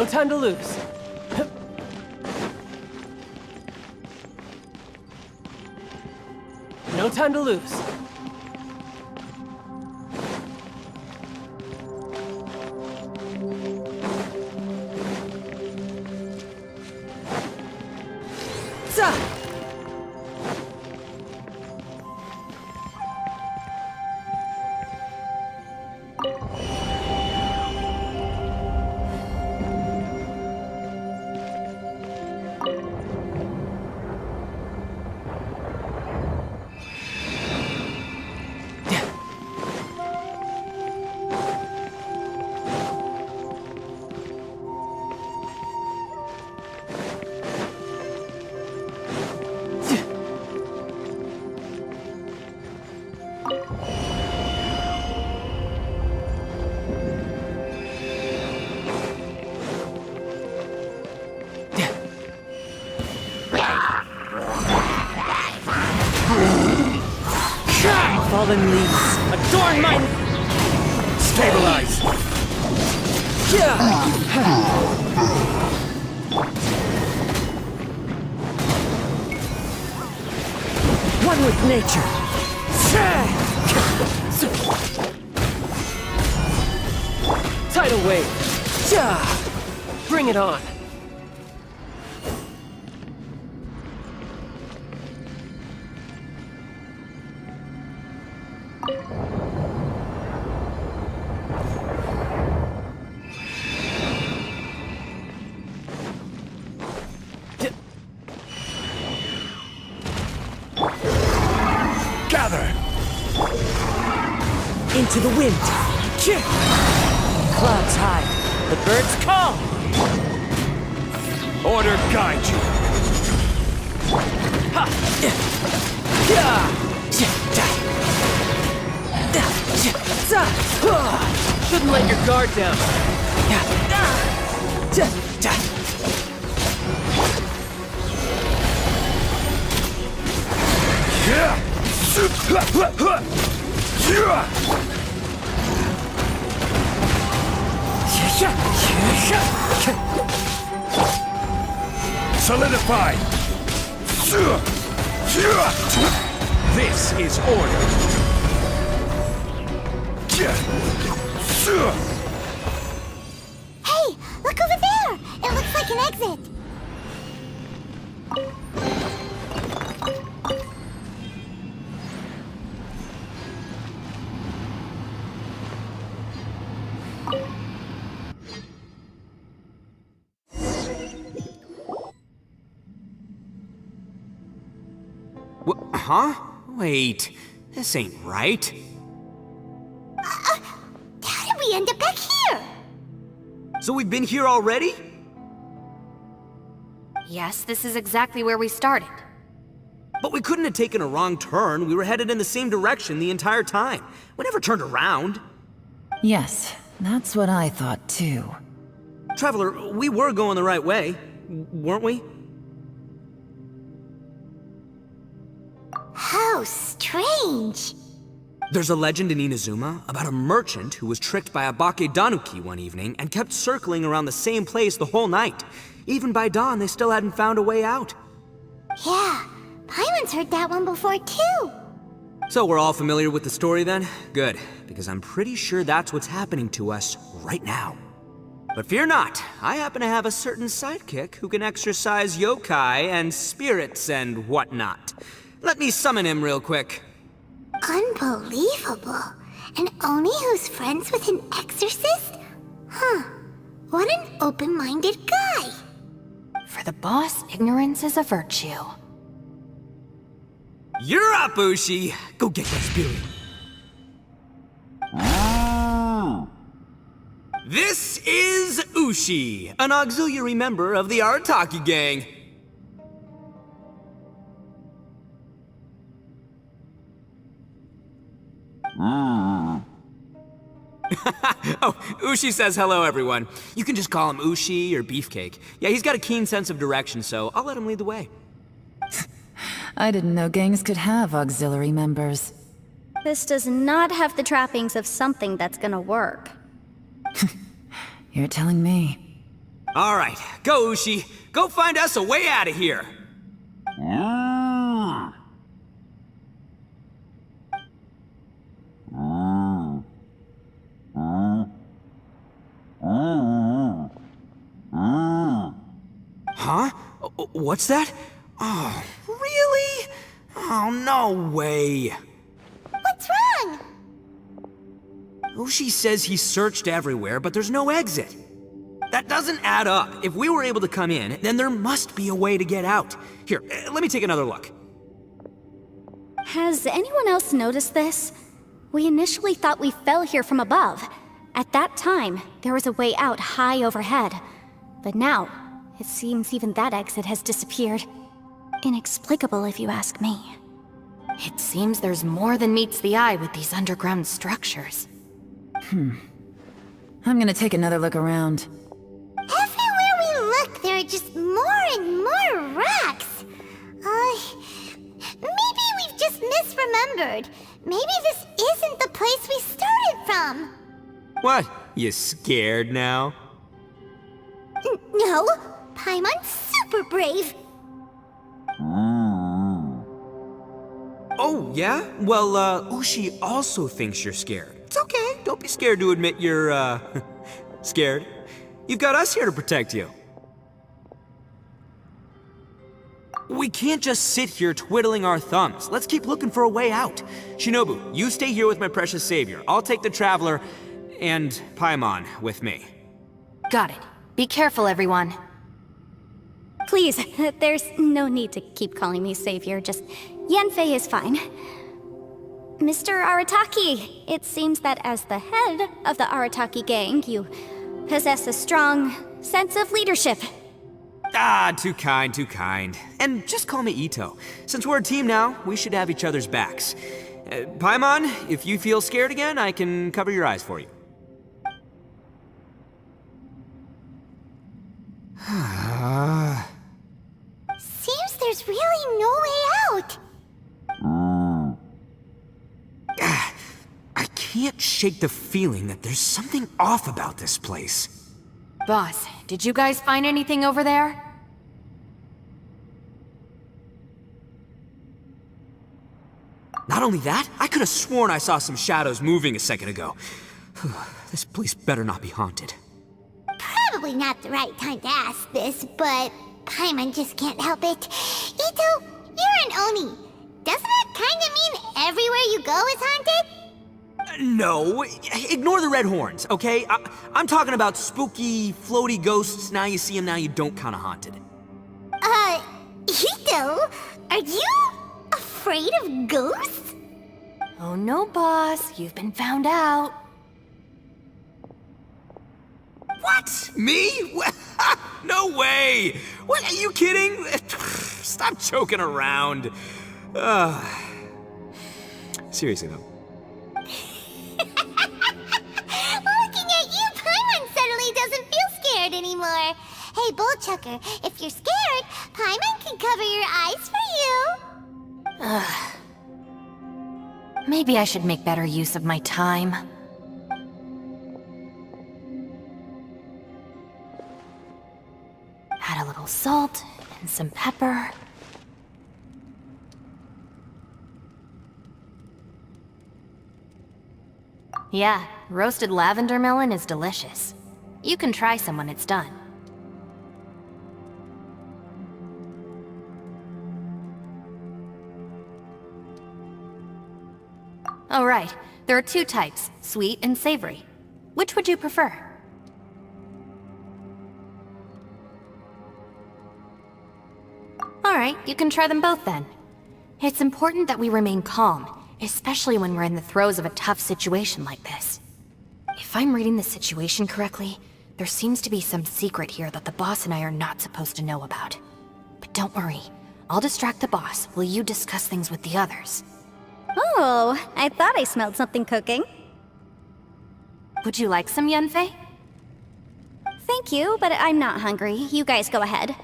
time to lose. No time to lose. Fallen leaves, adorn my... Stabilize! One with nature. Tidal wave. Bring it on. Gather! Into the wind. Clouds high. The birds call. Order guide you. Shouldn't let your guard down. Solidify! This is order. Hey, look over there! It looks like an exit. Huh? Wait, this ain't right. How did we end up back here? So we've been here already? Yes, this is exactly where we started. But we couldn't have taken a wrong turn. We were headed in the same direction the entire time. We never turned around. Yes, that's what I thought too. Traveler, we were going the right way, weren't we? How strange. There's a legend in Inazuma about a merchant who was tricked by a Bakedanuki one evening and kept circling around the same place the whole night. Even by dawn, they still hadn't found a way out. Yeah, Paimon's heard that one before too. So we're all familiar with the story then? Good, because I'm pretty sure that's what's happening to us right now. But fear not, I happen to have a certain sidekick who can exercise yokai and spirits and whatnot. Let me summon him real quick. Unbelievable. And Oni who's friends with an exorcist? Huh. What an open-minded guy. For the boss, ignorance is a virtue. You're up, Ushi! Go get that spirit. This is Ushi, an auxiliary member of the Arataki gang. Oh, Ushi says hello, everyone. You can just call him Ushi or Beefcake. Yeah, he's got a keen sense of direction, so I'll let him lead the way. I didn't know gangs could have auxiliary members. This does not have the trappings of something that's gonna work. You're telling me. All right, go Ushi. Go find us a way out of here. Huh? What's that? Oh, really? Oh, no way. What's wrong? Ushi says he searched everywhere, but there's no exit. That doesn't add up. If we were able to come in, then there must be a way to get out. Here, let me take another look. Has anyone else noticed this? We initially thought we fell here from above. At that time, there was a way out high overhead. But now, it seems even that exit has disappeared. Inexplicable, if you ask me. It seems there's more than meets the eye with these underground structures. I'm gonna take another look around. Everywhere we look, there are just more and more rocks. Maybe we've just misremembered. Maybe this isn't the place we started from. What? You scared now? No, Paimon's super brave. Oh, yeah? Well, Ushi also thinks you're scared. It's okay. Don't be scared to admit you're, scared. You've got us here to protect you. We can't just sit here twiddling our thumbs. Let's keep looking for a way out. Shinobu, you stay here with my precious savior. I'll take the Traveler and Paimon with me. Got it. Be careful, everyone. Please, there's no need to keep calling me savior, just Yanfei is fine. Mr. Arataki, it seems that as the head of the Arataki gang, you possess a strong sense of leadership. Ah, too kind, too kind. And just call me Ito. Since we're a team now, we should have each other's backs. Paimon, if you feel scared again, I can cover your eyes for you. Seems there's really no way out. I can't shake the feeling that there's something off about this place. Boss, did you guys find anything over there? Not only that, I could have sworn I saw some shadows moving a second ago. This place better not be haunted. Probably not the right time to ask this, but Paimon just can't help it. Ito, you're an Oni. Doesn't that kind of mean everywhere you go is haunted? No, ignore the red horns, okay? I'm talking about spooky, floaty ghosts. Now you see them, now you don't kind of haunted. Ito, are you afraid of ghosts? Oh no, boss. You've been found out. What? Me? No way! What, are you kidding? Stop joking around. Seriously though. Looking at you, Paimon suddenly doesn't feel scared anymore. Hey, Bullchucker, if you're scared, Paimon can cover your eyes for you. Maybe I should make better use of my time. Add a little salt and some pepper. Yeah, roasted lavender melon is delicious. You can try some when it's done. Oh right, there are two types, sweet and savory. Which would you prefer? Alright, you can try them both then. It's important that we remain calm, especially when we're in the throes of a tough situation like this. If I'm reading the situation correctly, there seems to be some secret here that the boss and I are not supposed to know about. But don't worry, I'll distract the boss while you discuss things with the others. Oh, I thought I smelled something cooking. Would you like some, Yanfei? Thank you, but I'm not hungry. You guys go ahead.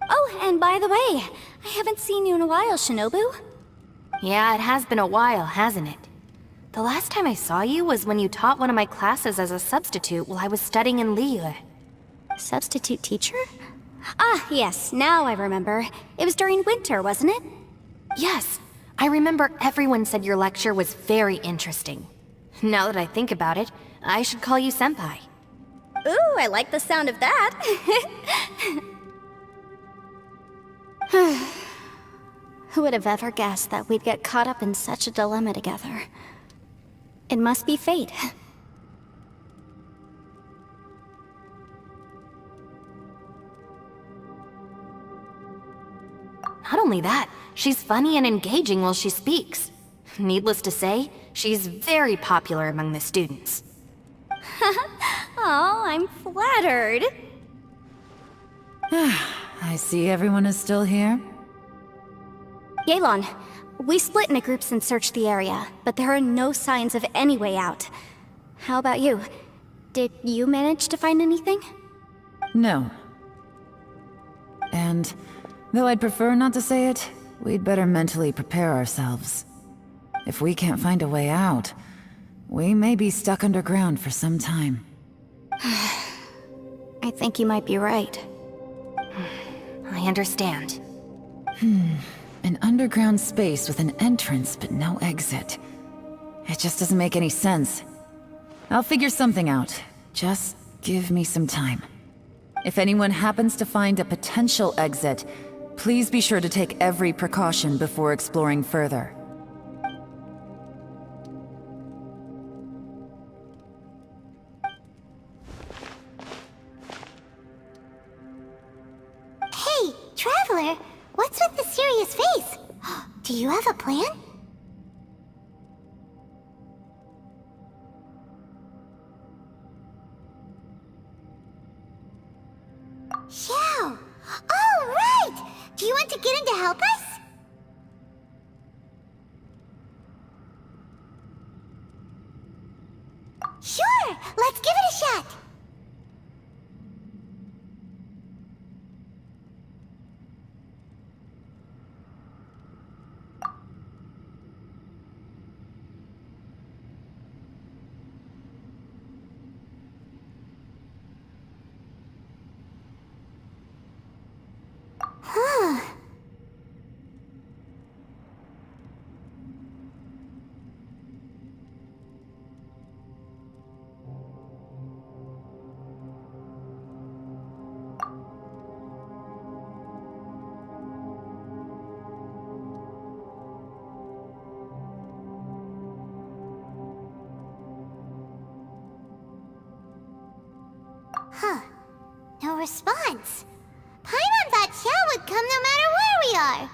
Oh, and by the way, I haven't seen you in a while, Shinobu. Yeah, it has been a while, hasn't it? The last time I saw you was when you taught one of my classes as a substitute while I was studying in Liyue. Substitute teacher? Ah, yes, now I remember. It was during winter, wasn't it? Yes, I remember everyone said your lecture was very interesting. Now that I think about it, I should call you Senpai. Ooh, I like the sound of that. Who would have ever guessed that we'd get caught up in such a dilemma together? It must be fate. Not only that, she's funny and engaging while she speaks. Needless to say, she's very popular among the students. Oh, I'm flattered. I see everyone is still here. Yelan, we split into groups and searched the area, but there are no signs of any way out. How about you? Did you manage to find anything? No. And, though I'd prefer not to say it, we'd better mentally prepare ourselves. If we can't find a way out, we may be stuck underground for some time. I think you might be right. I understand. An underground space with an entrance but no exit. It just doesn't make any sense. I'll figure something out. Just give me some time. If anyone happens to find a potential exit, please be sure to take every precaution before exploring further. Hey, Traveler, what's with the serious face? Do you have a plan? Xiao! Oh, right! Do you want to get in to help us? Sure! Let's give it a shot! Huh. Huh. No response. Paimon thought Xiao would come no matter where we are.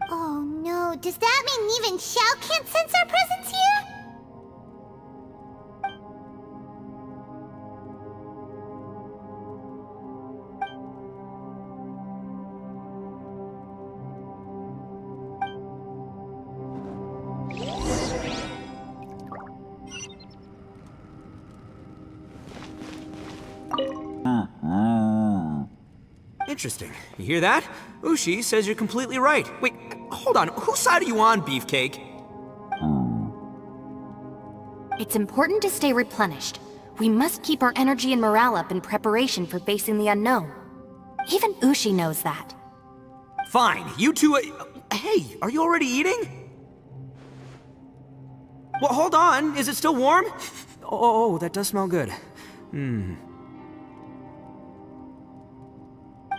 Oh no, does that mean even Xiao can't sense our presence here? Interesting. You hear that? Ushi says you're completely right. Wait, hold on. Whose side are you on, Beefcake? It's important to stay replenished. We must keep our energy and morale up in preparation for facing the unknown. Even Ushi knows that. Fine, you two. Hey, are you already eating? Well, hold on. Is it still warm? Oh, that does smell good.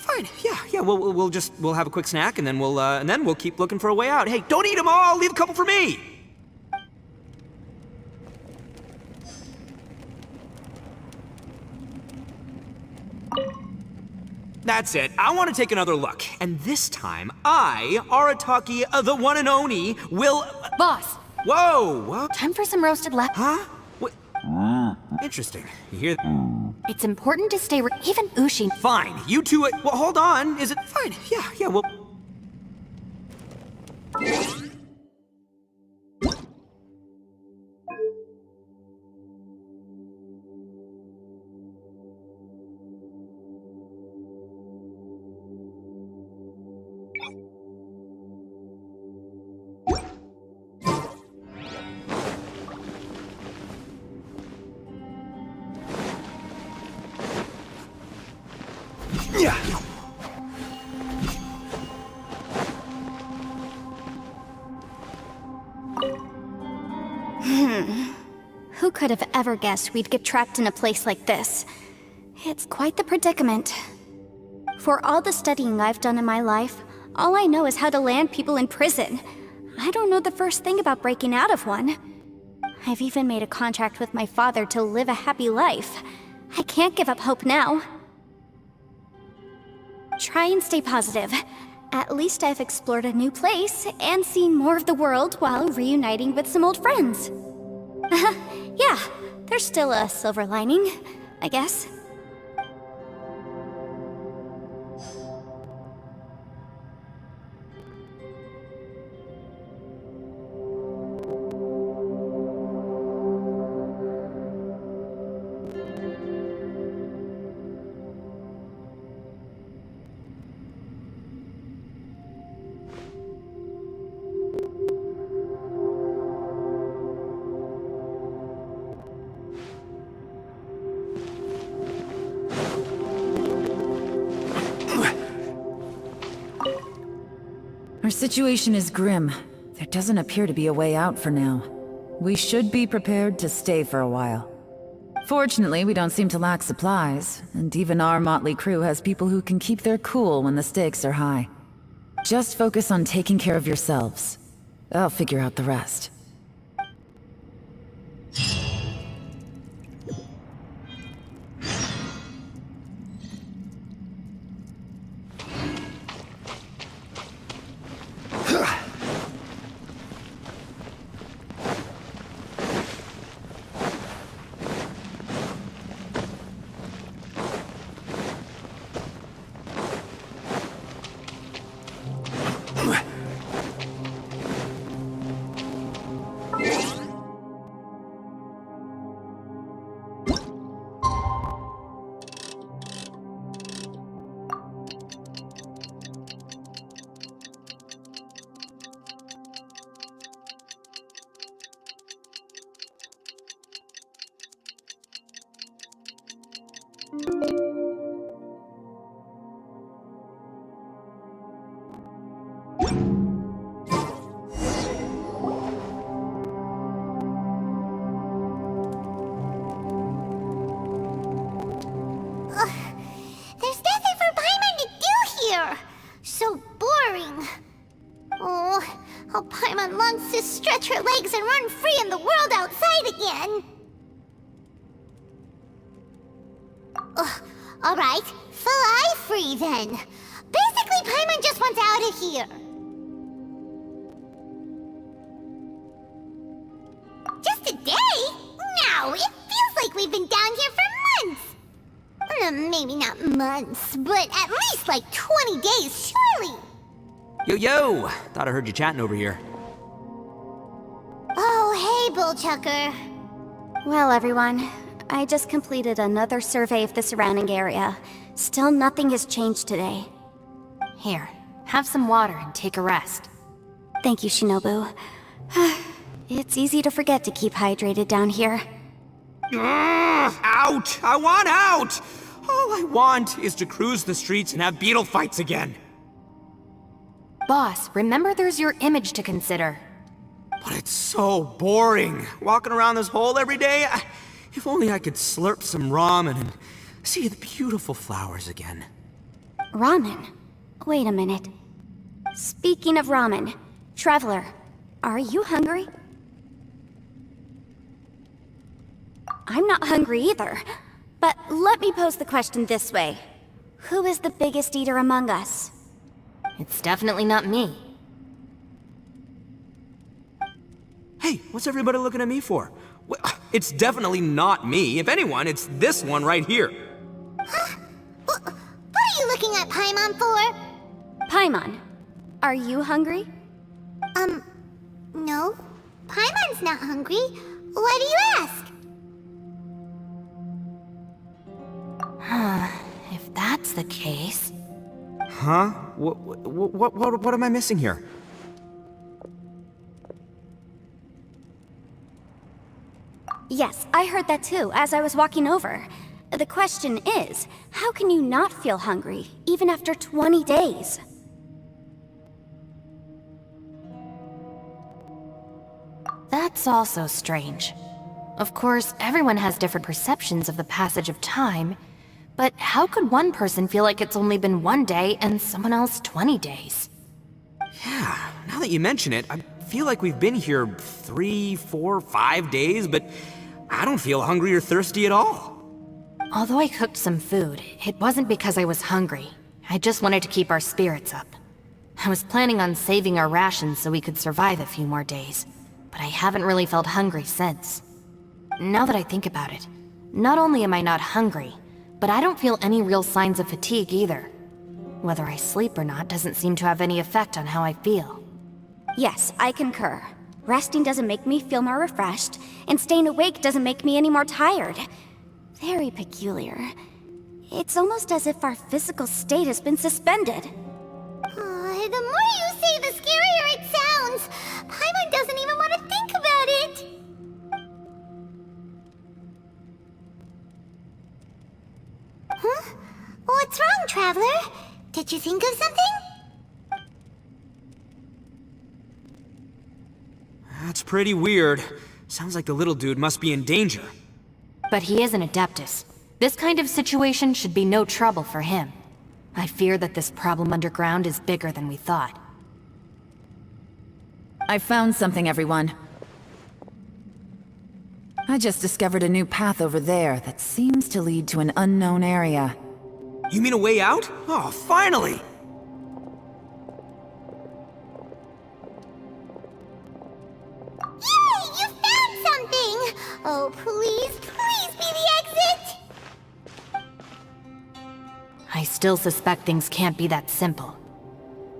Fine. Yeah. We'll have a quick snack and then we'll keep looking for a way out. Hey, don't eat them all. Leave a couple for me. That's it. I want to take another look. And this time, I, Arataki, the one and only, will... Boss, Whoa, what? time for some roasted left. Huh? What? Interesting. You hear... It's important to stay even Ushi. Fine. You two... Well, hold on. Is it... Fine. Yeah, well... Who could have ever guessed we'd get trapped in a place like this? It's quite the predicament. For all the studying I've done in my life, all I know is how to land people in prison. I don't know the first thing about breaking out of one. I've even made a contract with my father to live a happy life. I can't give up hope now. Try and stay positive. At least I've explored a new place and seen more of the world while reuniting with some old friends. Yeah, there's still a silver lining, I guess. Our situation is grim. There doesn't appear to be a way out for now. We should be prepared to stay for a while. Fortunately, we don't seem to lack supplies, and even our motley crew has people who can keep their cool when the stakes are high. Just focus on taking care of yourselves. I'll figure out the rest. There's nothing for Paimon to do here! So boring. Oh, how Paimon longs to stretch her legs and run free in the world outside again! Alright, fly free then. Basically, Paimon just wants out of here. Just a day? No, it feels like we've been down here for months. Maybe not months, but at least like 20 days, surely. Yo! Thought I heard you chatting over here. Oh, hey, Bullchucker. Well, everyone, I just completed another survey of the surrounding area. Still nothing has changed today. Here, have some water and take a rest. Thank you, Shinobu. It's easy to forget to keep hydrated down here. Out! I want out! All I want is to cruise the streets and have beetle fights again. Boss, remember there's your image to consider. But it's so boring, walking around this hole every day. If only I could slurp some ramen and see the beautiful flowers again. Ramen? Wait a minute. Speaking of ramen, Traveler, are you hungry? I'm not hungry either. But let me pose the question this way. Who is the biggest eater among us? It's definitely not me. Hey, what's everybody looking at me for? Well, it's definitely not me. If anyone, it's this one right here. Huh? What are you looking at Paimon for? Paimon, are you hungry? No. Paimon's not hungry. Why do you ask? If that's the case... Huh? What am I missing here? Yes, I heard that too, as I was walking over. The question is, how can you not feel hungry, even after 20 days? That's also strange. Of course, everyone has different perceptions of the passage of time, but how could one person feel like it's only been 1 day and someone else 20 days? Yeah, now that you mention it, I feel like we've been here 3, 4, 5 days, but I don't feel hungry or thirsty at all. Although I cooked some food, it wasn't because I was hungry. I just wanted to keep our spirits up. I was planning on saving our rations so we could survive a few more days, but I haven't really felt hungry since. Now that I think about it, not only am I not hungry, but I don't feel any real signs of fatigue either. Whether I sleep or not doesn't seem to have any effect on how I feel. Yes, I concur. Resting doesn't make me feel more refreshed, and staying awake doesn't make me any more tired. Very peculiar. It's almost as if our physical state has been suspended. The more you say, the scarier it sounds. Paimon doesn't even want to think about it. Huh? What's wrong, Traveler? Did you think of something? That's pretty weird. Sounds like the little dude must be in danger. But he is an Adeptus. This kind of situation should be no trouble for him. I fear that this problem underground is bigger than we thought. I found something, everyone. I just discovered a new path over there that seems to lead to an unknown area. You mean a way out? Oh, finally! Yay! You found something! Oh, please, please be the exit! I still suspect things can't be that simple.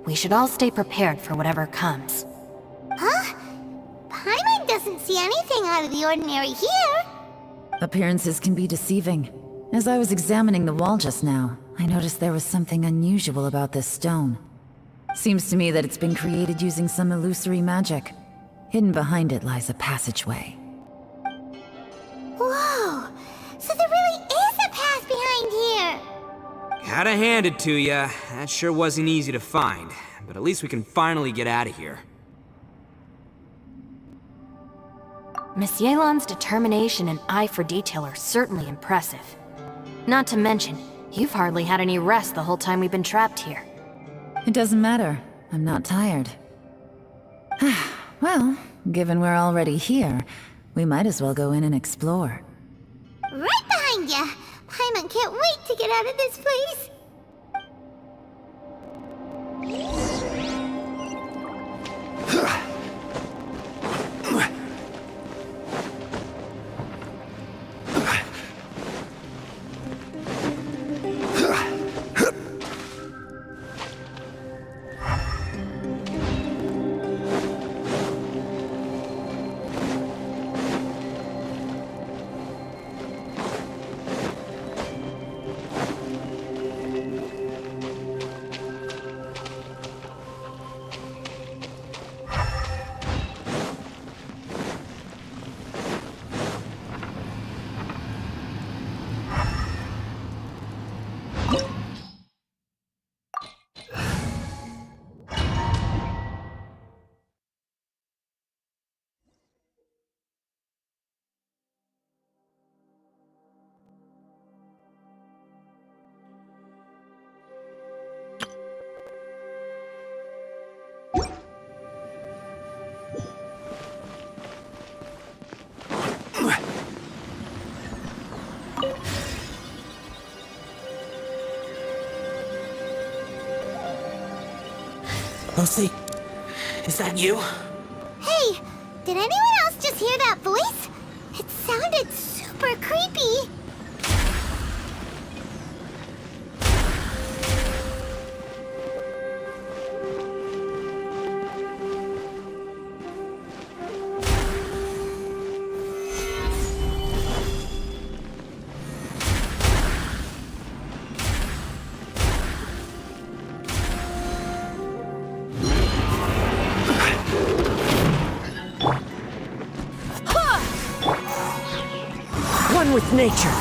We should all stay prepared for whatever comes. Huh? Paimon doesn't see anything out of the ordinary here. Appearances can be deceiving. As I was examining the wall just now, I noticed there was something unusual about this stone. Seems to me that it's been created using some illusory magic. Hidden behind it lies a passageway. Whoa! So there really is a path behind here! Gotta hand it to ya. That sure wasn't easy to find. But at least we can finally get out of here. Miss Yelan's determination and eye for detail are certainly impressive. Not to mention, you've hardly had any rest the whole time we've been trapped here. It doesn't matter. I'm not tired. Well, given we're already here, we might as well go in and explore. Right behind ya! Paimon can't wait to get out of this place! Lucy, is that you? Hey, did anyone else just hear that voice? It sounded super creepy. One with nature.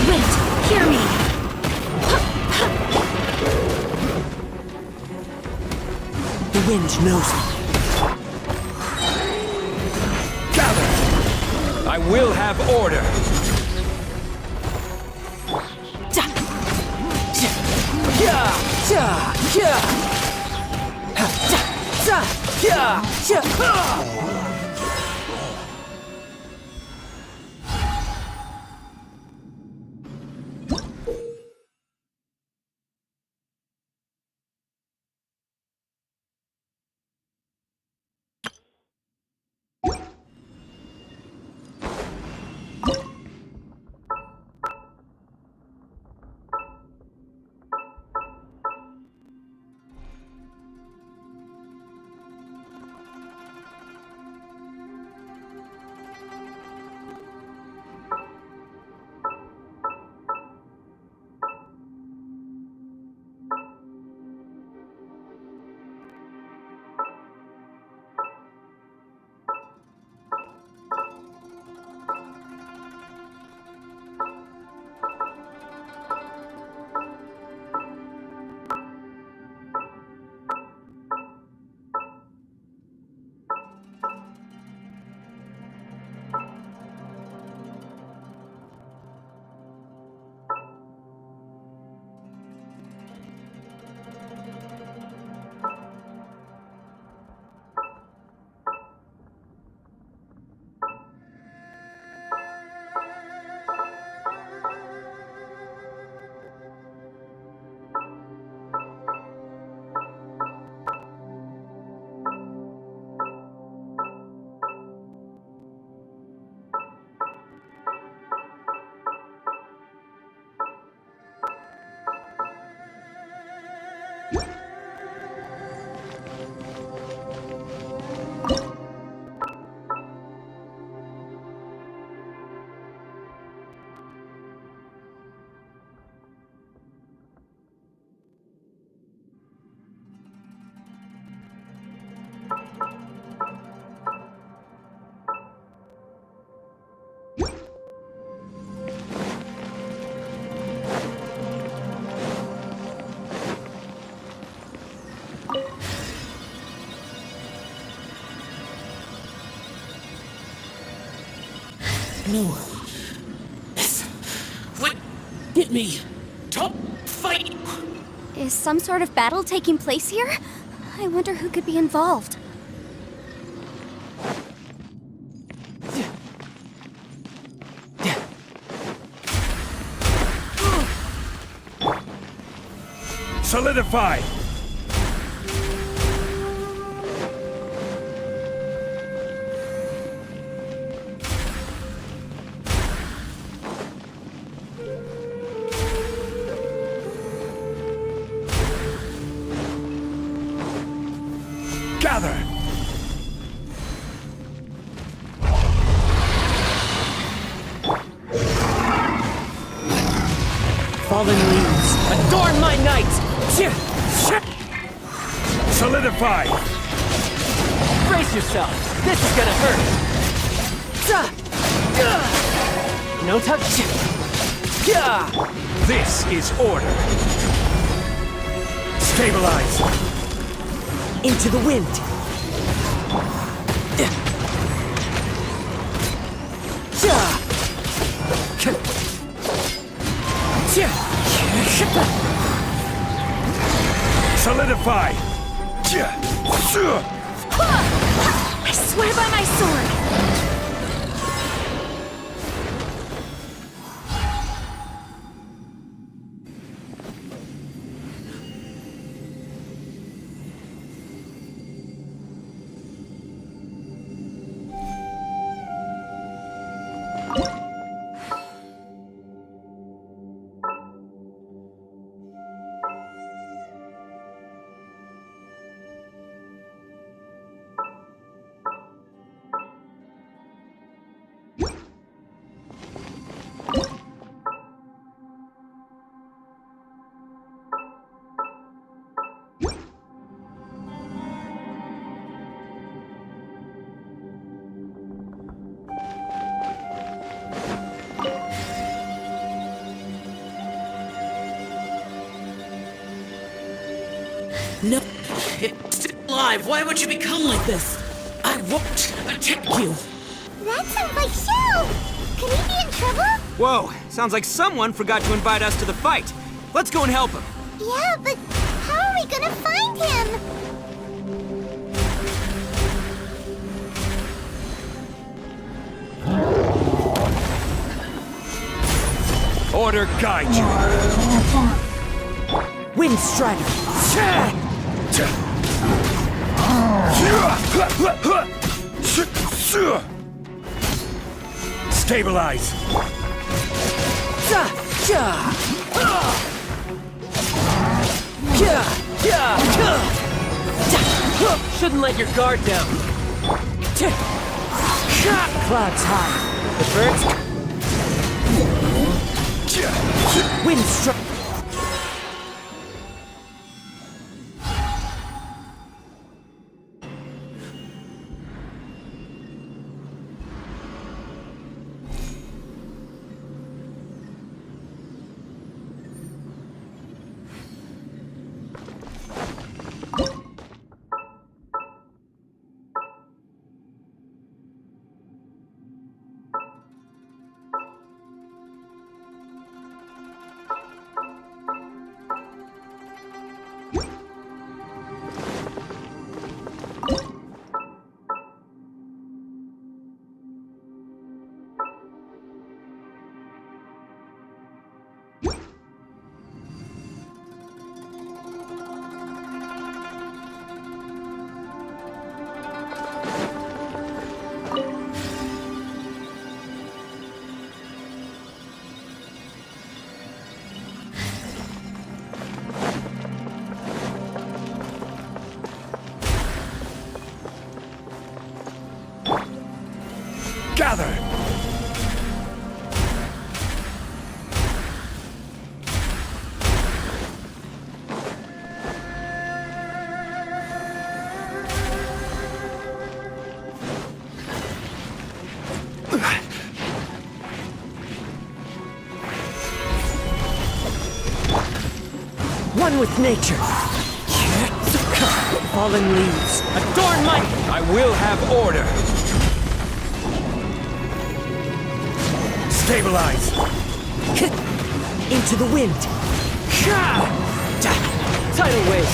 Wait, hear me. The wind knows me. Gather! I will have order! No. This would get me. Top fight. Is some sort of battle taking place here? I wonder who could be involved. Solidify! Gather! Fallen leaves, adorn my night! Solidify! Brace yourself! This is gonna hurt! No touch! This is order! Stabilize! Into the wind! Solidify! I swear by my sword! No, it's still alive. Why would you become like this? I won't attack you. That sounds like Shell! Could he be in trouble? Whoa, sounds like someone forgot to invite us to the fight. Let's go and help him. Yeah, but how are we gonna find him? Order guide you. Wind Strider! Stabilize. Shouldn't let your guard down. Clouds high. The birds. Wind Strider! Gather. One with nature. Fallen leaves. Adorn my... I will have order. Stabilize. Into the wind. Tidal wave.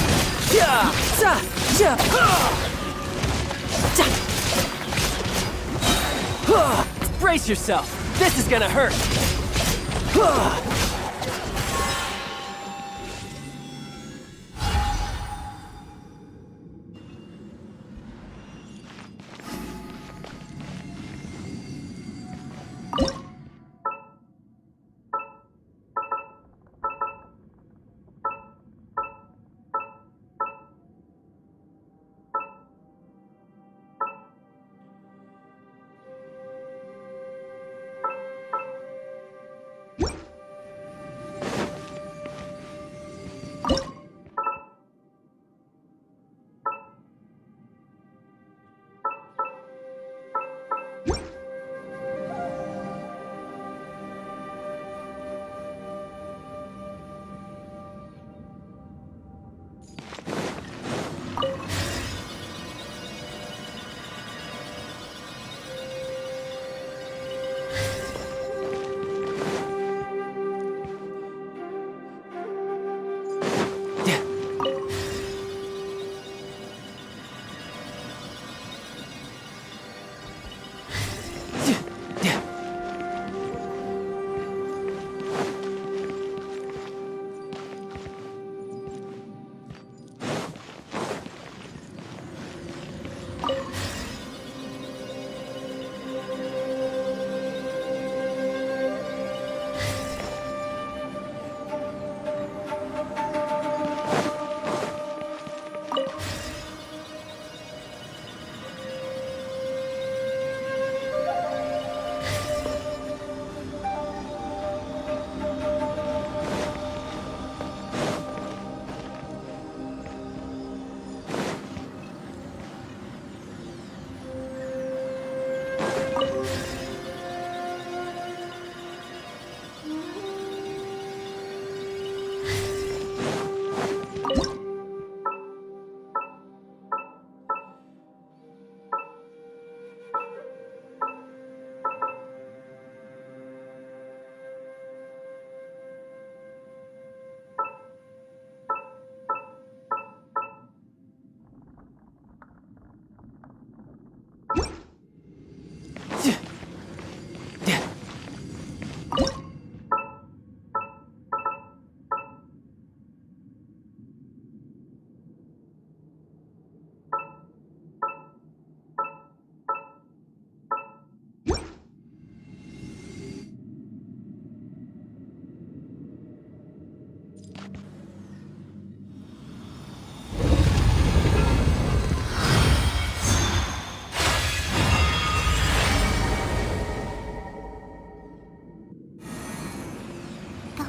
Brace yourself. This is gonna hurt.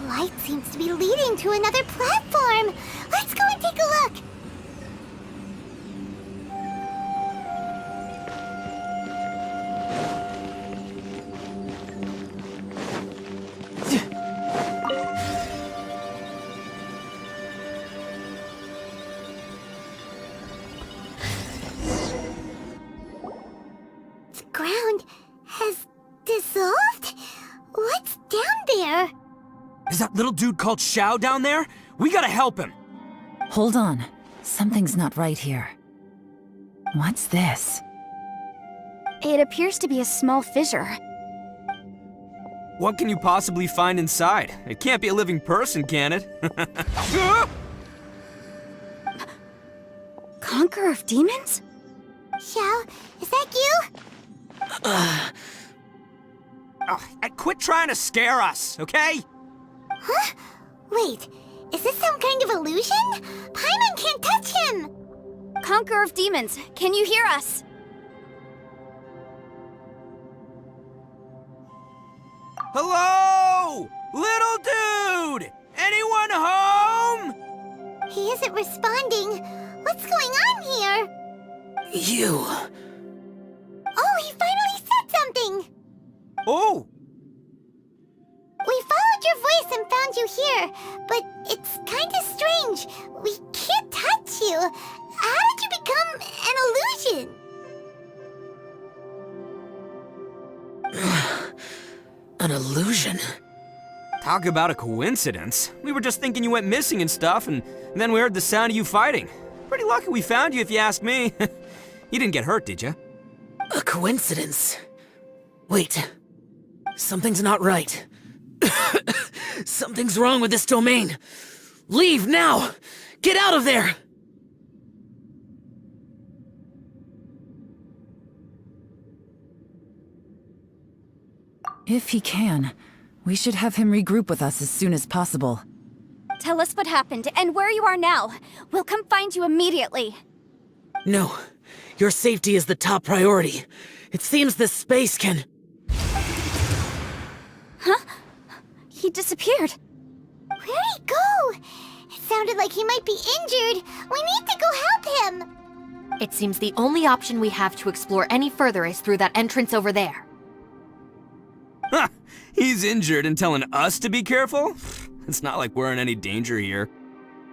light seems to be leading to another platform. Let's go and take a look. The ground has dissolved? What's down there? Is that little dude called Xiao down there? We gotta help him. Hold on. Something's not right here. What's this? It appears to be a small fissure. What can you possibly find inside? It can't be a living person, can it? Conqueror of demons? Xiao, is that you? Quit trying to scare us, okay? Huh? Wait, is this some kind of illusion? Paimon can't touch him! Conqueror of demons, can you hear us? Hello? Little dude! Anyone home? He isn't responding. What's going on here? You. Oh, he finally said something! Oh! We followed your voice and found you here, but it's kinda strange. We can't touch you. How did you become an illusion? An illusion? Talk about a coincidence. We were just thinking you went missing and stuff, and then we heard the sound of you fighting. Pretty lucky we found you, if you ask me. You didn't get hurt, did you? A coincidence? Wait. Something's not right. Something's wrong with this domain. Leave now! Get out of there! If he can, we should have him regroup with us as soon as possible. Tell us what happened and where you are now. We'll come find you immediately. No. Your safety is the top priority. It seems this space can... Huh? He disappeared. Where'd he go? It sounded like he might be injured. We need to go help him. It seems the only option we have to explore any further is through that entrance over there. Huh, he's injured and telling us to be careful? It's not like we're in any danger here.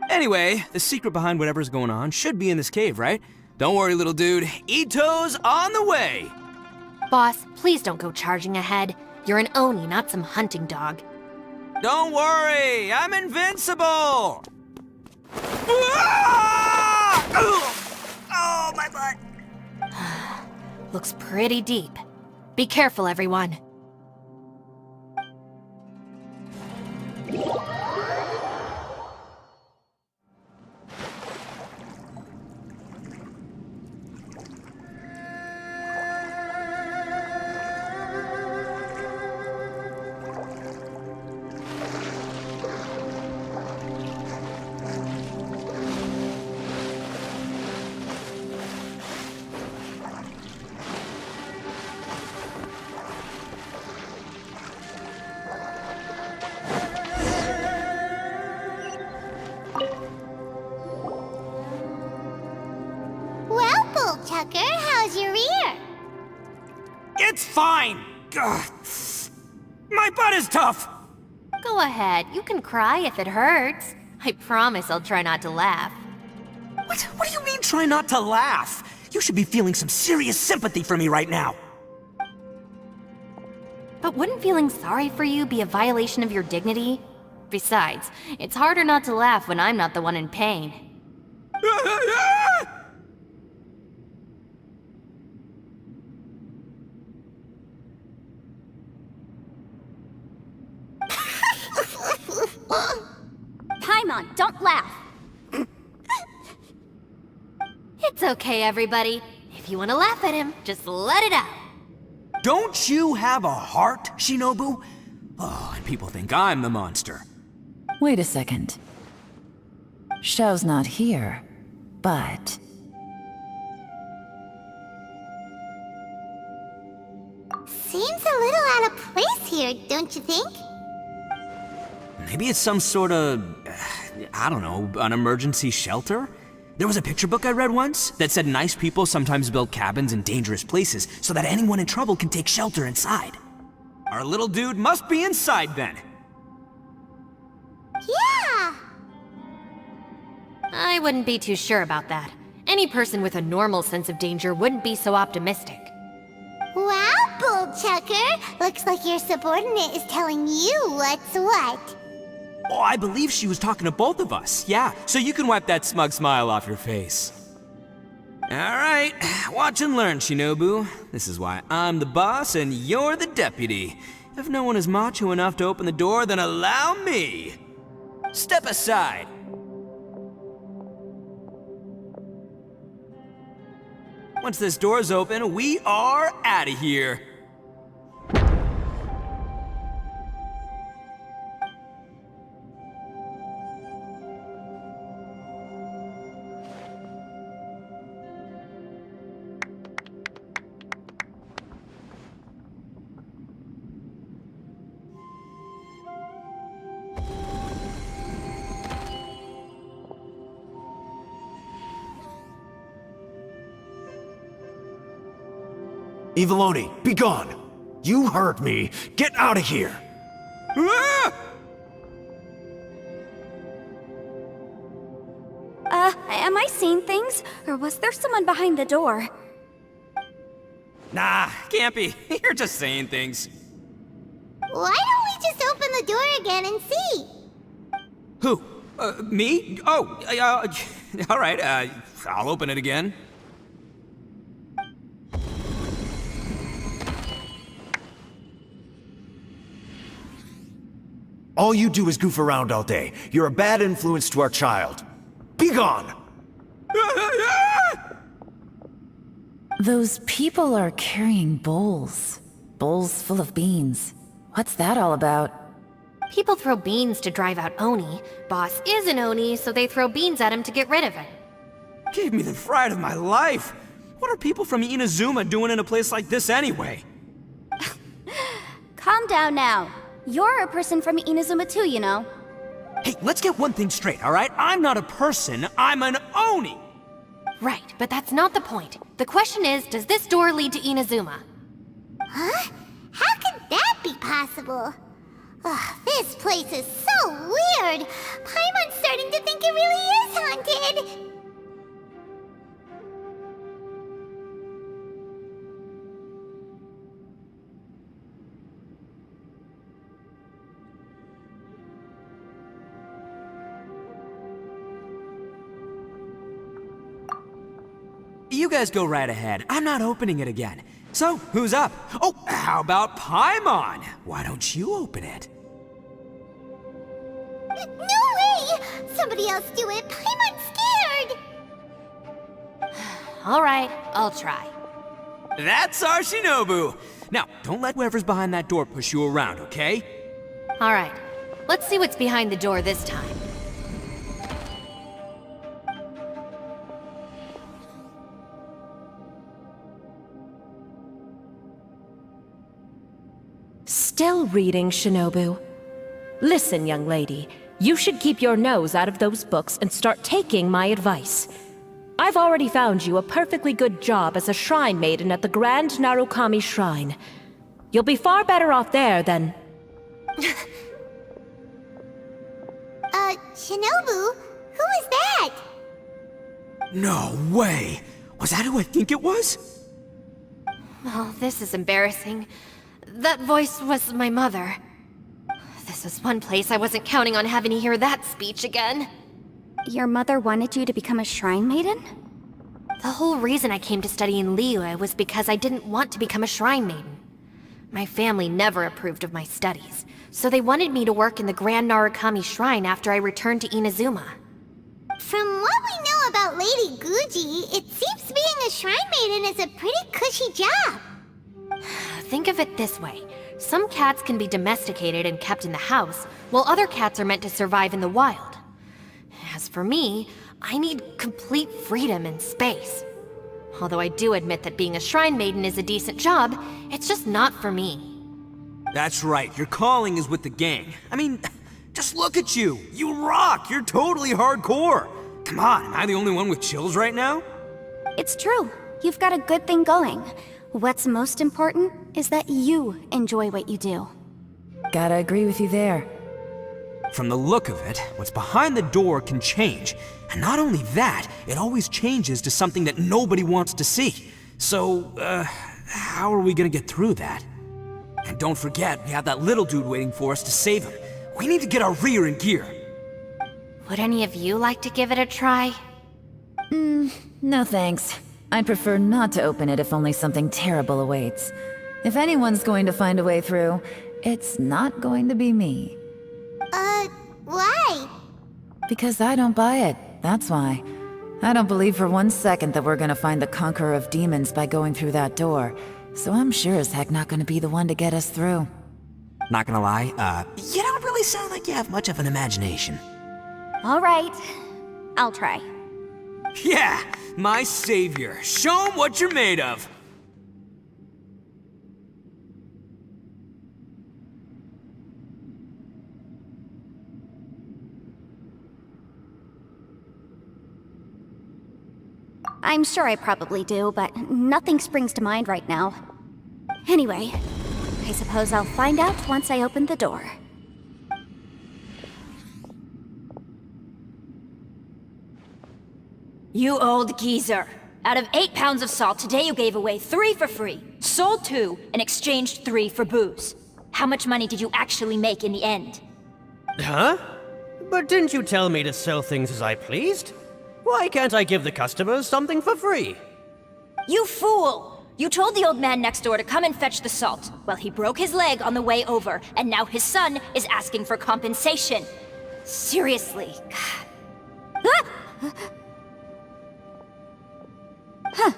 Anyway, the secret behind whatever's going on should be in this cave, right? Don't worry, little dude. Ito's on the way! Boss, please don't go charging ahead. You're an Oni, not some hunting dog. Don't worry, I'm invincible! Ah! Oh, my butt! Looks pretty deep. Be careful, everyone. Well, Bullchucker, how's your ear? It's fine! Ugh. My butt is tough! Go ahead, you can cry if it hurts. I promise I'll try not to laugh. What do you mean, try not to laugh? You should be feeling some serious sympathy for me right now. But wouldn't feeling sorry for you be a violation of your dignity? Besides, it's harder not to laugh when I'm not the one in pain. Paimon, don't laugh. It's okay, everybody. If you want to laugh at him, just let it out. Don't you have a heart, Shinobu? Oh, and people think I'm the monster. Wait a second. Xiao's not here, but... Seems a little out of place here, don't you think? Maybe it's some sort of, I don't know, an emergency shelter? There was a picture book I read once that said nice people sometimes build cabins in dangerous places so that anyone in trouble can take shelter inside. Our little dude must be inside then. Yeah! I wouldn't be too sure about that. Any person with a normal sense of danger wouldn't be so optimistic. Wow, Bullchucker! Looks like your subordinate is telling you what's what. Oh, I believe she was talking to both of us. Yeah, so you can wipe that smug smile off your face. All right, watch and learn, Shinobu. This is why I'm the boss and you're the deputy. If no one is macho enough to open the door, then allow me. Step aside. Once this door's open, we are out of here. Eviloni, be gone! You heard me! Get out of here! Ah! Am I seeing things? Or was there someone behind the door? Nah, can't be. You're just saying things. Why don't we just open the door again and see? Who? Me? Oh, all right, I'll open it again. All you do is goof around all day. You're a bad influence to our child. Be gone! Those people are carrying bowls. Bowls full of beans. What's that all about? People throw beans to drive out Oni. Boss is an Oni, so they throw beans at him to get rid of him. Gave me the fright of my life. What are people from Inazuma doing in a place like this anyway? Calm down now. You're a person from Inazuma too, you know. Hey, let's get one thing straight, all right? I'm not a person, I'm an Oni! Right, but that's not the point. The question is, does this door lead to Inazuma? Huh? How could that be possible? Ugh, this place is so weird! Paimon's starting to think it really is haunted! You guys go right ahead. I'm not opening it again. So, who's up? Oh, how about Paimon? Why don't you open it? No way! Somebody else do it! Paimon's scared! All right, I'll try. That's our Shinobu! Now, don't let whoever's behind that door push you around, okay? All right, let's see what's behind the door this time. Still reading, Shinobu. Listen, young lady, you should keep your nose out of those books and start taking my advice. I've already found you a perfectly good job as a shrine maiden at the Grand Narukami Shrine. You'll be far better off there than... Shinobu? Who is that? No way! Was that who I think it was? Oh, this is embarrassing. That voice was my mother. This is one place I wasn't counting on having to hear that speech again. Your mother wanted you to become a shrine maiden? The whole reason I came to study in Liyue was because I didn't want to become a shrine maiden. My family never approved of my studies, so they wanted me to work in the Grand Narukami Shrine after I returned to Inazuma. From what we know about Lady Guji, it seems being a shrine maiden is a pretty cushy job. Think of it this way. Some cats can be domesticated and kept in the house, while other cats are meant to survive in the wild. As for me, I need complete freedom and space. Although I do admit that being a shrine maiden is a decent job, it's just not for me. That's right, your calling is with the gang. I mean, Just look at you. You rock. You're totally hardcore. Come on, am I the only one with chills right now? It's true. You've got a good thing going. What's most important is that you enjoy what you do. Gotta agree with you there. From the look of it, what's behind the door can change. And not only that, it always changes to something that nobody wants to see. So, how are we gonna get through that? And don't forget, we have that little dude waiting for us to save him. We need to get our rear in gear. Would any of you like to give it a try? No thanks. I'd prefer not to open it if only something terrible awaits. If anyone's going to find a way through, it's not going to be me. Why? Because I don't buy it, that's why. I don't believe for 1 second that we're gonna find the Conqueror of Demons by going through that door, so I'm sure as heck not gonna be the one to get us through. Not gonna lie, you don't really sound like you have much of an imagination. All right, I'll try. Yeah, my savior. Show 'em what you're made of. I'm sure I probably do, but nothing springs to mind right now. Anyway, I suppose I'll find out once I open the door. You old geezer. Out of 8 pounds of salt, today you gave away 3 for free, sold 2, and exchanged 3 for booze. How much money did you actually make in the end? Huh? But didn't you tell me to sell things as I pleased? Why can't I give the customers something for free? You fool! You told the old man next door to come and fetch the salt. Well, he broke his leg on the way over, and now his son is asking for compensation. Seriously. Huh.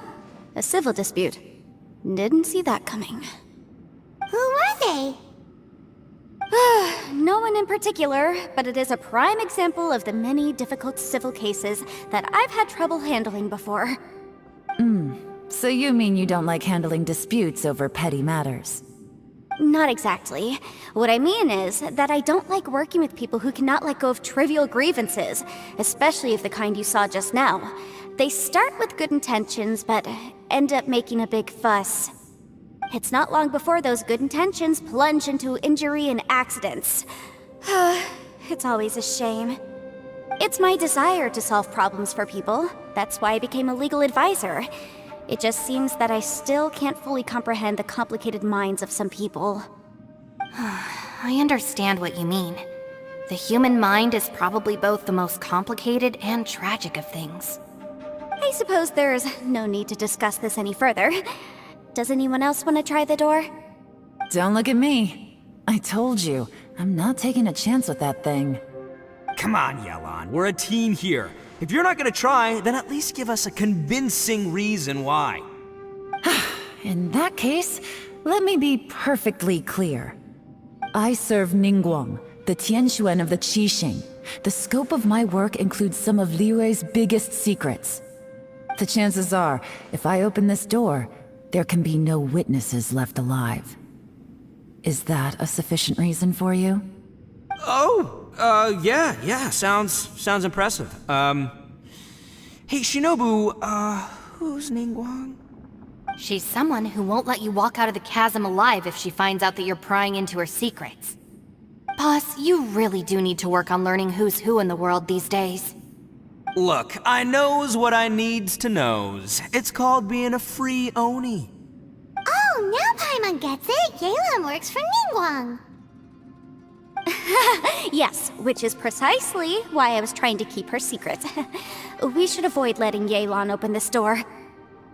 A civil dispute. Didn't see that coming. Who were they? No one in particular, but it is a prime example of the many difficult civil cases that I've had trouble handling before. So you mean you don't like handling disputes over petty matters? Not exactly. What I mean is that I don't like working with people who cannot let go of trivial grievances, especially of the kind you saw just now. They start with good intentions, but end up making a big fuss. It's not long before those good intentions plunge into injury and accidents. It's always a shame. It's my desire to solve problems for people. That's why I became a legal advisor. It just seems that I still can't fully comprehend the complicated minds of some people. I understand what you mean. The human mind is probably both the most complicated and tragic of things. I suppose there's no need to discuss this any further. Does anyone else want to try the door? Don't look at me. I told you, I'm not taking a chance with that thing. Come on, Yelan, we're a team here. If you're not gonna try, then at least give us a convincing reason why. In that case, let me be perfectly clear. I serve Ningguang, the Tianxuan of the Qixing. The scope of my work includes some of Liyue's biggest secrets. The chances are, if I open this door, there can be no witnesses left alive. Is that a sufficient reason for you? Yeah, sounds impressive. Hey, Shinobu, who's Ningguang? She's someone who won't let you walk out of the chasm alive if she finds out that you're prying into her secrets. Boss, you really do need to work on learning who's who in the world these days. Look, I knows what I needs to knows. It's called being a free Oni. Oh, now Paimon gets it. Yelan works for Ningguang. Yes, which is precisely why I was trying to keep her secret. We should avoid letting Yelan open this door.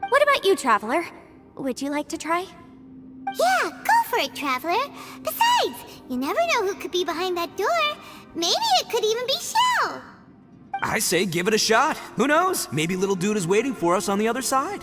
What about you, Traveler? Would you like to try? Yeah, go for it, Traveler. Besides, you never know who could be behind that door. Maybe it could even be Shell. I say give it a shot. Who knows? Maybe little dude is waiting for us on the other side.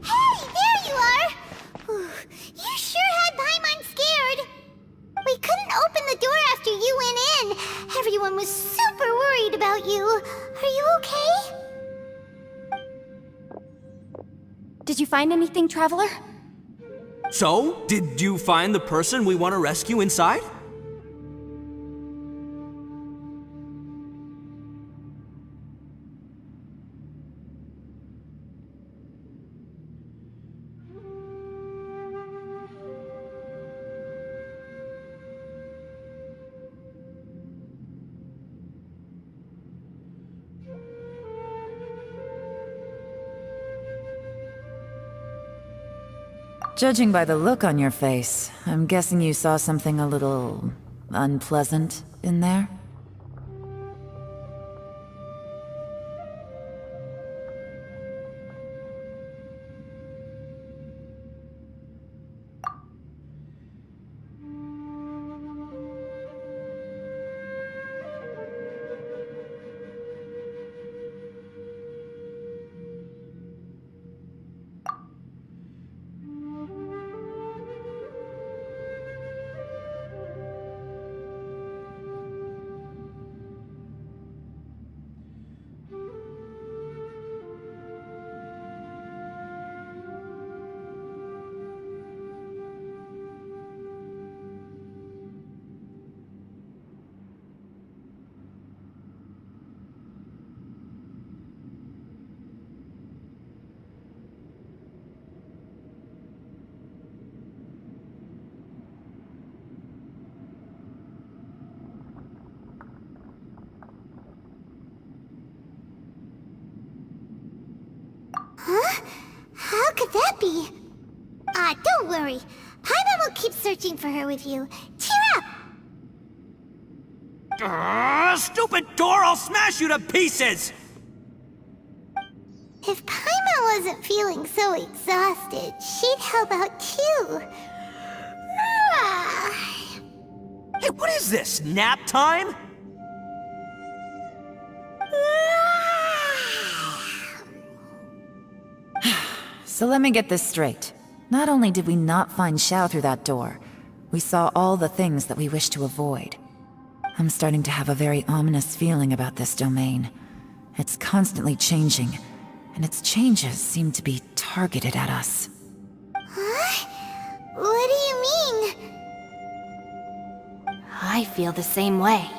Hey, there you are! Whew, you sure had Paimon scared. We couldn't open the door after you went in. Everyone was super worried about you. Are you okay? Did you find anything, Traveler? So, did you find the person we want to rescue inside? Judging by the look on your face, I'm guessing you saw something a little unpleasant in there? Huh? How could that be? Don't worry. Paimon will keep searching for her with you. Cheer up! Stupid door! I'll smash you to pieces! If Paimon wasn't feeling so exhausted, she'd help out too. Hey, what is this? Nap time? So let me get this straight. Not only did we not find Xiao through that door, we saw all the things that we wish to avoid. I'm starting to have a very ominous feeling about this domain. It's constantly changing, and its changes seem to be targeted at us. Huh? What do you mean? I feel the same way.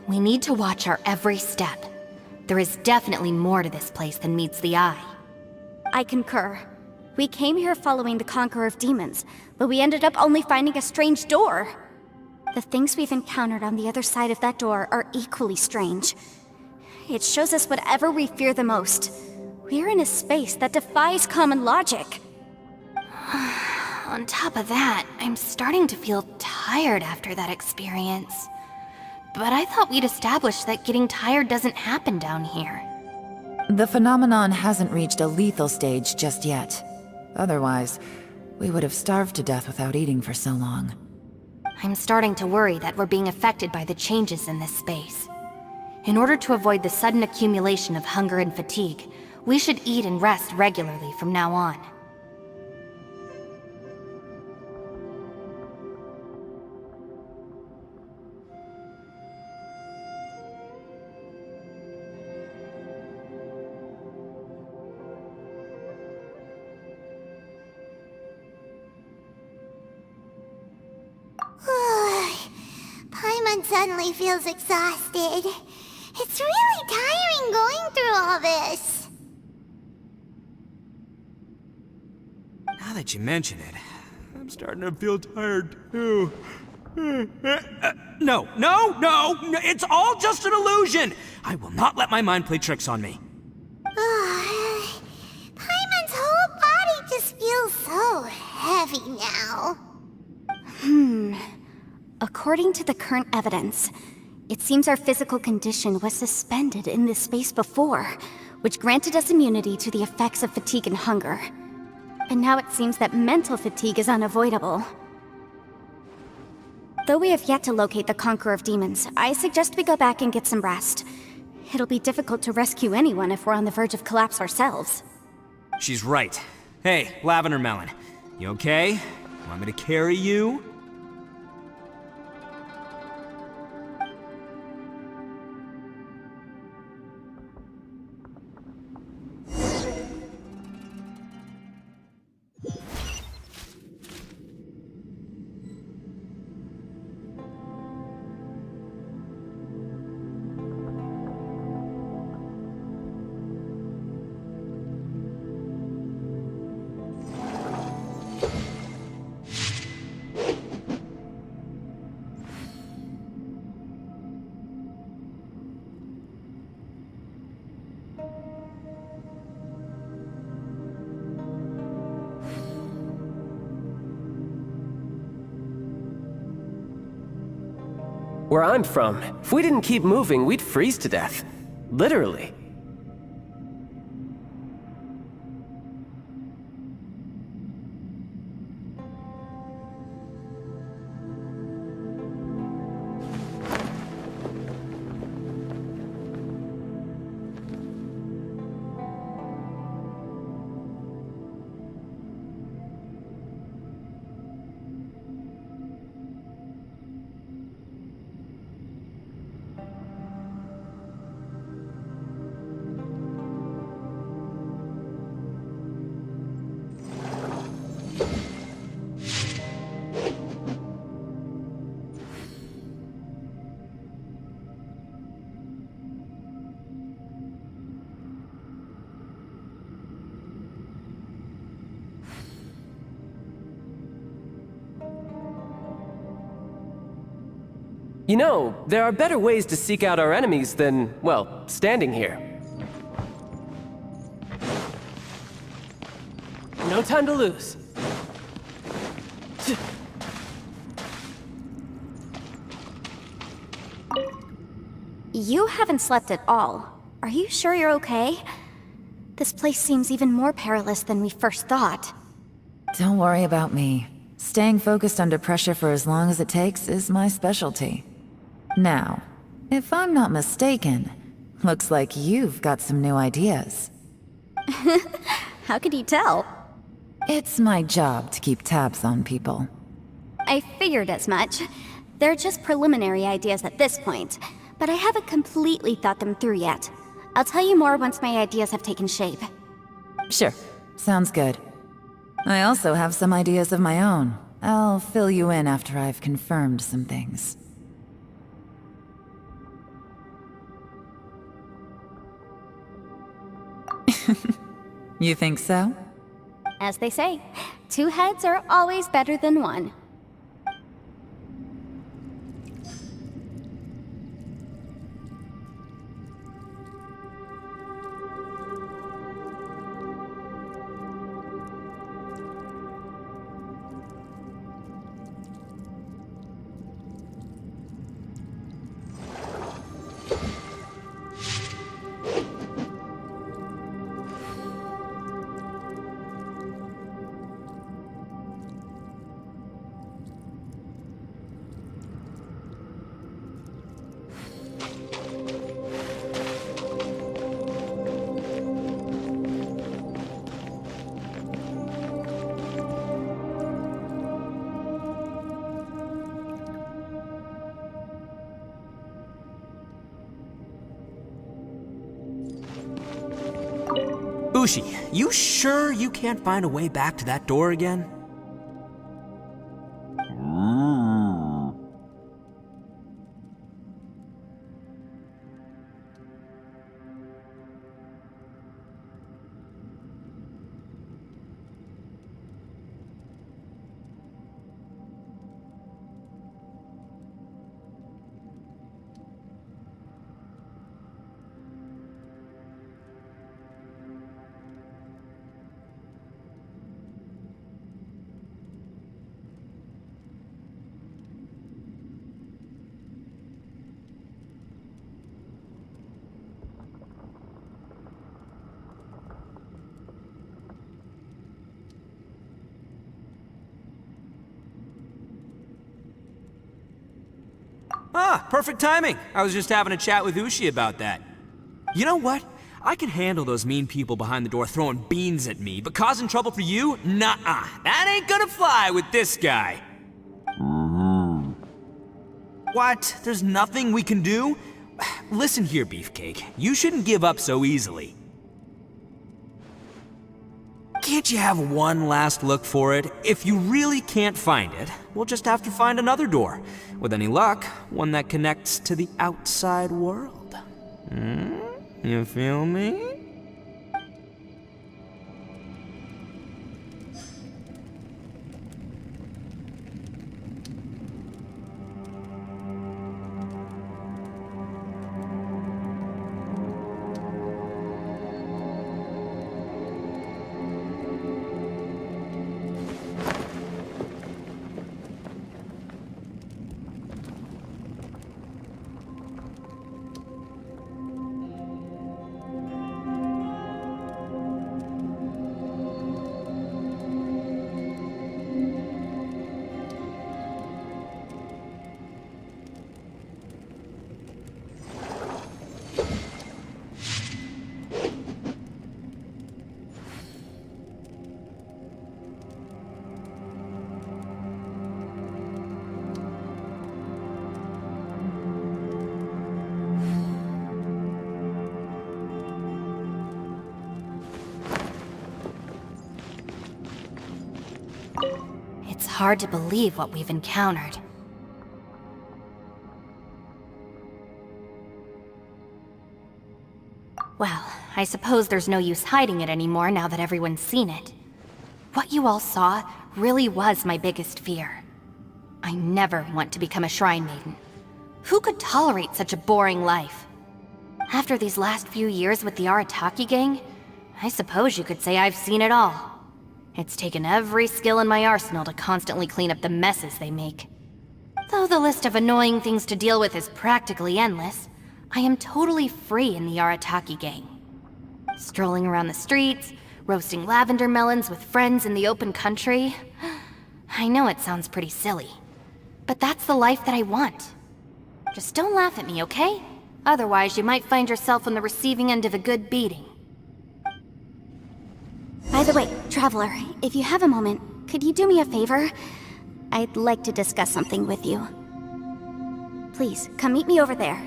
We need to watch our every step. There is definitely more to this place than meets the eye. I concur. We came here following the Conqueror of Demons, but we ended up only finding a strange door. The things we've encountered on the other side of that door are equally strange. It shows us whatever we fear the most. We're in a space that defies common logic. On top of that, I'm starting to feel tired after that experience. But I thought we'd established that getting tired doesn't happen down here. The phenomenon hasn't reached a lethal stage just yet. Otherwise, we would have starved to death without eating for so long. I'm starting to worry that we're being affected by the changes in this space. In order to avoid the sudden accumulation of hunger and fatigue, we should eat and rest regularly from now on. Paimon suddenly feels exhausted. It's really tiring going through all this. Now that you mention it, I'm starting to feel tired too. No, it's all just an illusion! I will not let my mind play tricks on me. so heavy now. According to the current evidence, it seems our physical condition was suspended in this space before, which granted us immunity to the effects of fatigue and hunger. And now it seems that mental fatigue is unavoidable. Though we have yet to locate the Conqueror of Demons, I suggest we go back and get some rest. It'll be difficult to rescue anyone if we're on the verge of collapse ourselves. She's right. Hey, Lavender Melon. You okay? Want me to carry you? Where I'm from, if we didn't keep moving, we'd freeze to death. Literally. You know, there are better ways to seek out our enemies than, well, standing here. No time to lose. You haven't slept at all. Are you sure you're okay? This place seems even more perilous than we first thought. Don't worry about me. Staying focused under pressure for as long as it takes is my specialty. Now, if I'm not mistaken, looks like you've got some new ideas. How could you tell? It's my job to keep tabs on people. I figured as much. They're just preliminary ideas at this point, but I haven't completely thought them through yet. I'll tell you more once my ideas have taken shape. Sure, sounds good. I also have some ideas of my own. I'll fill you in after I've confirmed some things. You think so? As they say, two heads are always better than one. Ushi, you sure you can't find a way back to that door again? Ah, perfect timing. I was just having a chat with Ushi about that. You know what? I can handle those mean people behind the door throwing beans at me, but causing trouble for you? Nuh-uh. That ain't gonna fly with this guy. What? There's nothing we can do? Listen here, Beefcake. You shouldn't give up so easily. Can't you have one last look for it? If you really can't find it, we'll just have to find another door. With any luck, one that connects to the outside world. You feel me? It's hard to believe what we've encountered. Well, I suppose there's no use hiding it anymore now that everyone's seen it. What you all saw really was my biggest fear. I never want to become a Shrine Maiden. Who could tolerate such a boring life? After these last few years with the Arataki gang, I suppose you could say I've seen it all. It's taken every skill in my arsenal to constantly clean up the messes they make. Though the list of annoying things to deal with is practically endless, I am totally free in the Arataki gang. Strolling around the streets, roasting lavender melons with friends in the open country. I know it sounds pretty silly, but that's the life that I want. Just don't laugh at me, okay? Otherwise, you might find yourself on the receiving end of a good beating. By the way, Traveler, if you have a moment, could you do me a favor? I'd like to discuss something with you. Please, come meet me over there.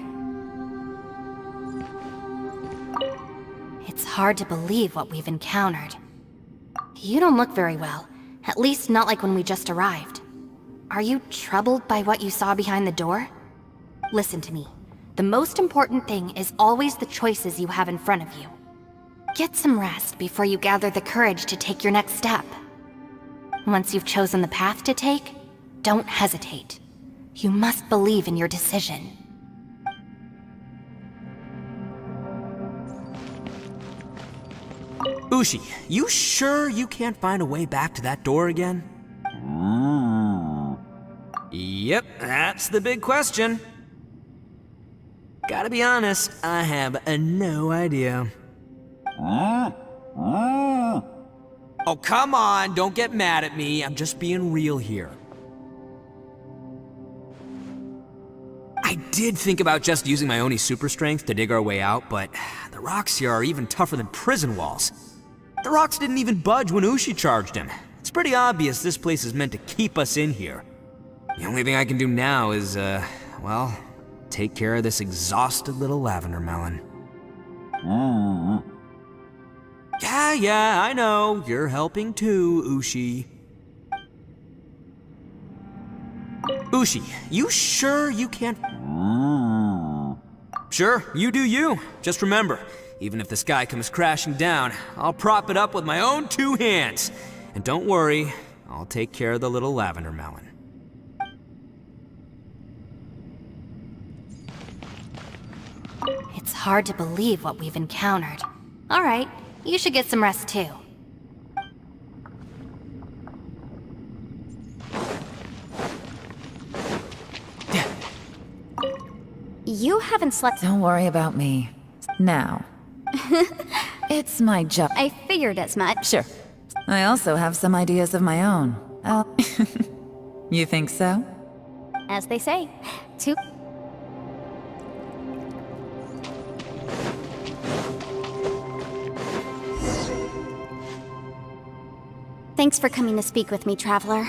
It's hard to believe what we've encountered. You don't look very well, at least not like when we just arrived. Are you troubled by what you saw behind the door? Listen to me. The most important thing is always the choices you have in front of you. Get some rest before you gather the courage to take your next step. Once you've chosen the path to take, don't hesitate. You must believe in your decision. Ushi, you sure you can't find a way back to that door again? Yep, that's the big question. Gotta be honest, I have no idea. Oh, come on, don't get mad at me. I'm just being real here. I did think about just using my Oni super strength to dig our way out, but the rocks here are even tougher than prison walls. The rocks didn't even budge when Ushi charged him. It's pretty obvious this place is meant to keep us in here. The only thing I can do now is, well, take care of this exhausted little lavender melon. Yeah, I know. You're helping too, Ushi. Ushi, you sure you can't... Sure, you do you. Just remember, even if the sky comes crashing down, I'll prop it up with my own 2 hands. And don't worry, I'll take care of the little lavender melon. It's hard to believe what we've encountered. All right, you should get some rest too. You haven't slept. Don't worry about me. Now. It's my job. I figured as much. Sure. I also have some ideas of my own. You think so? As they say, Thanks for coming to speak with me, Traveler.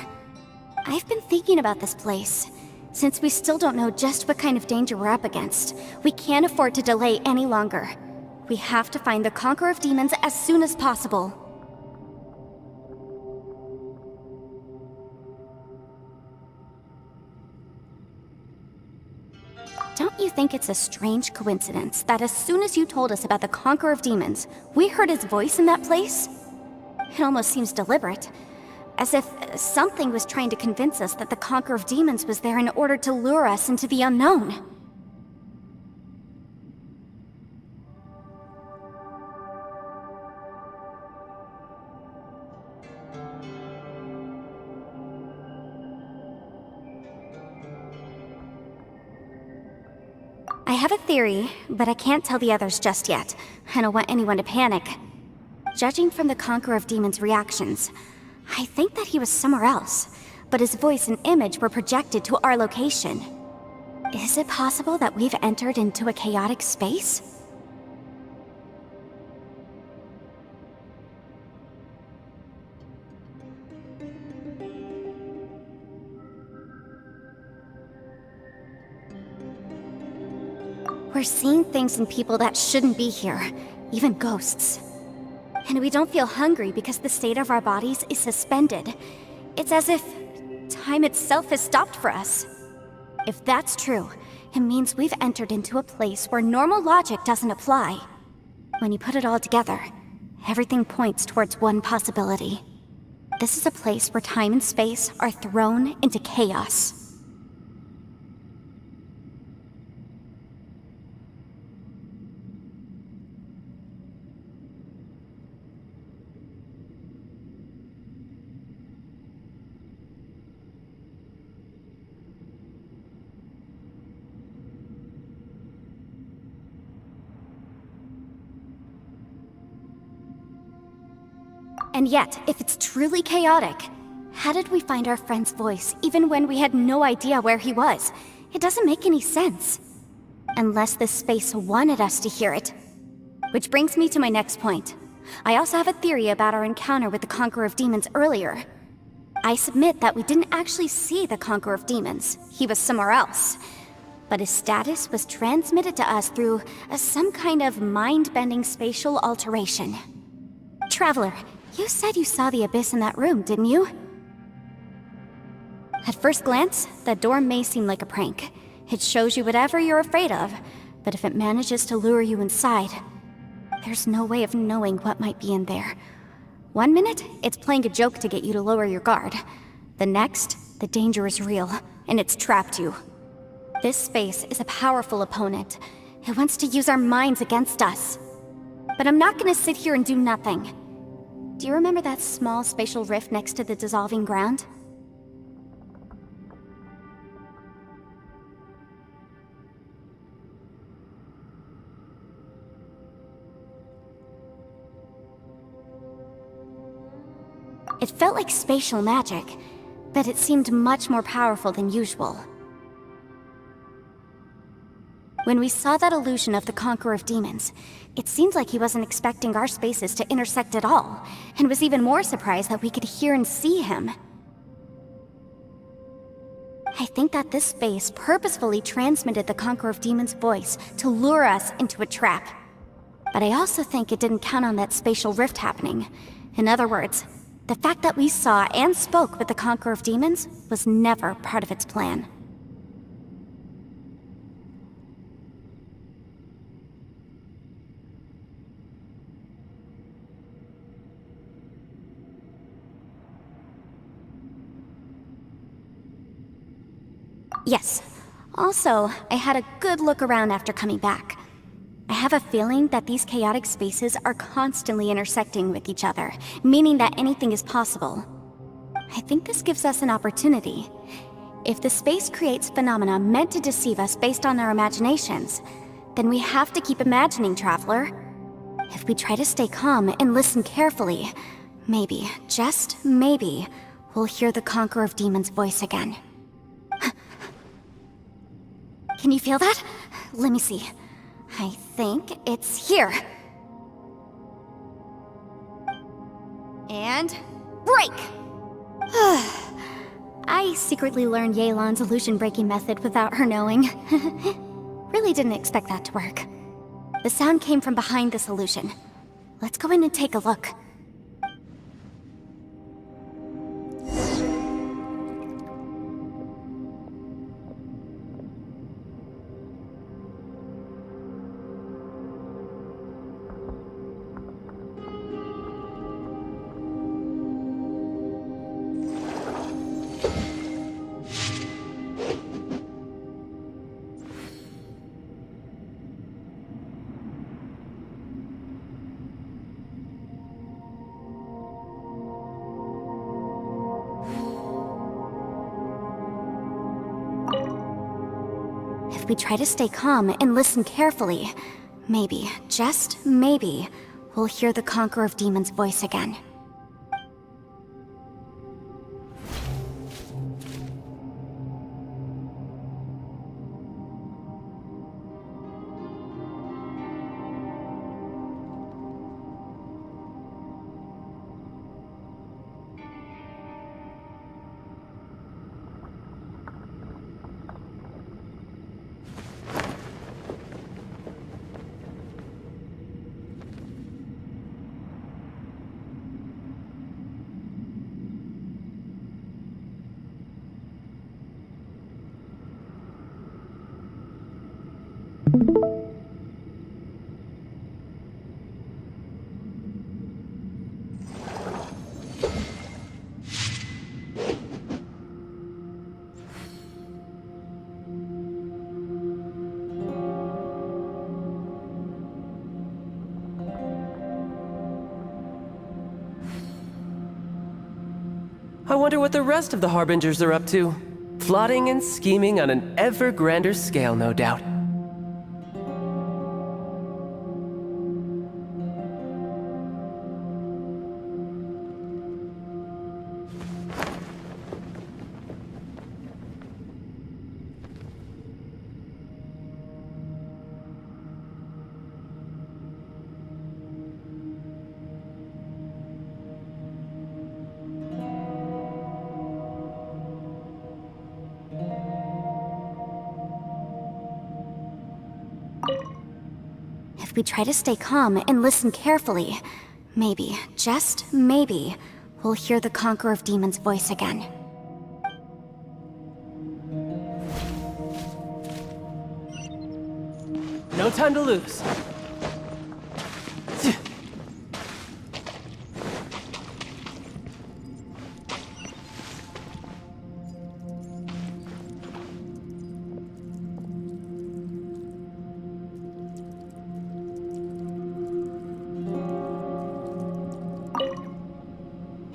I've been thinking about this place. Since we still don't know just what kind of danger we're up against, we can't afford to delay any longer. We have to find the Conqueror of Demons as soon as possible. Don't you think it's a strange coincidence that as soon as you told us about the Conqueror of Demons, we heard his voice in that place? It almost seems deliberate. As if something was trying to convince us that the Conqueror of Demons was there in order to lure us into the unknown. I have a theory, but I can't tell the others just yet. I don't want anyone to panic. Judging from the Conqueror of Demons' reactions, I think that he was somewhere else, but his voice and image were projected to our location. Is it possible that we've entered into a chaotic space? We're seeing things in people that shouldn't be here, even ghosts. And we don't feel hungry because the state of our bodies is suspended. It's as if time itself has stopped for us. If that's true, it means we've entered into a place where normal logic doesn't apply. When you put it all together, everything points towards one possibility. This is a place where time and space are thrown into chaos. And yet, if it's truly chaotic, how did we find our friend's voice even when we had no idea where he was? It doesn't make any sense. Unless this space wanted us to hear it. Which brings me to my next point. I also have a theory about our encounter with the Conqueror of Demons earlier. I submit that we didn't actually see the Conqueror of Demons. He was somewhere else. But his status was transmitted to us through some kind of mind-bending spatial alteration. Traveler, you said you saw the abyss in that room, didn't you? At first glance, that door may seem like a prank. It shows you whatever you're afraid of, but if it manages to lure you inside, there's no way of knowing what might be in there. One minute, it's playing a joke to get you to lower your guard. The next, the danger is real, and it's trapped you. This space is a powerful opponent. It wants to use our minds against us. But I'm not gonna sit here and do nothing. Do you remember that small spatial rift next to the dissolving ground? It felt like spatial magic, but it seemed much more powerful than usual. When we saw that illusion of the Conqueror of Demons, it seemed like he wasn't expecting our spaces to intersect at all, and was even more surprised that we could hear and see him. I think that this space purposefully transmitted the Conqueror of Demons' voice to lure us into a trap. But I also think it didn't count on that spatial rift happening. In other words, the fact that we saw and spoke with the Conqueror of Demons was never part of its plan. Yes. Also, I had a good look around after coming back. I have a feeling that these chaotic spaces are constantly intersecting with each other, meaning that anything is possible. I think this gives us an opportunity. If the space creates phenomena meant to deceive us based on our imaginations, then we have to keep imagining, Traveler. If we try to stay calm and listen carefully, maybe, just maybe, we'll hear the Conqueror of Demons' voice again. Can you feel that? Let me see. I think it's here. And... break! I secretly learned Yelan's illusion-breaking method without her knowing. Really didn't expect that to work. The sound came from behind this illusion. Let's go in and take a look. If we try to stay calm and listen carefully, maybe, just maybe, we'll hear the Conqueror of Demons' voice again. I wonder what the rest of the Harbingers are up to. Plotting and scheming on an ever grander scale, no doubt. If we try to stay calm and listen carefully, maybe, just maybe, we'll hear the Conqueror of Demons' voice again. No time to lose.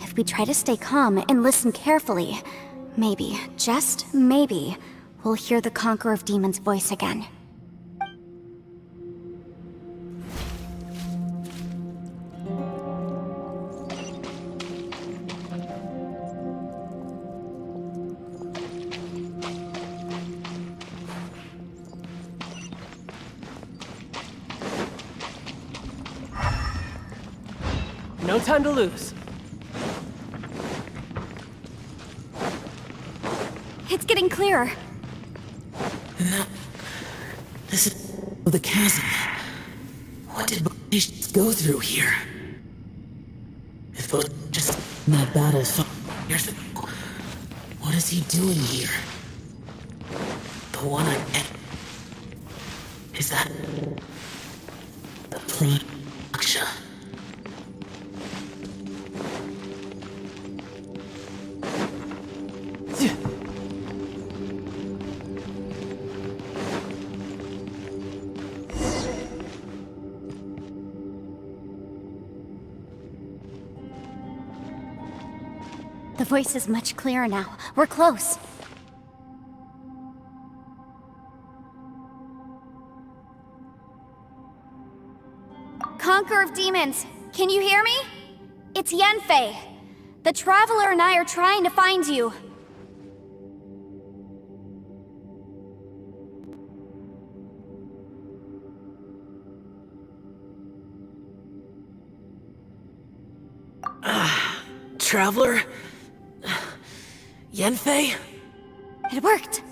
If we try to stay calm and listen carefully, maybe, just maybe, we'll hear the Conqueror of Demons' voice again. No time to lose. It's getting clearer. No. This is the chasm. What did patients go through here? If it was just that battle 5 years ago, what is he doing here? The one I met. Is that the Prime Aksha? The voice is much clearer now. We're close. Conqueror of Demons, can you hear me? It's Yanfei. The Traveler and I are trying to find you. Traveler? Yanfei? It worked.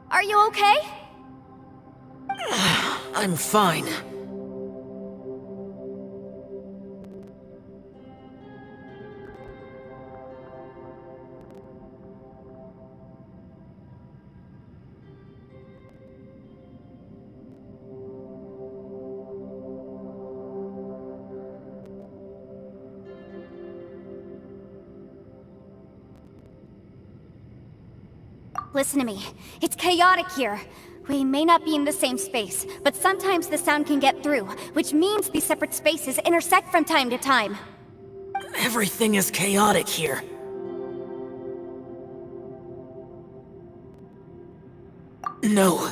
Are you okay? I'm fine. Listen to me. It's chaotic here. We may not be in the same space, but sometimes the sound can get through, which means these separate spaces intersect from time to time. Everything is chaotic here. No.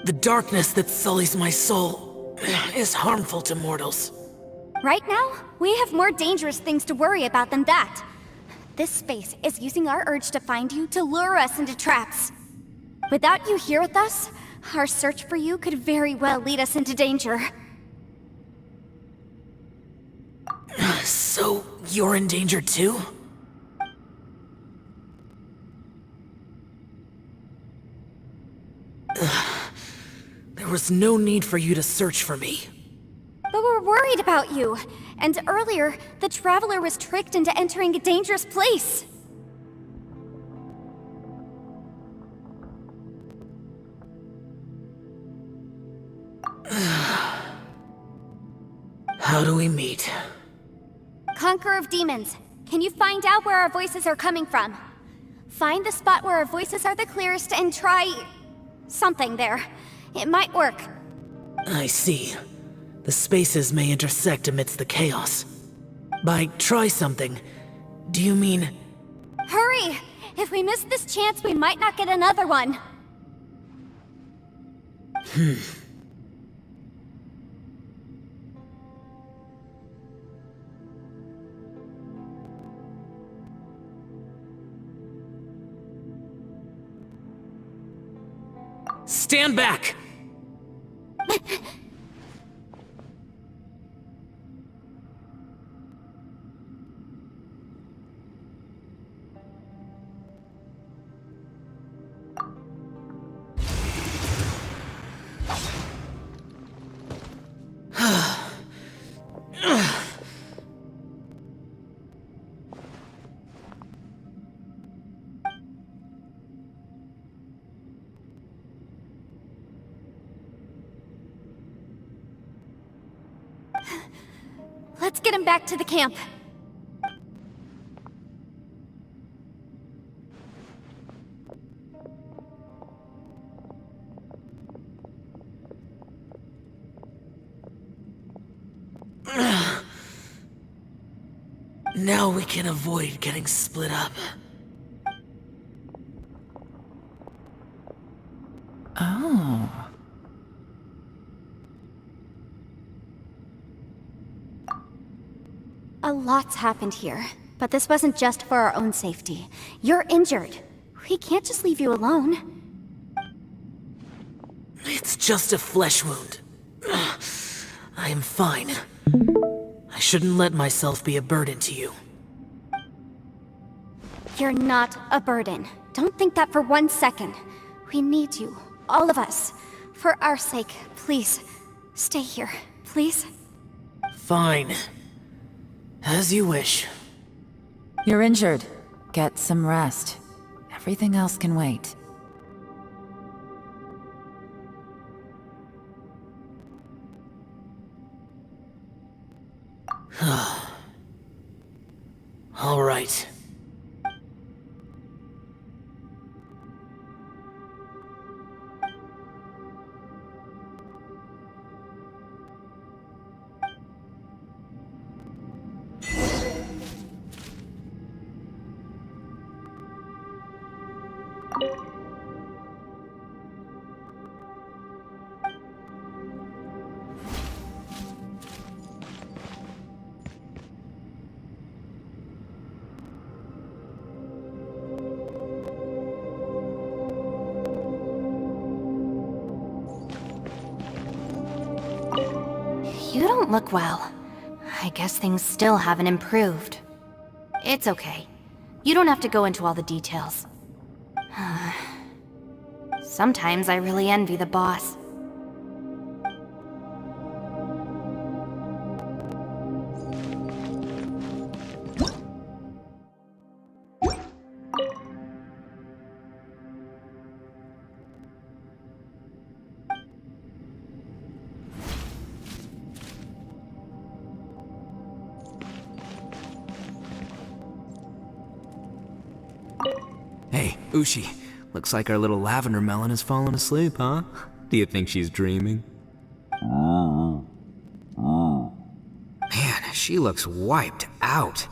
The darkness that sullies my soul is harmful to mortals. Right now, we have more dangerous things to worry about than that. This space is using our urge to find you to lure us into traps. Without you here with us, our search for you could very well lead us into danger. So, you're in danger too? There was no need for you to search for me. But we're worried about you. And earlier, the Traveler was tricked into entering a dangerous place. How do we meet? Conqueror of Demons, can you find out where our voices are coming from? Find the spot where our voices are the clearest and try... something there. It might work. I see. The spaces may intersect amidst the chaos. By try something, do you mean... Hurry! If we miss this chance, we might not get another one. Stand back! Let's get him back to the camp. Now we can avoid getting split up. Oh. A lot's happened here, but this wasn't just for our own safety. You're injured. We can't just leave you alone. It's just a flesh wound. I am fine. I shouldn't let myself be a burden to you. You're not a burden. Don't think that for 1 second. We need you, all of us. For our sake, please, stay here, please. Fine. As you wish. You're injured. Get some rest. Everything else can wait. All right. You don't look well. I guess things still haven't improved. It's okay. You don't have to go into all the details. Sometimes I really envy the boss. Hey, Ushi. Looks like our little lavender melon has fallen asleep, huh? Do you think she's dreaming? Man, she looks wiped out.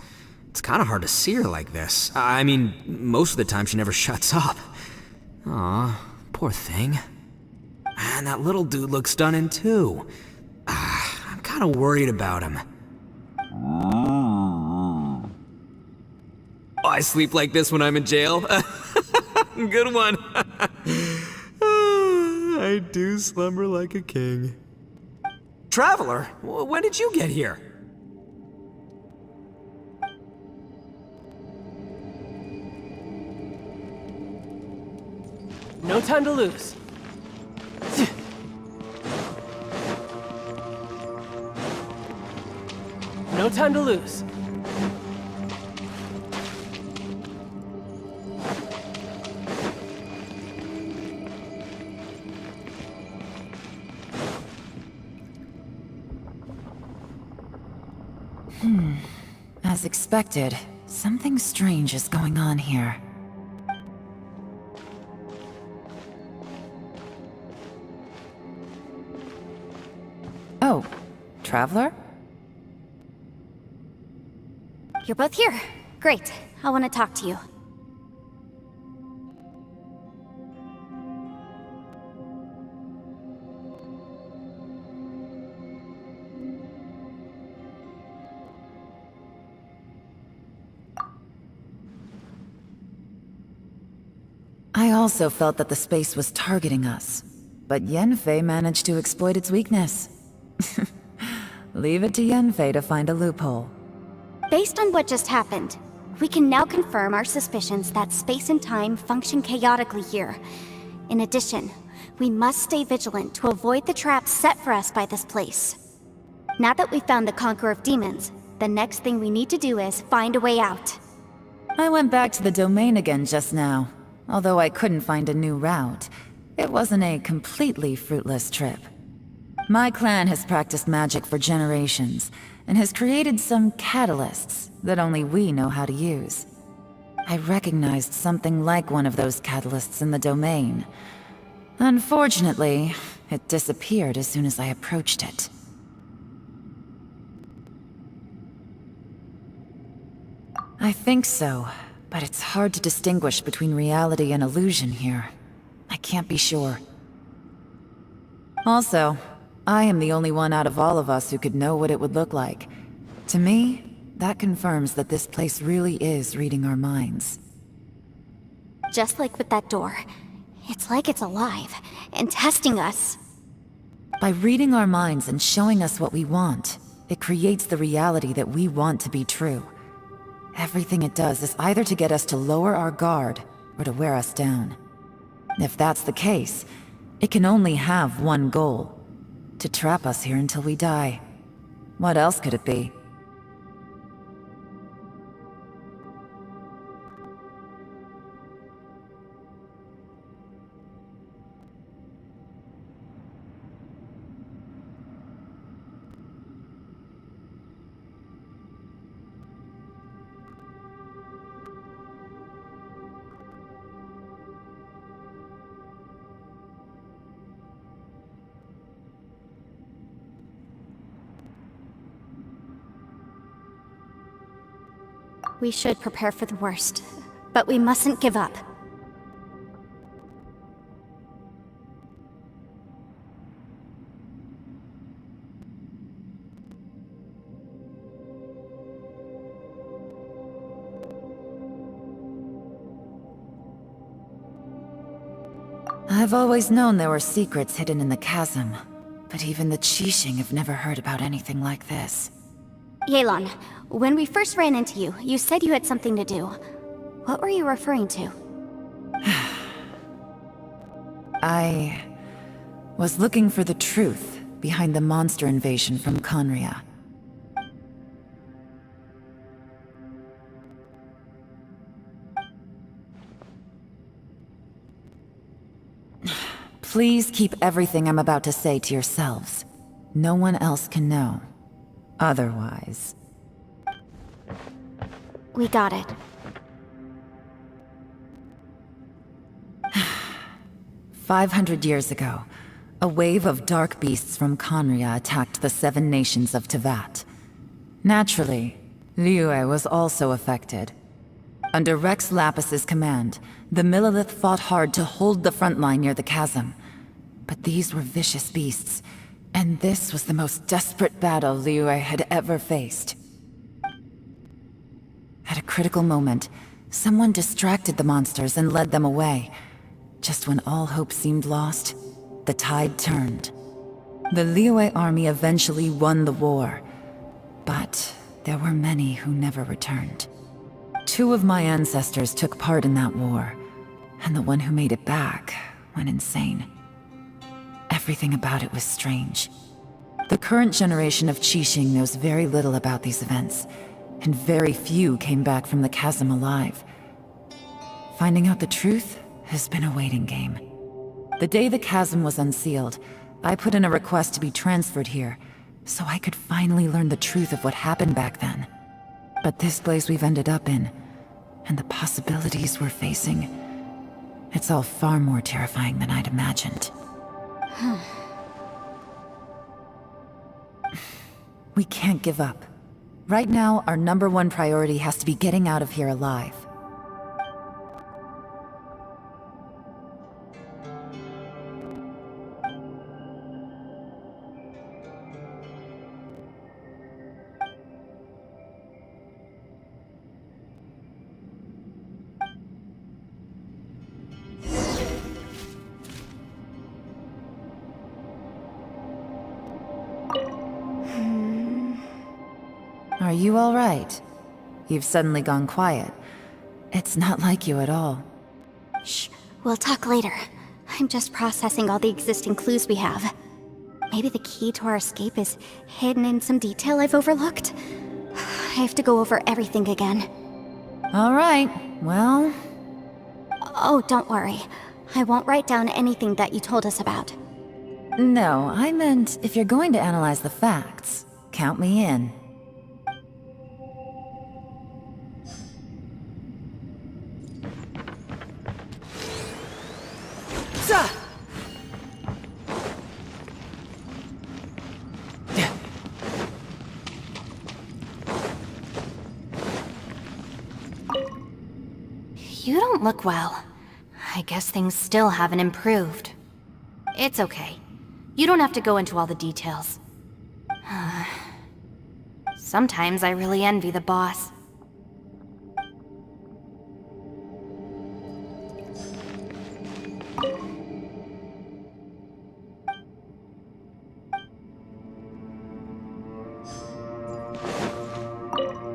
It's kind of hard to see her like this. I mean, most of the time she never shuts up. Aw, poor thing. And that little dude looks done in too. I'm kind of worried about him. Oh, I sleep like this when I'm in jail? Good one. I do slumber like a king. Traveler, when did you get here? No time to lose. No time to lose. As expected, something strange is going on here. Oh, Traveler? You're both here. Great. I want to talk to you. I also felt that the space was targeting us, but Yenfei managed to exploit its weakness. Leave it to Yenfei to find a loophole. Based on what just happened, we can now confirm our suspicions that space and time function chaotically here. In addition, we must stay vigilant to avoid the traps set for us by this place. Now that we've found the Conqueror of Demons, the next thing we need to do is find a way out. I went back to the domain again just now. Although I couldn't find a new route, it wasn't a completely fruitless trip. My clan has practiced magic for generations, and has created some catalysts that only we know how to use. I recognized something like one of those catalysts in the domain. Unfortunately, it disappeared as soon as I approached it. I think so. But it's hard to distinguish between reality and illusion here. I can't be sure. Also, I am the only one out of all of us who could know what it would look like. To me, that confirms that this place really is reading our minds. Just like with that door, it's like it's alive and testing us. By reading our minds and showing us what we want, it creates the reality that we want to be true. Everything it does is either to get us to lower our guard, or to wear us down. If that's the case, it can only have one goal: to trap us here until we die. What else could it be? We should prepare for the worst, but we mustn't give up. I've always known there were secrets hidden in the chasm, but even the Qixing have never heard about anything like this. Yelan, when we first ran into you, you said you had something to do. What were you referring to? I was looking for the truth behind the monster invasion from Conria. Please keep everything I'm about to say to yourselves. No one else can know. Otherwise... We got it. 500 years ago, a wave of dark beasts from Conria attacked the 7 nations of Tevat. Naturally, Liyue was also affected. Under Rex Lapis's command, the Millelith fought hard to hold the front line near the chasm. But these were vicious beasts, and this was the most desperate battle Liyue had ever faced. At a critical moment, someone distracted the monsters and led them away. Just when all hope seemed lost, the tide turned. The Liyue army eventually won the war, but there were many who never returned. 2 of my ancestors took part in that war, and the one who made it back went insane. Everything about it was strange. The current generation of Qixing knows very little about these events, and very few came back from the chasm alive. Finding out the truth has been a waiting game. The day the chasm was unsealed, I put in a request to be transferred here, so I could finally learn the truth of what happened back then. But this place we've ended up in, and the possibilities we're facing, it's all far more terrifying than I'd imagined. We can't give up. Right now, our #1 priority has to be getting out of here alive. Are you all right? You've suddenly gone quiet. It's not like you at all. Shh, we'll talk later. I'm just processing all the existing clues we have. Maybe the key to our escape is hidden in some detail I've overlooked. I have to go over everything again. All right, well... Oh, don't worry. I won't write down anything that you told us about. No, I meant if you're going to analyze the facts, count me in. You don't look well. I guess things still haven't improved. It's okay. You don't have to go into all the details. Sometimes I really envy the boss.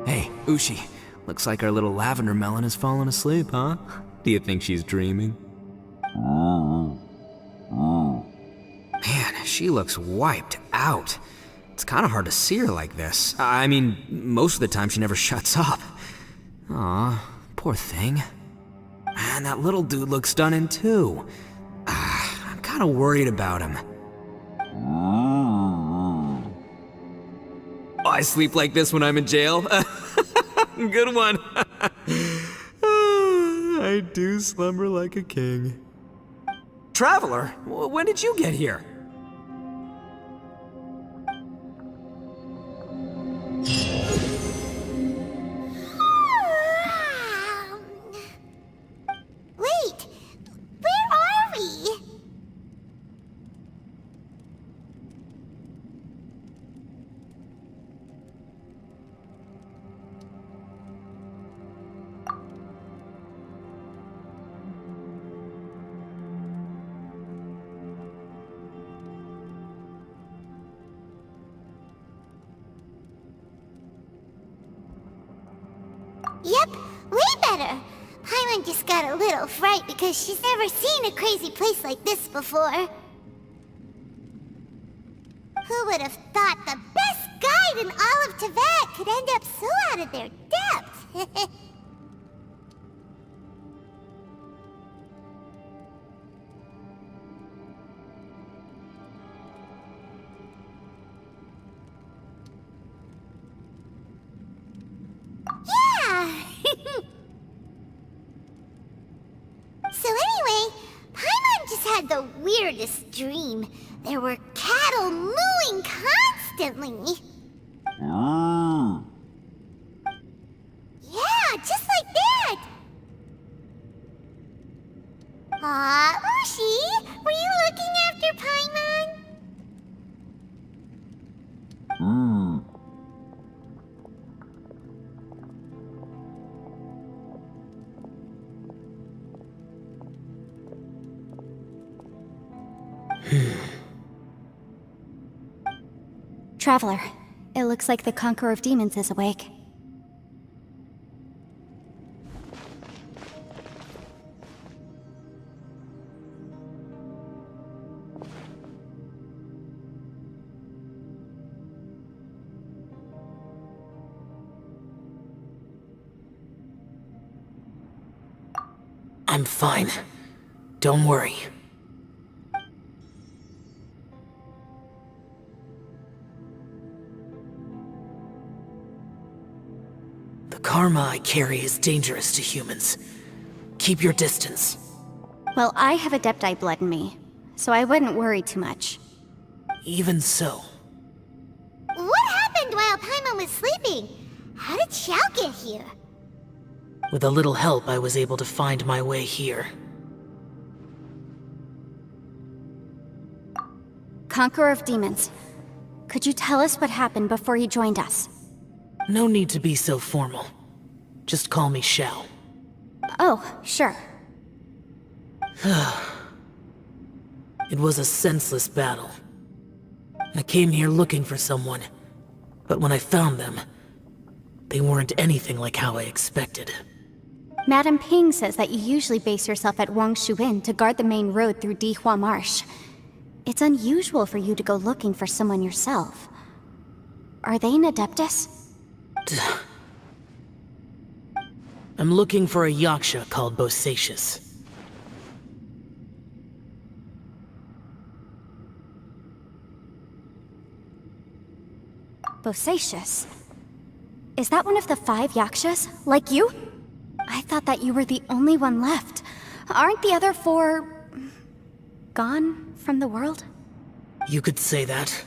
Hey, Ushi. Looks like our little lavender melon has fallen asleep, huh? Do you think she's dreaming? Man, she looks wiped out. It's kind of hard to see her like this. I mean, most of the time she never shuts up. Aw, poor thing. Man, that little dude looks done in too. I'm kind of worried about him. Oh, I sleep like this when I'm in jail? Good one. I do slumber like a king. Traveler, when did you get here? Wait, where are we? Yep, way better. Paimon just got a little fright because she's never seen a crazy place like this before. Who would have thought the best guide in all of Teyvat could end up so out of their depth? Yeah! So anyway, Paimon just had the weirdest dream. There were cattle mooing constantly. Yeah, just like that. Aw, Ushi, were you looking after Paimon? Traveler, it looks like the Conqueror of Demons is awake. I'm fine. Don't worry. The karma I carry is dangerous to humans. Keep your distance. Well, I have Adepti blood in me, so I wouldn't worry too much. Even so. What happened while Paimon was sleeping? How did Xiao get here? With a little help, I was able to find my way here. Conqueror of Demons, could you tell us what happened before you joined us? No need to be so formal. Just call me Xiao. Oh, sure. It was a senseless battle. I came here looking for someone, but when I found them, they weren't anything like how I expected. Madame Ping says that you usually base yourself at Wangshu Inn to guard the main road through Dihua Marsh. It's unusual for you to go looking for someone yourself. Are they an Adeptus? I'm looking for a Yaksha called Bosacius. Bosacius? Is that one of the 5 Yakshas, like you? I thought that you were the only one left. Aren't the other 4... gone from the world? You could say that.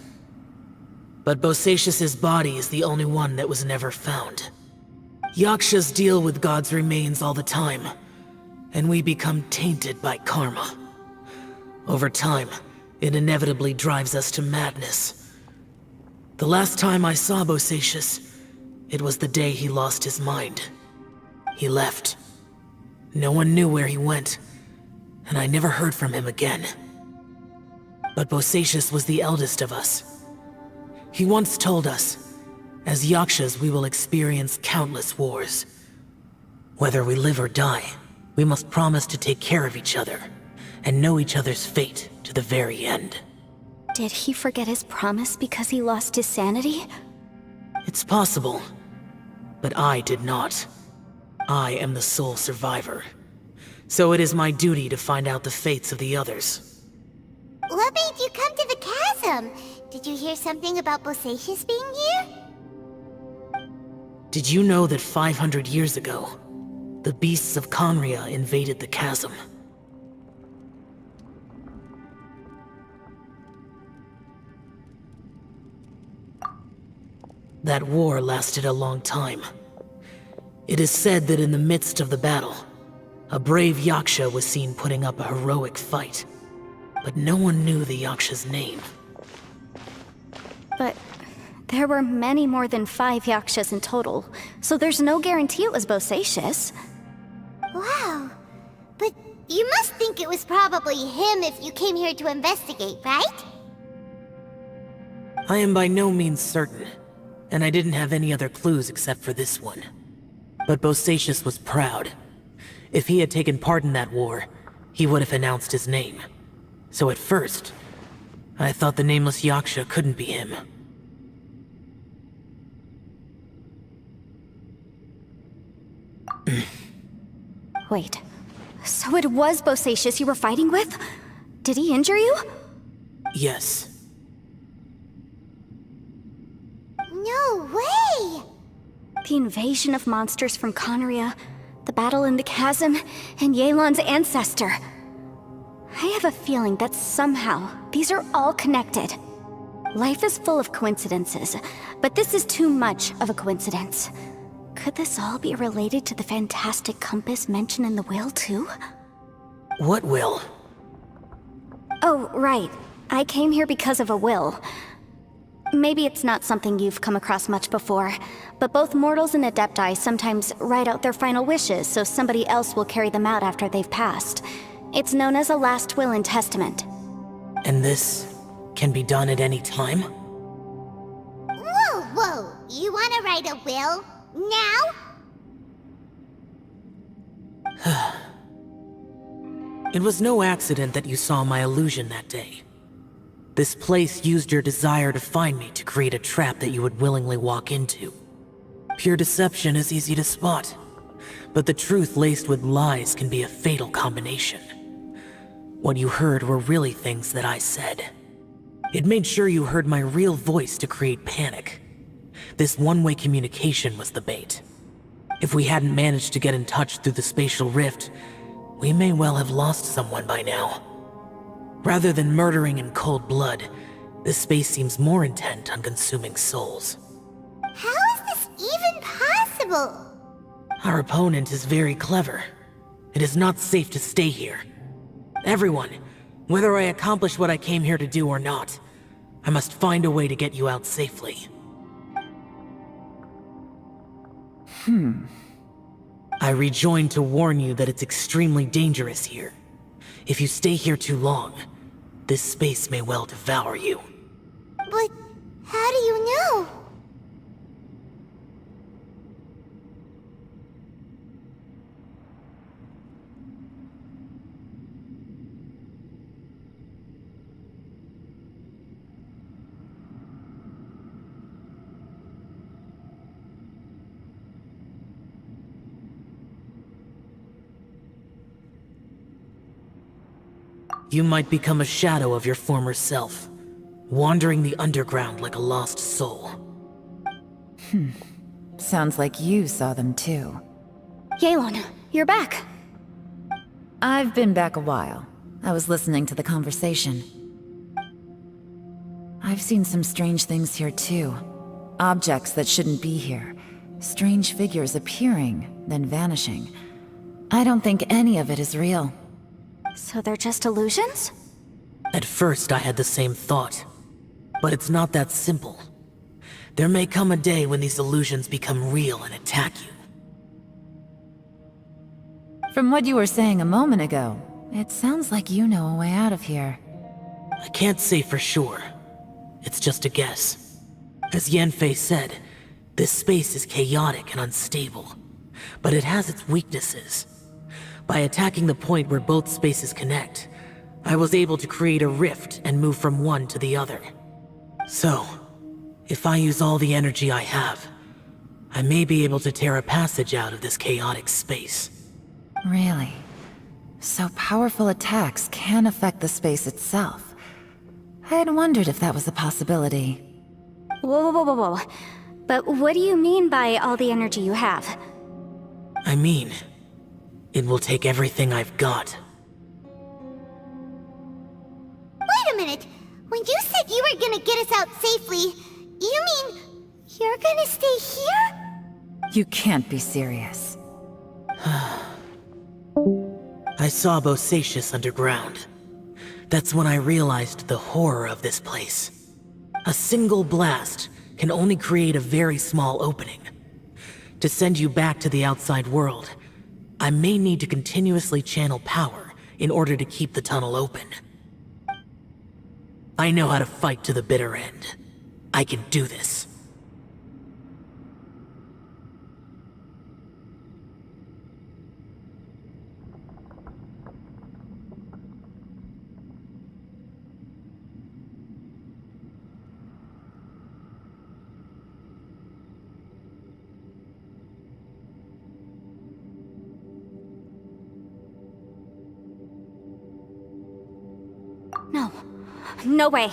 But Bosacius's body is the only one that was never found. Yakshas deal with God's remains all the time, and we become tainted by karma. Over time, it inevitably drives us to madness. The last time I saw Bosacius, it was the day he lost his mind. He left. No one knew where he went, and I never heard from him again. But Bosacius was the eldest of us. He once told us, as Yakshas we will experience countless wars. Whether we live or die, we must promise to take care of each other, and know each other's fate to the very end. Did he forget his promise because he lost his sanity? It's possible, but I did not. I am the sole survivor. So it is my duty to find out the fates of the others. What made you come to the chasm? Did you hear something about Bosacius being here? Did you know that 500 years ago, the beasts of Conria invaded the chasm? That war lasted a long time. It is said that in the midst of the battle, a brave Yaksha was seen putting up a heroic fight. But no one knew the Yaksha's name. But there were many more than 5 Yakshas in total, so there's no guarantee it was Bosacius. Wow. But you must think it was probably him if you came here to investigate, right? I am by no means certain, and I didn't have any other clues except for this one. But Bosacius was proud. If he had taken part in that war, he would have announced his name. So at first, I thought the nameless Yaksha couldn't be him. Wait, so it was Bosacius you were fighting with? Did he injure you? Yes. No way! The invasion of monsters from Conria, the battle in the chasm, and Yelan's ancestor. I have a feeling that somehow these are all connected. Life is full of coincidences, but this is too much of a coincidence. Could this all be related to the fantastic compass mentioned in the will, too? What will? Oh, right. I came here because of a will. Maybe it's not something you've come across much before, but both mortals and adepti sometimes write out their final wishes so somebody else will carry them out after they've passed. It's known as a last will and testament. And this can be done at any time? Whoa, whoa! You wanna write a will? Now? It was no accident that you saw my illusion that day. This place used your desire to find me to create a trap that you would willingly walk into. Pure deception is easy to spot, but the truth laced with lies can be a fatal combination. What you heard were really things that I said. It made sure you heard my real voice to create panic. This one-way communication was the bait. If we hadn't managed to get in touch through the spatial rift, we may well have lost someone by now. Rather than murdering in cold blood, this space seems more intent on consuming souls. How is this even possible? Our opponent is very clever. It is not safe to stay here. Everyone, whether I accomplish what I came here to do or not, I must find a way to get you out safely. I rejoined to warn you that it's extremely dangerous here. If you stay here too long, this space may well devour you. But how do you know? You might become a shadow of your former self, wandering the underground like a lost soul. Sounds like you saw them too. Yelan, you're back. I've been back a while. I was listening to the conversation. I've seen some strange things here too. Objects that shouldn't be here. Strange figures appearing, then vanishing. I don't think any of it is real. So they're just illusions? At first, I had the same thought. But it's not that simple. There may come a day when these illusions become real and attack you. From what you were saying a moment ago, it sounds like you know a way out of here. I can't say for sure. It's just a guess. As Yanfei said, this space is chaotic and unstable. But it has its weaknesses. By attacking the point where both spaces connect, I was able to create a rift and move from one to the other. So, if I use all the energy I have, I may be able to tear a passage out of this chaotic space. Really? So powerful attacks can affect the space itself. I had wondered if that was a possibility. Whoa, whoa, whoa, whoa, whoa. But what do you mean by all the energy you have? I mean, it will take everything I've got. Wait a minute! When you said you were gonna get us out safely, you mean you're gonna stay here? You can't be serious. I saw Bosacius underground. That's when I realized the horror of this place. A single blast can only create a very small opening. To send you back to the outside world, I may need to continuously channel power in order to keep the tunnel open. I know how to fight to the bitter end. I can do this. No. No way.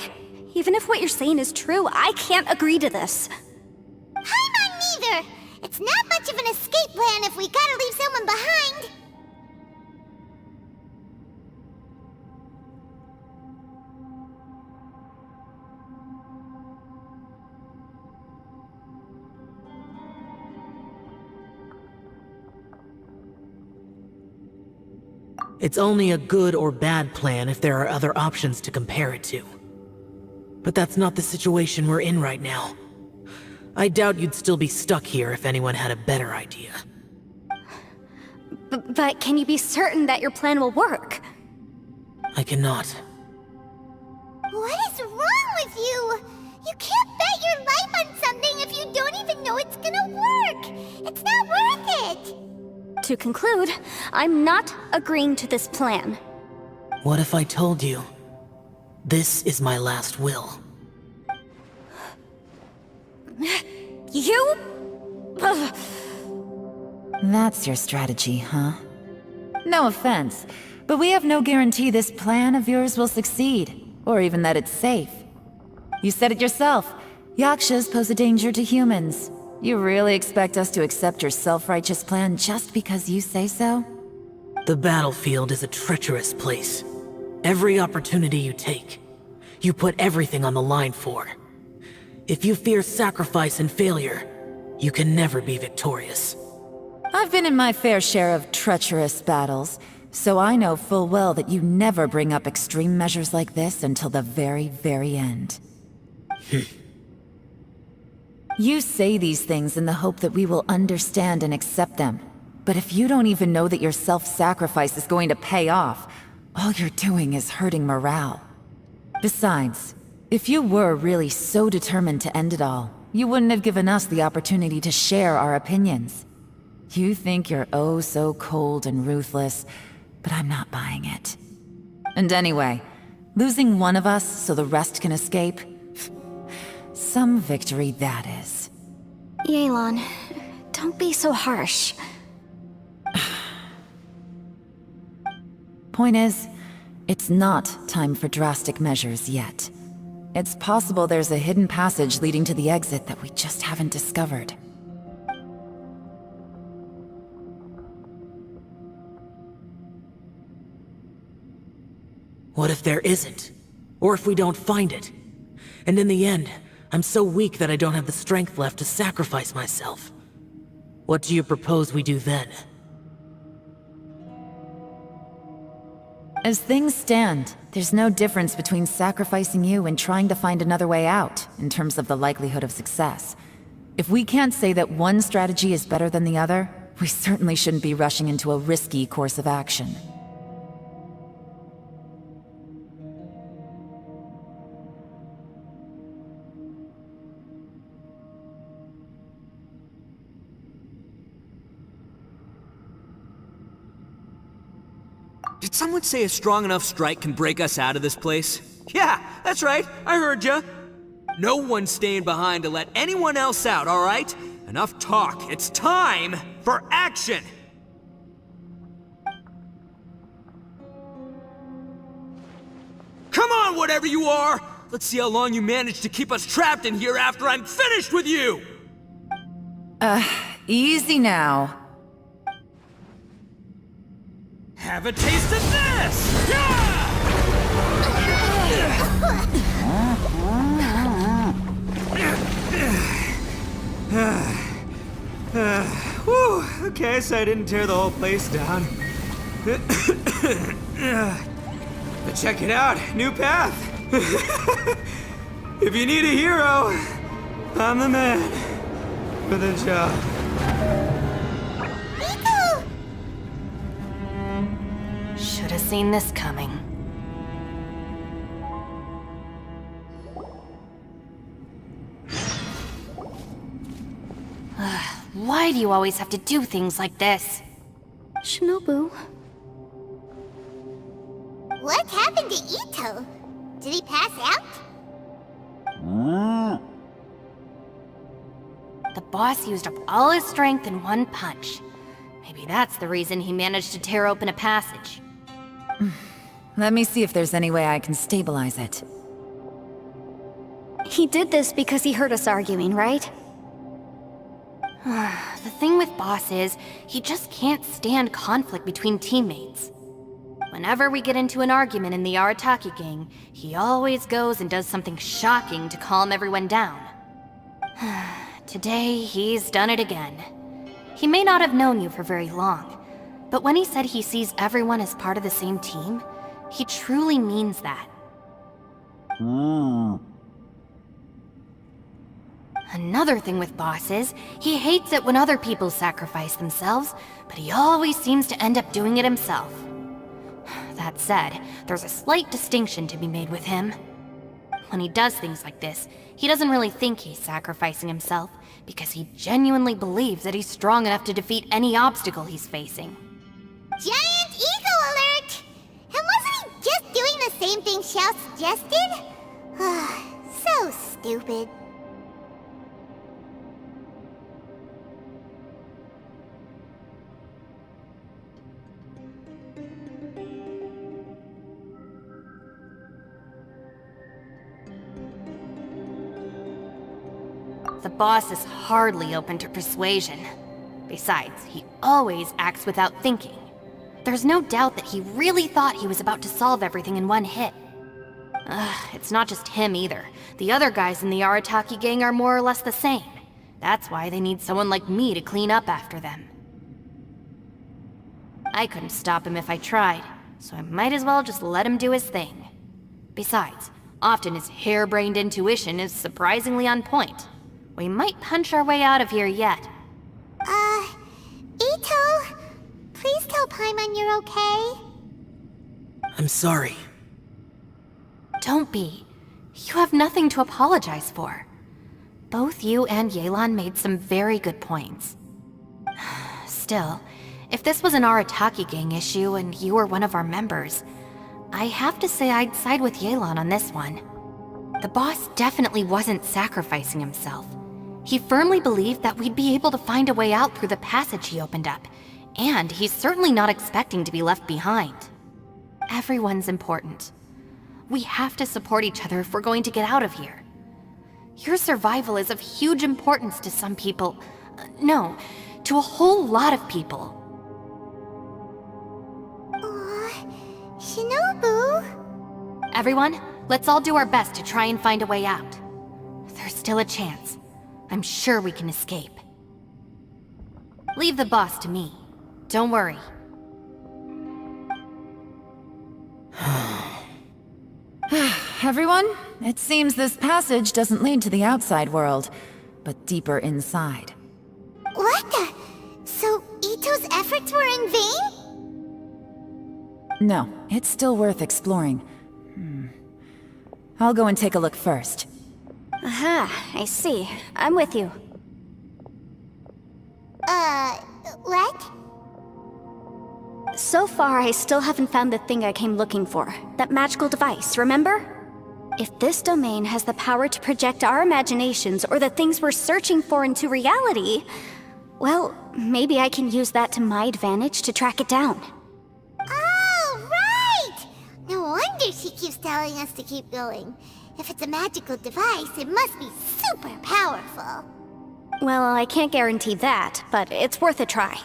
Even if what you're saying is true, I can't agree to this. Paimon neither! It's not much of an escape plan if we gotta leave someone behind! It's only a good or bad plan if there are other options to compare it to. But that's not the situation we're in right now. I doubt you'd still be stuck here if anyone had a better idea. But can you be certain that your plan will work? I cannot. What is wrong with you? You can't bet your life on something if you don't even know it's gonna work! It's not worth it! To conclude, I'm not agreeing to this plan. What if I told you, this is my last will? You? Ugh. That's your strategy, huh? No offense, but we have no guarantee this plan of yours will succeed, or even that it's safe. You said it yourself. Yakshas pose a danger to humans. You really expect us to accept your self-righteous plan just because you say so? The battlefield is a treacherous place. Every opportunity you take, you put everything on the line for. If you fear sacrifice and failure, you can never be victorious. I've been in my fair share of treacherous battles, so I know full well that you never bring up extreme measures like this until the very, very end. You say these things in the hope that we will understand and accept them. But if you don't even know that your self-sacrifice is going to pay off, all you're doing is hurting morale. Besides, if you were really so determined to end it all, you wouldn't have given us the opportunity to share our opinions. You think you're oh so cold and ruthless, but I'm not buying it. And anyway, losing one of us so the rest can escape? Some victory that is. Yelan, don't be so harsh. Point is, it's not time for drastic measures yet. It's possible there's a hidden passage leading to the exit that we just haven't discovered. What if there isn't? Or if we don't find it? And in the end, I'm so weak that I don't have the strength left to sacrifice myself. What do you propose we do then? As things stand, there's no difference between sacrificing you and trying to find another way out, in terms of the likelihood of success. If we can't say that one strategy is better than the other, we certainly shouldn't be rushing into a risky course of action. Did someone say a strong enough strike can break us out of this place? Yeah, that's right, I heard ya. No one's staying behind to let anyone else out, all right? Enough talk, it's time for action! Come on, whatever you are! Let's see how long you manage to keep us trapped in here after I'm finished with you! Easy now. Have a taste of this! Whew, okay, so I didn't tear the whole place down. But check it out, new path! If you need a hero, I'm the man for the job. Should have seen this coming. Why do you always have to do things like this? Shinobu. What happened to Ito? Did he pass out? The boss used up all his strength in one punch. Maybe that's the reason he managed to tear open a passage. Let me see if there's any way I can stabilize it. He did this because he heard us arguing, right? The thing with Boss is, he just can't stand conflict between teammates. Whenever we get into an argument in the Arataki gang, he always goes and does something shocking to calm everyone down. Today, he's done it again. He may not have known you for very long, but when he said he sees everyone as part of the same team, he truly means that. Another thing with Boss is, he hates it when other people sacrifice themselves, but he always seems to end up doing it himself. That said, there's a slight distinction to be made with him. When he does things like this, he doesn't really think he's sacrificing himself, because he genuinely believes that he's strong enough to defeat any obstacle he's facing. Giant ego alert! And wasn't he just doing the same thing Xiao suggested? So stupid. The boss is hardly open to persuasion. Besides, he always acts without thinking. There's no doubt that he really thought he was about to solve everything in one hit. It's not just him either. The other guys in the Arataki gang are more or less the same. That's why they need someone like me to clean up after them. I couldn't stop him if I tried, so I might as well just let him do his thing. Besides, often his harebrained intuition is surprisingly on point. We might punch our way out of here yet. Ito, please tell Paimon you're okay. I'm sorry. Don't be. You have nothing to apologize for. Both you and Yelan made some very good points. Still, if this was an Arataki gang issue and you were one of our members, I have to say I'd side with Yelan on this one. The boss definitely wasn't sacrificing himself. He firmly believed that we'd be able to find a way out through the passage he opened up, and he's certainly not expecting to be left behind. Everyone's important. We have to support each other if we're going to get out of here. Your survival is of huge importance to some people. No, to a whole lot of people. Shinobu? Everyone, let's all do our best to try and find a way out. There's still a chance. I'm sure we can escape. Leave the boss to me. Don't worry. Everyone, it seems this passage doesn't lead to the outside world, but deeper inside. What the? So Ito's efforts were in vain? No, it's still worth exploring. I'll go and take a look first. Aha, I see. I'm with you. What? So far, I still haven't found the thing I came looking for. That magical device, remember? If this domain has the power to project our imaginations or the things we're searching for into reality, well, maybe I can use that to my advantage to track it down. Oh, right! No wonder she keeps telling us to keep going. If it's a magical device, it must be super powerful. Well, I can't guarantee that, but it's worth a try.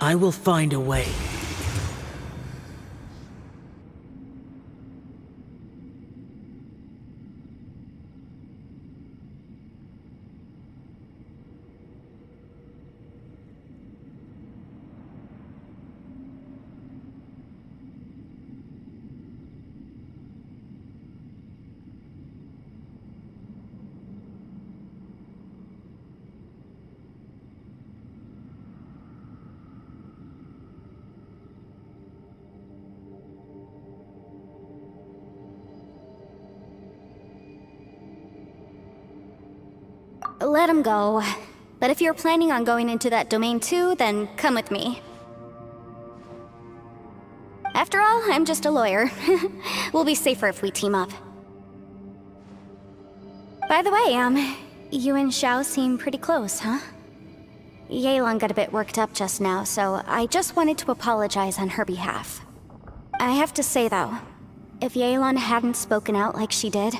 I will find a way. Let him go. But if you're planning on going into that domain too, then come with me. After all, I'm just a lawyer. We'll be safer if we team up. By the way, you and Xiao seem pretty close, huh? Yelan got a bit worked up just now, so I just wanted to apologize on her behalf. I have to say though, if Yelan hadn't spoken out like she did,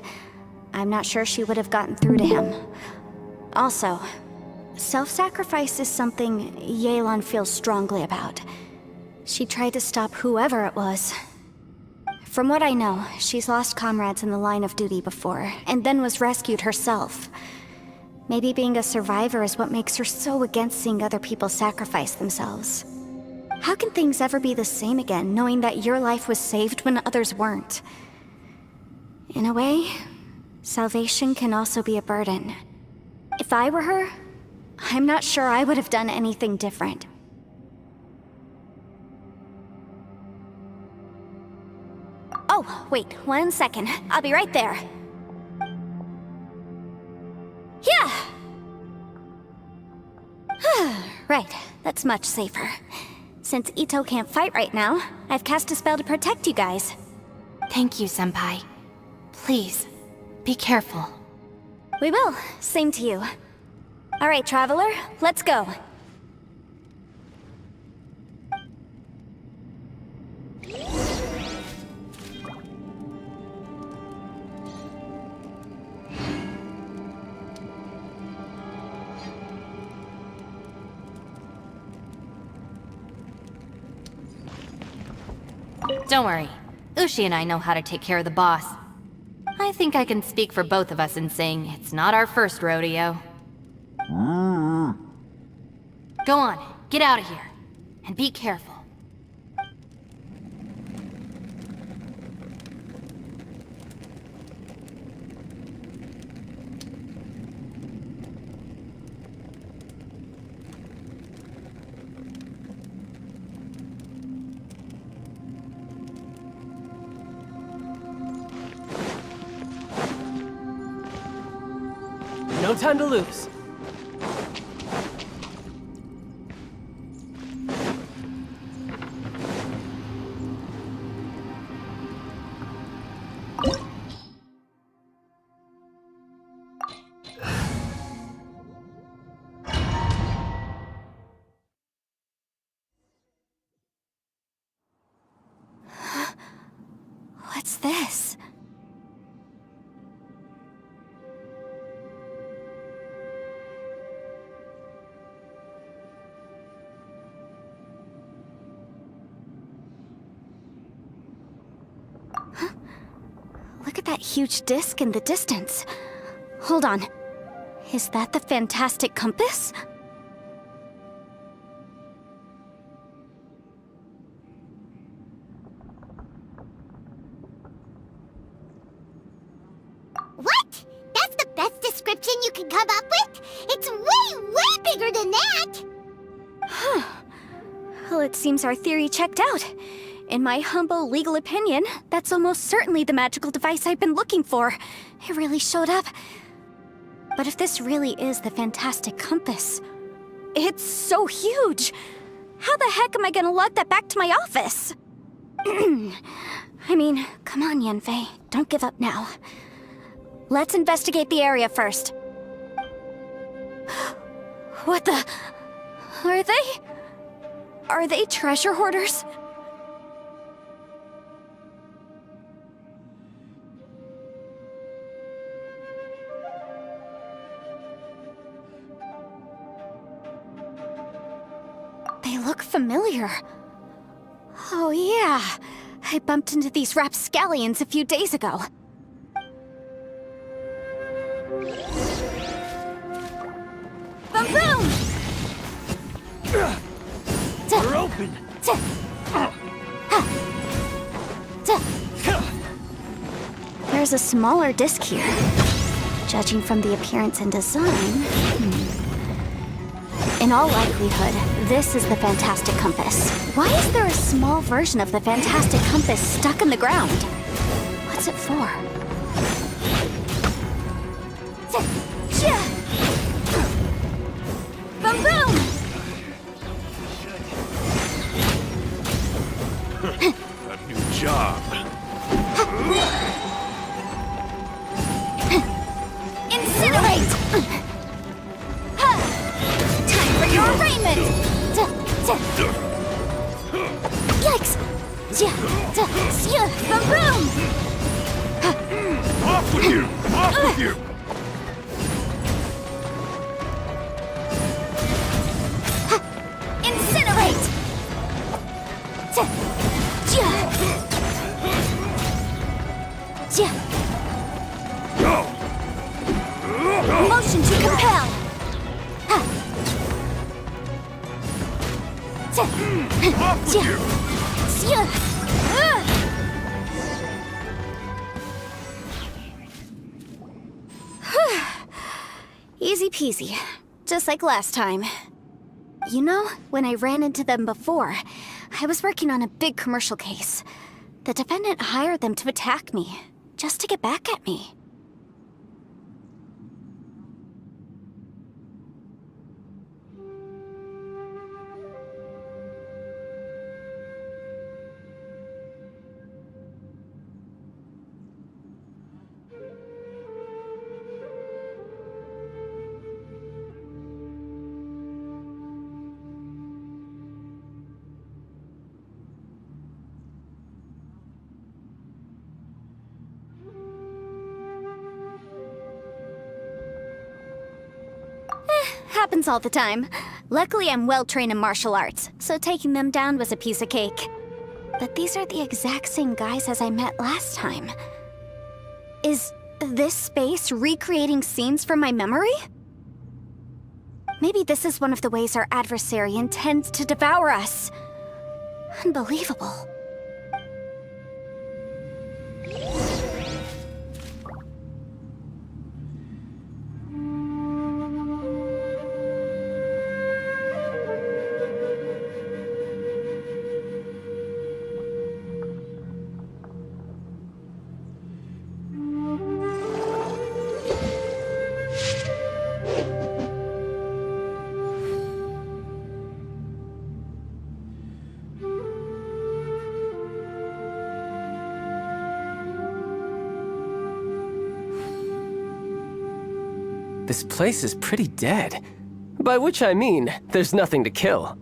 I'm not sure she would have gotten through to him. Also, self-sacrifice is something Yelan feels strongly about. She tried to stop whoever it was. From what I know, she's lost comrades in the line of duty before, and then was rescued herself. Maybe being a survivor is what makes her so against seeing other people sacrifice themselves. How can things ever be the same again, knowing that your life was saved when others weren't? In a way, salvation can also be a burden. If I were her, I'm not sure I would have done anything different. Oh, wait, 1 second. I'll be right there. Yeah! Right, that's much safer. Since Ito can't fight right now, I've cast a spell to protect you guys. Thank you, Senpai. Please, be careful. We will. Same to you. All right, Traveler, let's go. Don't worry. Ushi and I know how to take care of the boss. I think I can speak for both of us in saying it's not our first rodeo. Go on, get out of here. And be careful. No time to lose. What's this? Look at that huge disc in the distance. Hold on. Is that the fantastic compass? What? That's the best description you can come up with? It's way bigger than that! Well, it seems our theory checked out. In my humble legal opinion, that's almost certainly the magical device I've been looking for. It really showed up. But if this really is the fantastic compass, it's so huge! How the heck am I gonna lug that back to my office? I mean, come on, Yanfei. Don't give up now. Let's investigate the area first. What the... Are they treasure hoarders? They look familiar. Oh yeah, I bumped into these rapscallions a few days ago. Boom boom! We're open! There's a smaller disc here. Judging from the appearance and design... In all likelihood, this is the Fantastic Compass. Why is there a small version of the Fantastic Compass stuck in the ground? What's it for? Boom boom! A new job. Incinerate! Time for your arraignment! Yikes! with you! Off with you! Incinerate! Go! Motion to compel! Off with you! Easy peasy. Just like last time. You know, when I ran into them before, I was working on a big commercial case. The defendant hired them to attack me, just to get back at me. Happens all the time. Luckily, I'm well trained in martial arts, so taking them down was a piece of cake. But these are the exact same guys as I met last time. Is this space recreating scenes from my memory? Maybe this is one of the ways our adversary intends to devour us. Unbelievable. This place is pretty dead. By which I mean, there's nothing to kill.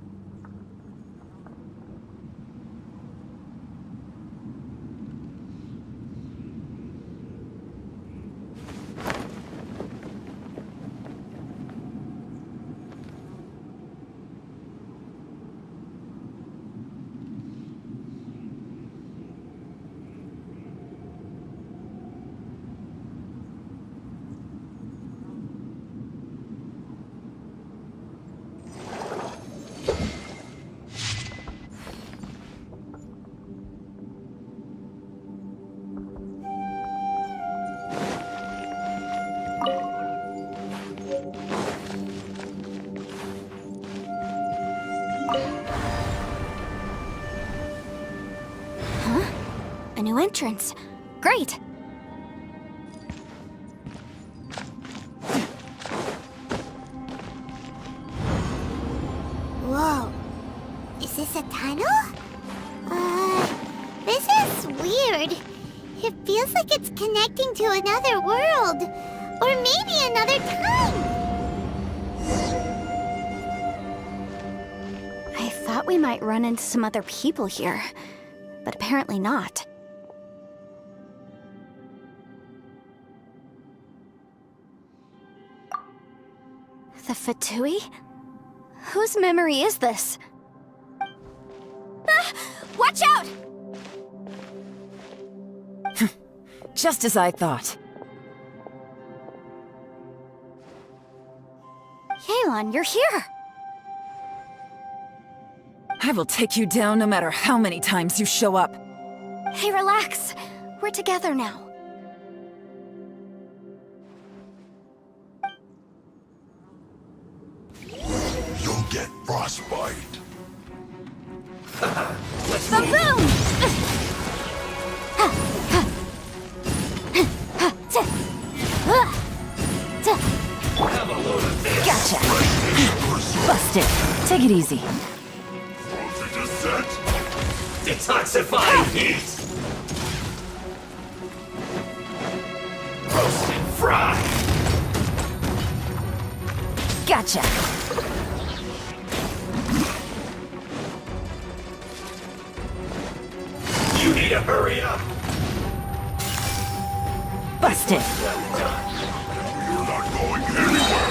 A new entrance. Great! Whoa. Is this a tunnel? This is weird. It feels like it's connecting to another world. Or maybe another time. I thought we might run into some other people here, but apparently not. The Fatui? Whose memory is this? Ah! Watch out! Just as I thought. Yelan, you're here! I will take you down no matter how many times you show up. Hey, relax. We're together now. You'll get frostbite. Boom! Gotcha. Busted. Take it easy. Detoxifying heat! Roast and fry! Gotcha. You need to hurry up! Busted! You're not going anywhere.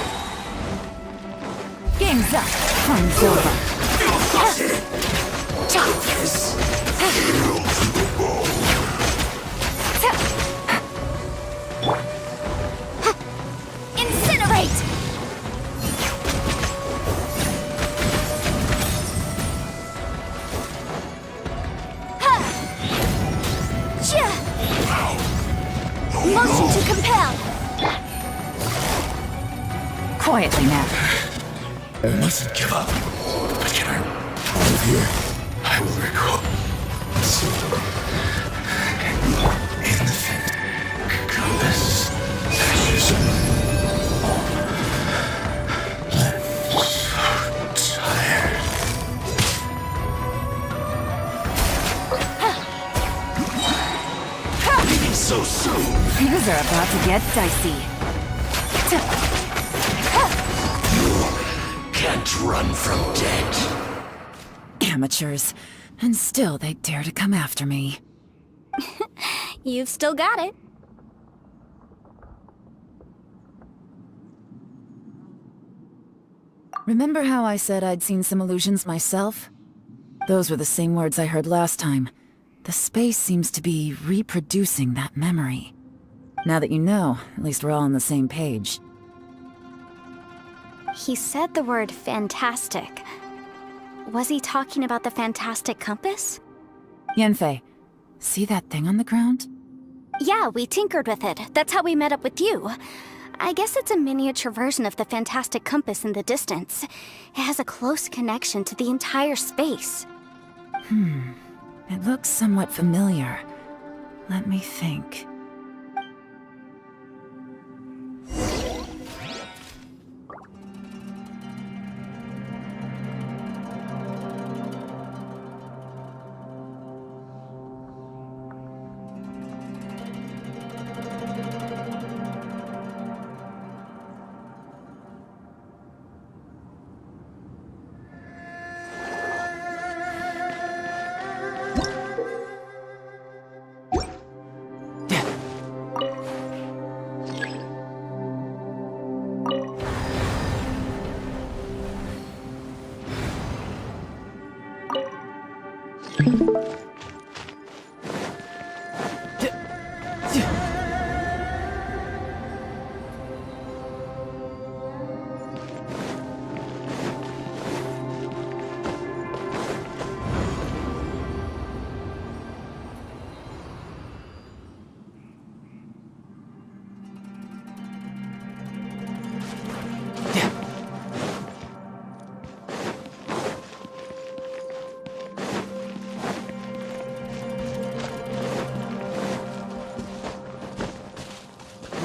Game's up. Fun's over. Kill to the bone. Incinerate! Motion to compel! Quietly now. I mustn't give up. But can I live here? I will recall. Soon. In the compass. I'm so tired. Leaving so soon. Things are about to get dicey. Can't run from death. Amateurs. And still they dare to come after me. You've still got it. Remember how I said I'd seen some illusions myself? Those were the same words I heard last time. The space seems to be reproducing that memory. Now that you know, at least we're all on the same page. He said the word fantastic. Was he talking about the fantastic compass? Yanfei, see that thing on the ground? Yeah, we tinkered with it. That's how we met up with you. I guess it's a miniature version of the fantastic compass in the distance. It has a close connection to the entire space. It looks somewhat familiar. Let me think.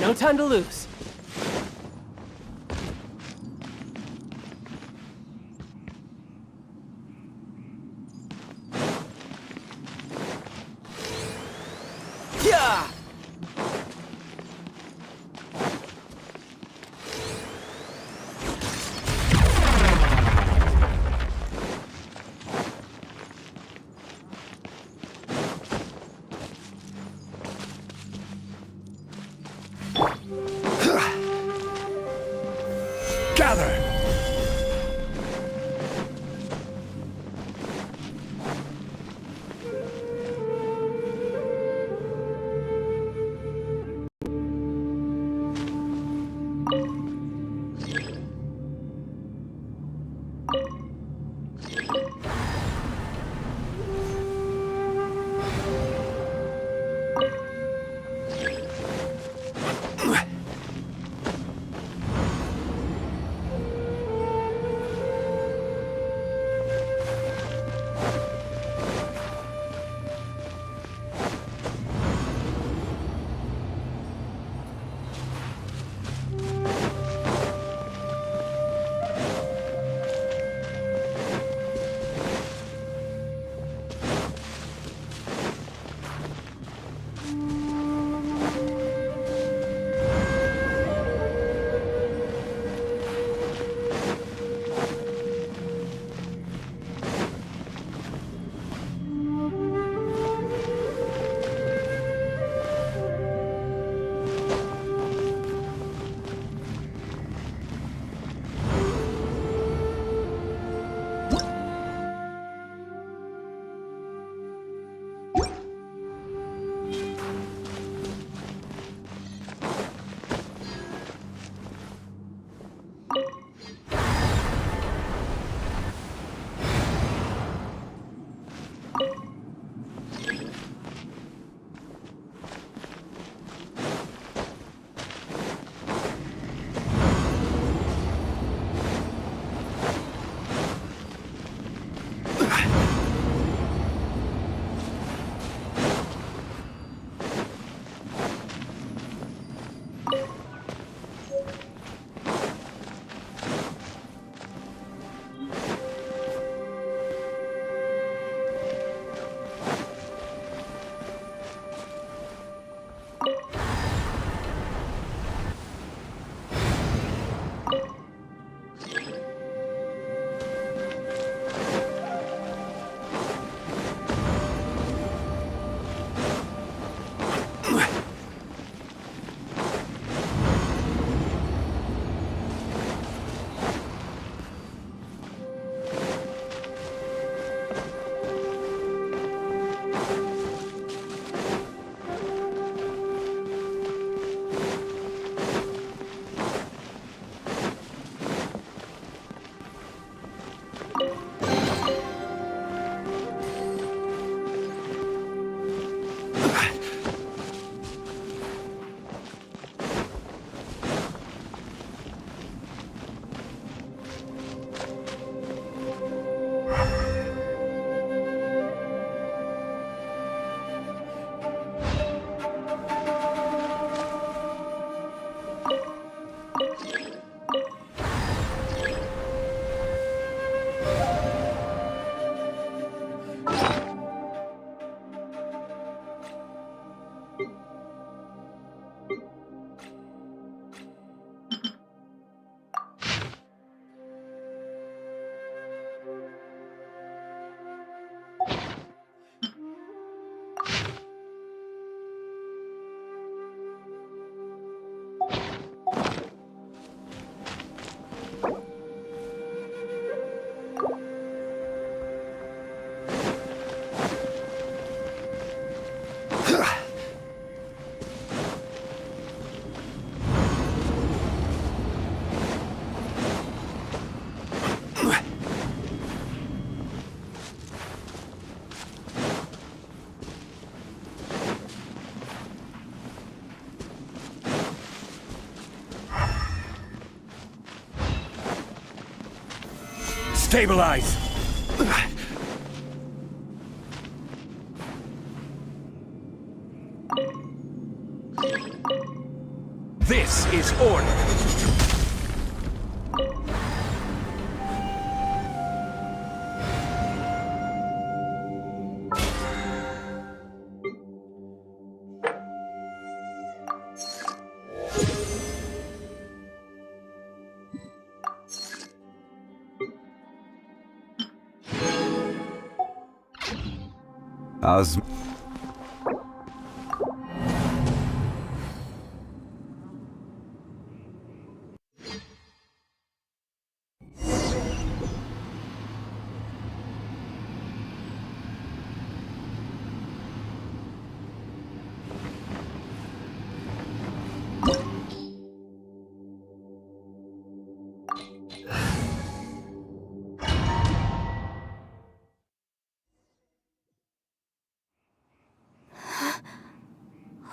No time to lose. Yeah! Gather! Stabilize! This is order! How's...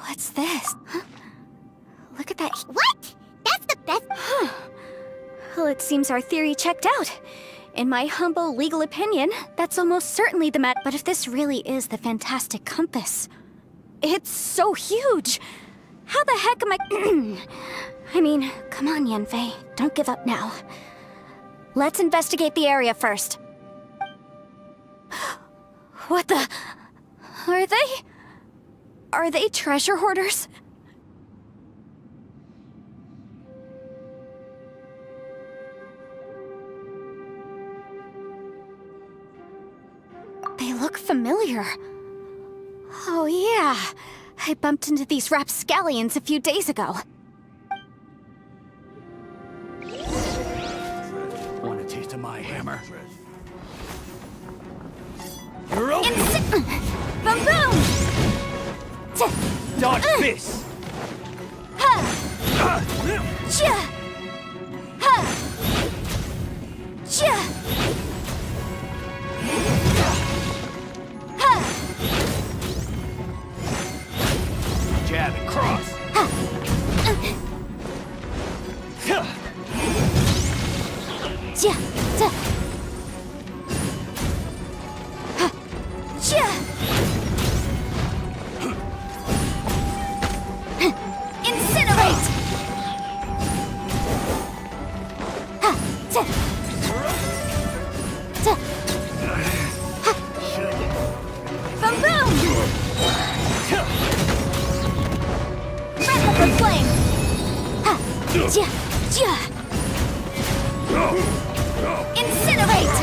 What's this? Huh? Look at that. What? That's the best. Well, it seems our theory checked out. In my humble legal opinion, that's almost certainly the But if this really is the fantastic compass, it's so huge. How the heck am I... I mean, come on, Yanfei. Don't give up now. Let's investigate the area first. What the... Are they... Are they treasure hoarders? They look familiar. Oh yeah, I bumped into these rapscallions a few days ago. Want a taste of my hammer? You're open! Boom boom! Dodge this! Jab and cross! Incinerate! Boom boom! Wrap up the flame! Incinerate!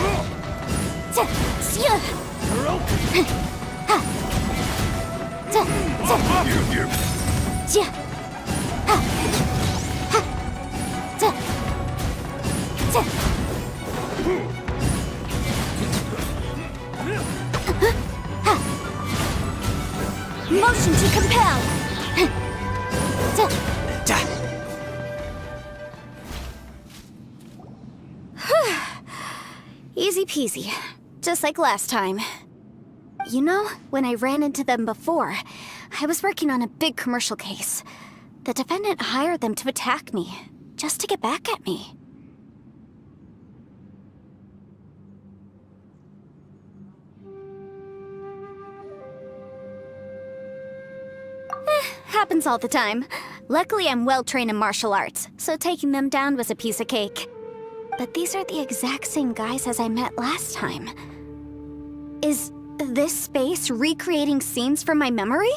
Motion to compel! Easy peasy. Just like last time. You know, when I ran into them before, I was working on a big commercial case. The defendant hired them to attack me, just to get back at me. Happens all the time. Luckily, I'm well trained in martial arts, so taking them down was a piece of cake. But these are the exact same guys as I met last time. Is this space recreating scenes from my memory?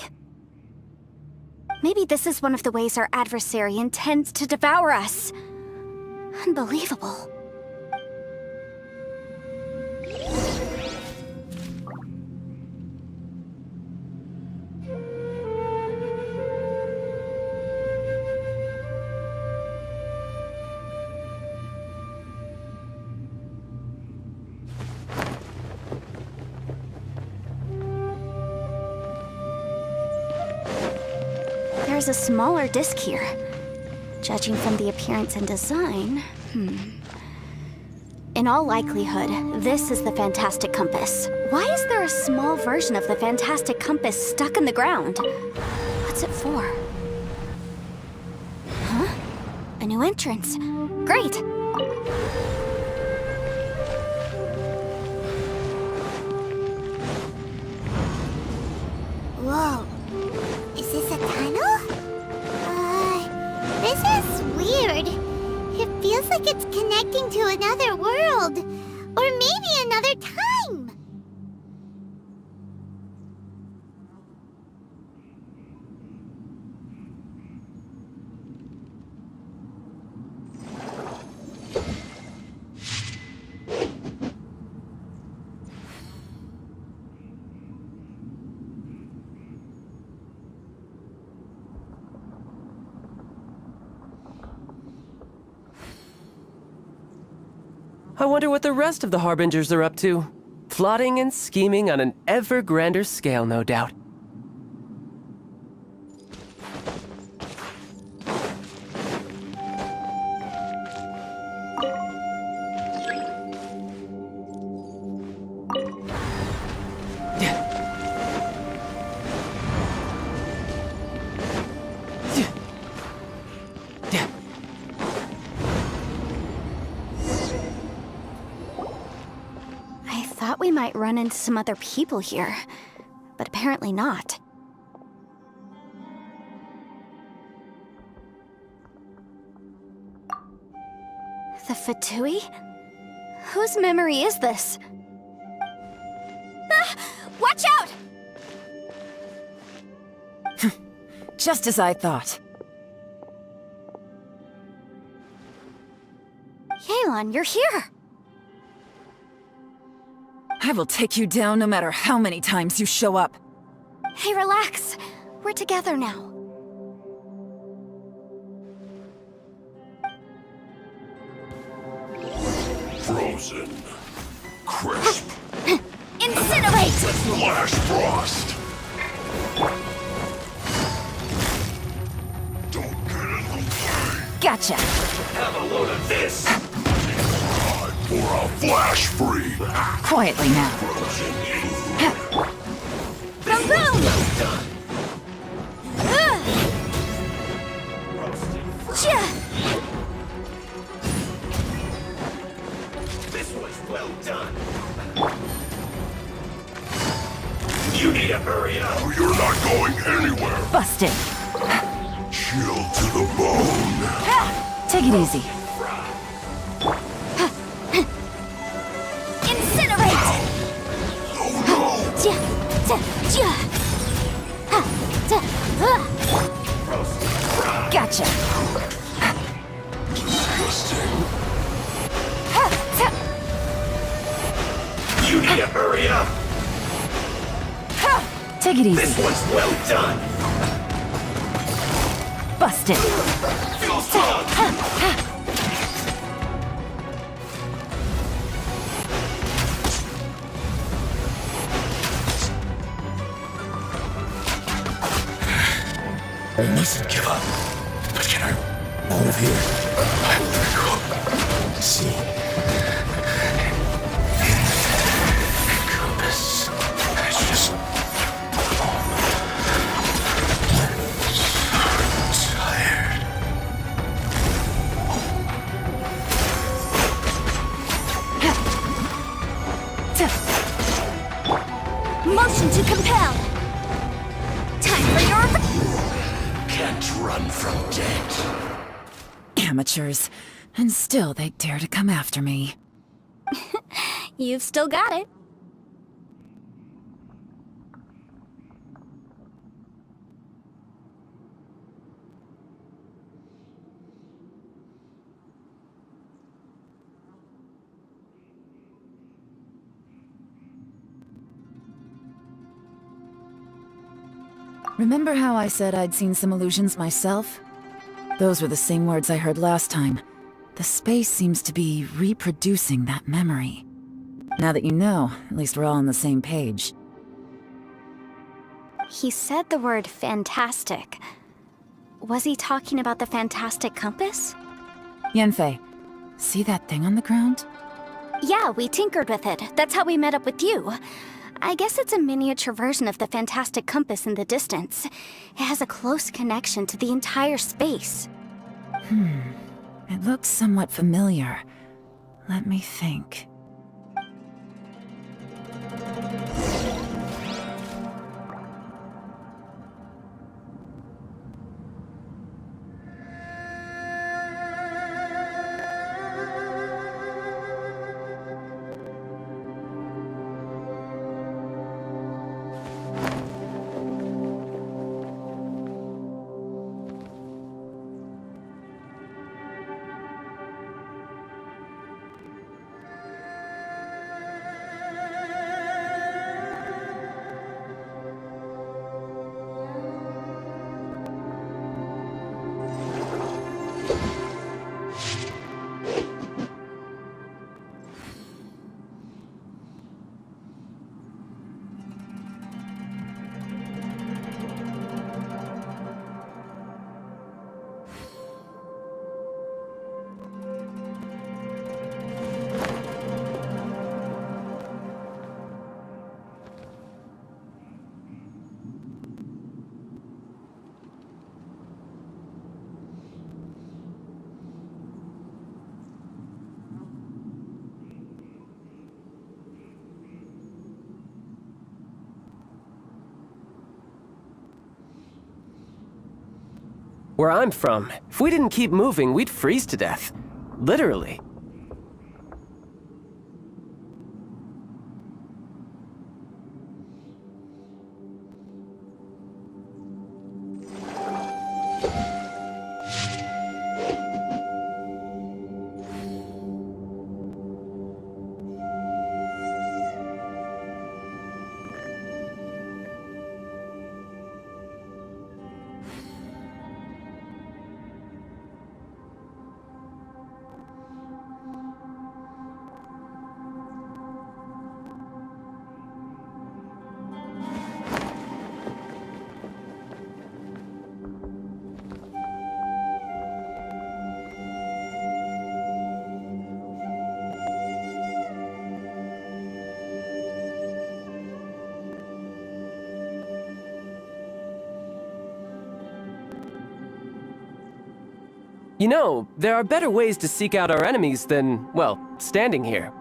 Maybe this is one of the ways our adversary intends to devour us. Unbelievable. There's a smaller disc here. Judging from the appearance and design, In all likelihood, this is the Fantastic Compass. Why is there a small version of the Fantastic Compass stuck in the ground? What's it for? Huh? A new entrance. Great! like it's connecting to another world. Or maybe another time. I wonder what the rest of the Harbingers are up to. Plotting and scheming on an ever grander scale, no doubt. We might run into some other people here, but apparently not. The Fatui? Whose memory is this? Ah! Watch out! Just as I thought. Yelan, you're here! I will take you down no matter how many times you show up. Hey, relax. We're together now. Frozen. Crisp. Incinerate! Flash frost. Don't get in the way. Gotcha. Have a load of this. For a flash free. Quietly now. Boom boom! This was well done. You need to hurry up. You're not going anywhere. Busted. Chill to the bone. Take it easy. Incinerate! Gotcha. You need to hurry up. Take it easy. This was well done. Busted. Feel strong. I mustn't give up. But can I out of here? I will go. See. Compass. It's just tired. Motion to compel! Time for your... Can't run from death. Amateurs. And still they dare to come after me. You've still got it. Remember how I said I'd seen some illusions myself? Those were the same words I heard last time. The space seems to be reproducing that memory. Now that you know, at least we're all on the same page. He said the word fantastic. Was he talking about the fantastic compass? Yanfei, see that thing on the ground? Yeah, we tinkered with it. That's how we met up with you. I guess it's a miniature version of the fantastic compass in the distance. It has a close connection to the entire space. It looks somewhat familiar. Let me think. Where I'm from, if we didn't keep moving, we'd freeze to death. Literally. You know, there are better ways to seek out our enemies than, well, standing here.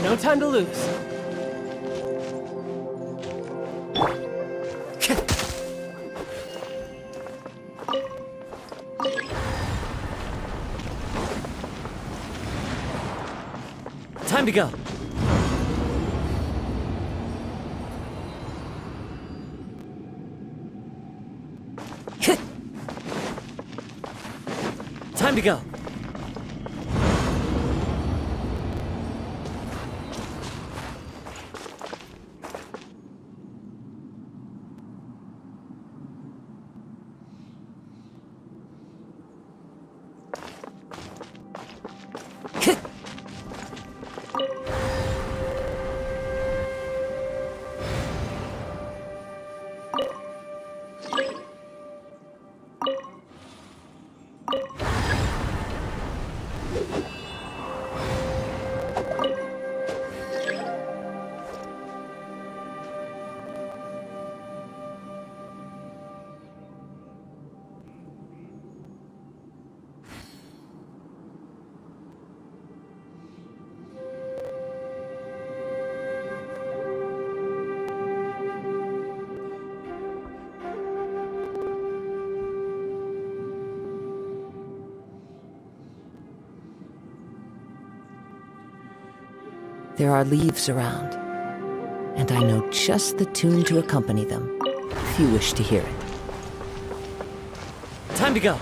No time to lose. Time to go. Time to go. There are leaves around, and I know just the tune to accompany them, if you wish to hear it. Time to go.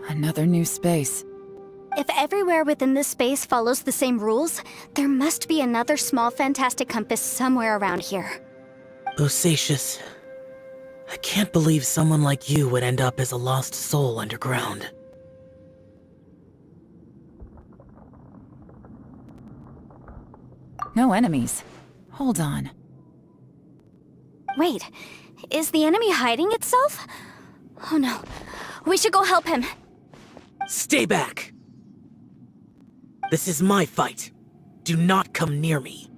Another new space. If everywhere within this space follows the same rules, there must be another small fantastic compass somewhere around here. Bosacious. I can't believe someone like you would end up as a lost soul underground. No enemies. Hold on. Wait, is the enemy hiding itself? Oh no, we should go help him. Stay back! This is my fight. Do not come near me.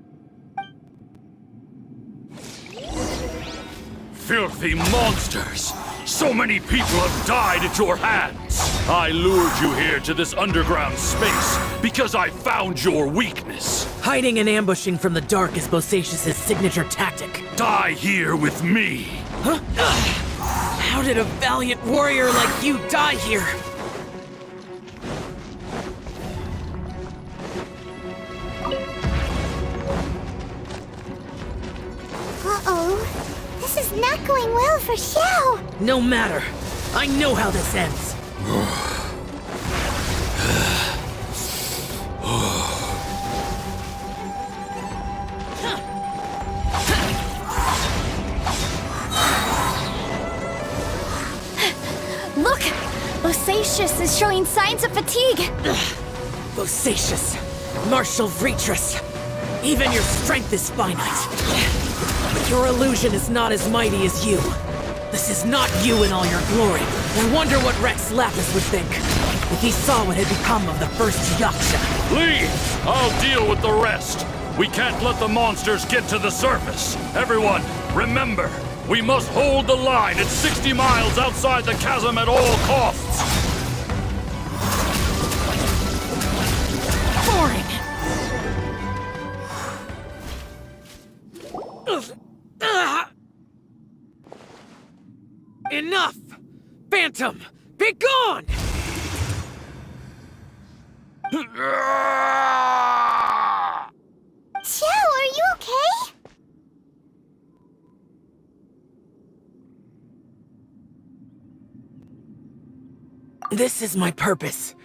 Filthy monsters! So many people have died at your hands. I lured you here to this underground space because I found your weakness. Hiding and ambushing from the dark is Bosacius' signature tactic. Die here with me. Huh? How did a valiant warrior like you die here? Uh-oh. This is not going well for Xiao. No matter. I know how this ends. Look! Bosacius is showing signs of fatigue. Bosacius, Martial Vitris. Even your strength is finite. But your illusion is not as mighty as you. This is not you in all your glory. I wonder what Rex Lapis would think if he saw what had become of the first Yaksha. Leave! I'll deal with the rest. We can't let the monsters get to the surface. Everyone, remember, we must hold the line at 60 miles outside the chasm at all costs. Boring! Enough! Phantom, be gone! Xiao, are you okay? This is my purpose.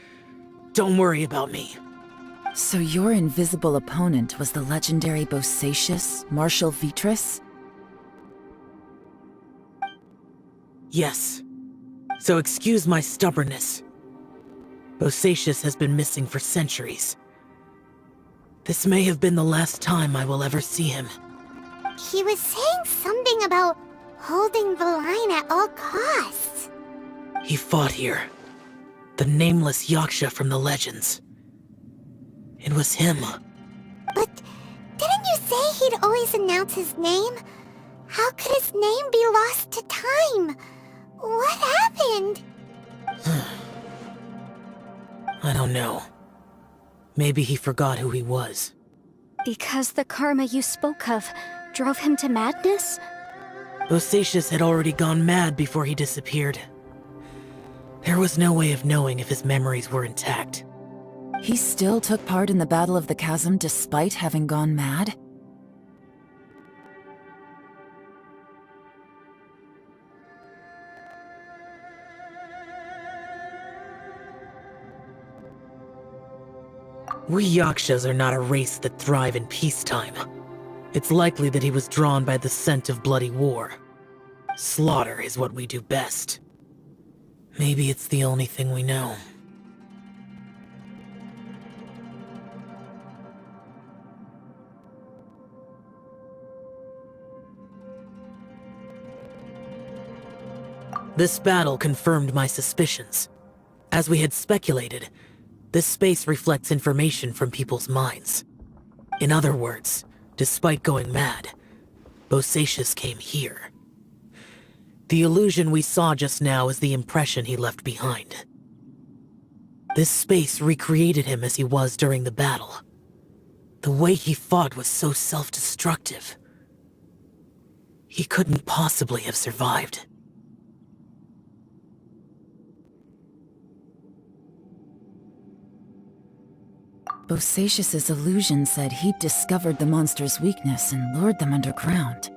Don't worry about me. So your invisible opponent was the legendary Bosacius, Martial Vitris? Yes. So excuse my stubbornness. Bosacius has been missing for centuries. This may have been the last time I will ever see him. He was saying something about holding the line at all costs. He fought here. The nameless Yaksha from the legends. It was him. But didn't you say he'd always announce his name? How could his name be lost to time? What happened? I don't know. Maybe he forgot who he was. Because the karma you spoke of drove him to madness? Bosacius had already gone mad before he disappeared. There was no way of knowing if his memories were intact. He still took part in the Battle of the Chasm despite having gone mad? We Yakshas are not a race that thrive in peacetime. It's likely that he was drawn by the scent of bloody war. Slaughter is what we do best. Maybe it's the only thing we know. This battle confirmed my suspicions. As we had speculated, this space reflects information from people's minds. In other words, despite going mad, Bosacius came here. The illusion we saw just now is the impression he left behind. This space recreated him as he was during the battle. The way he fought was so self-destructive. He couldn't possibly have survived. Bosacius's illusion said he'd discovered the monster's weakness and lured them underground.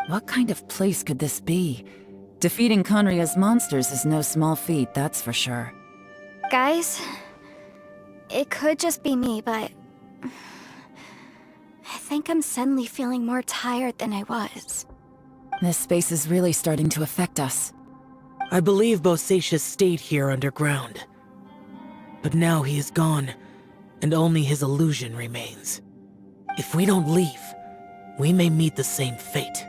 What kind of place could this be? Defeating Conria's monsters is no small feat, that's for sure. Guys, it could just be me, but I think I'm suddenly feeling more tired than I was. This space is really starting to affect us. I believe Bosacius stayed here underground. But now he is gone, and only his illusion remains. If we don't leave, we may meet the same fate.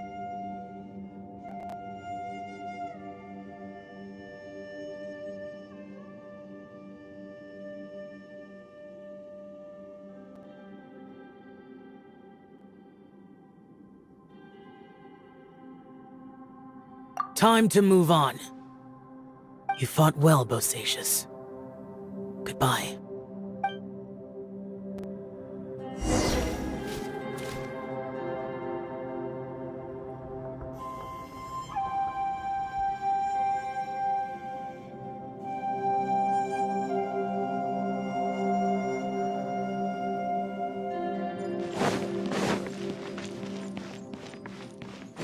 Time to move on. You fought well, Bosacius. Goodbye.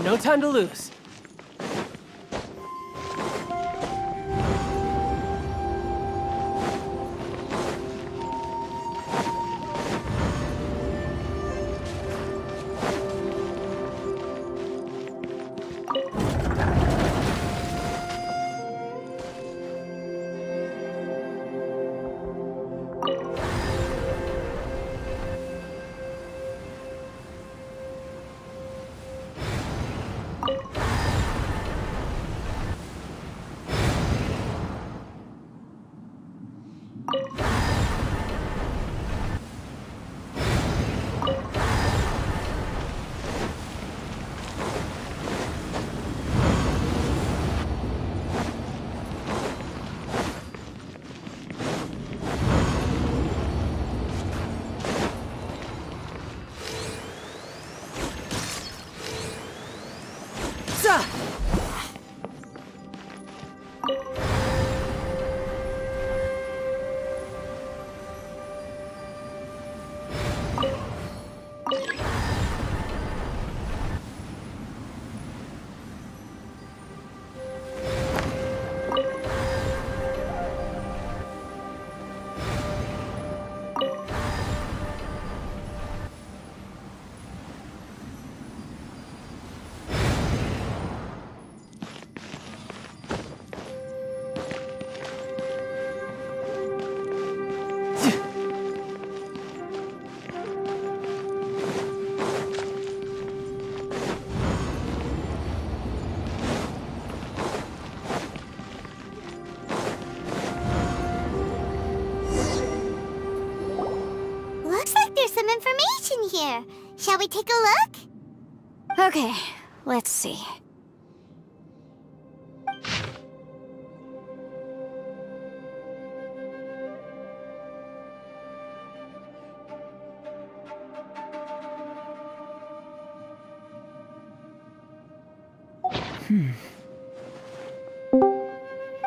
No time to lose. Looks like there's some information here. Shall we take a look? Okay, let's see.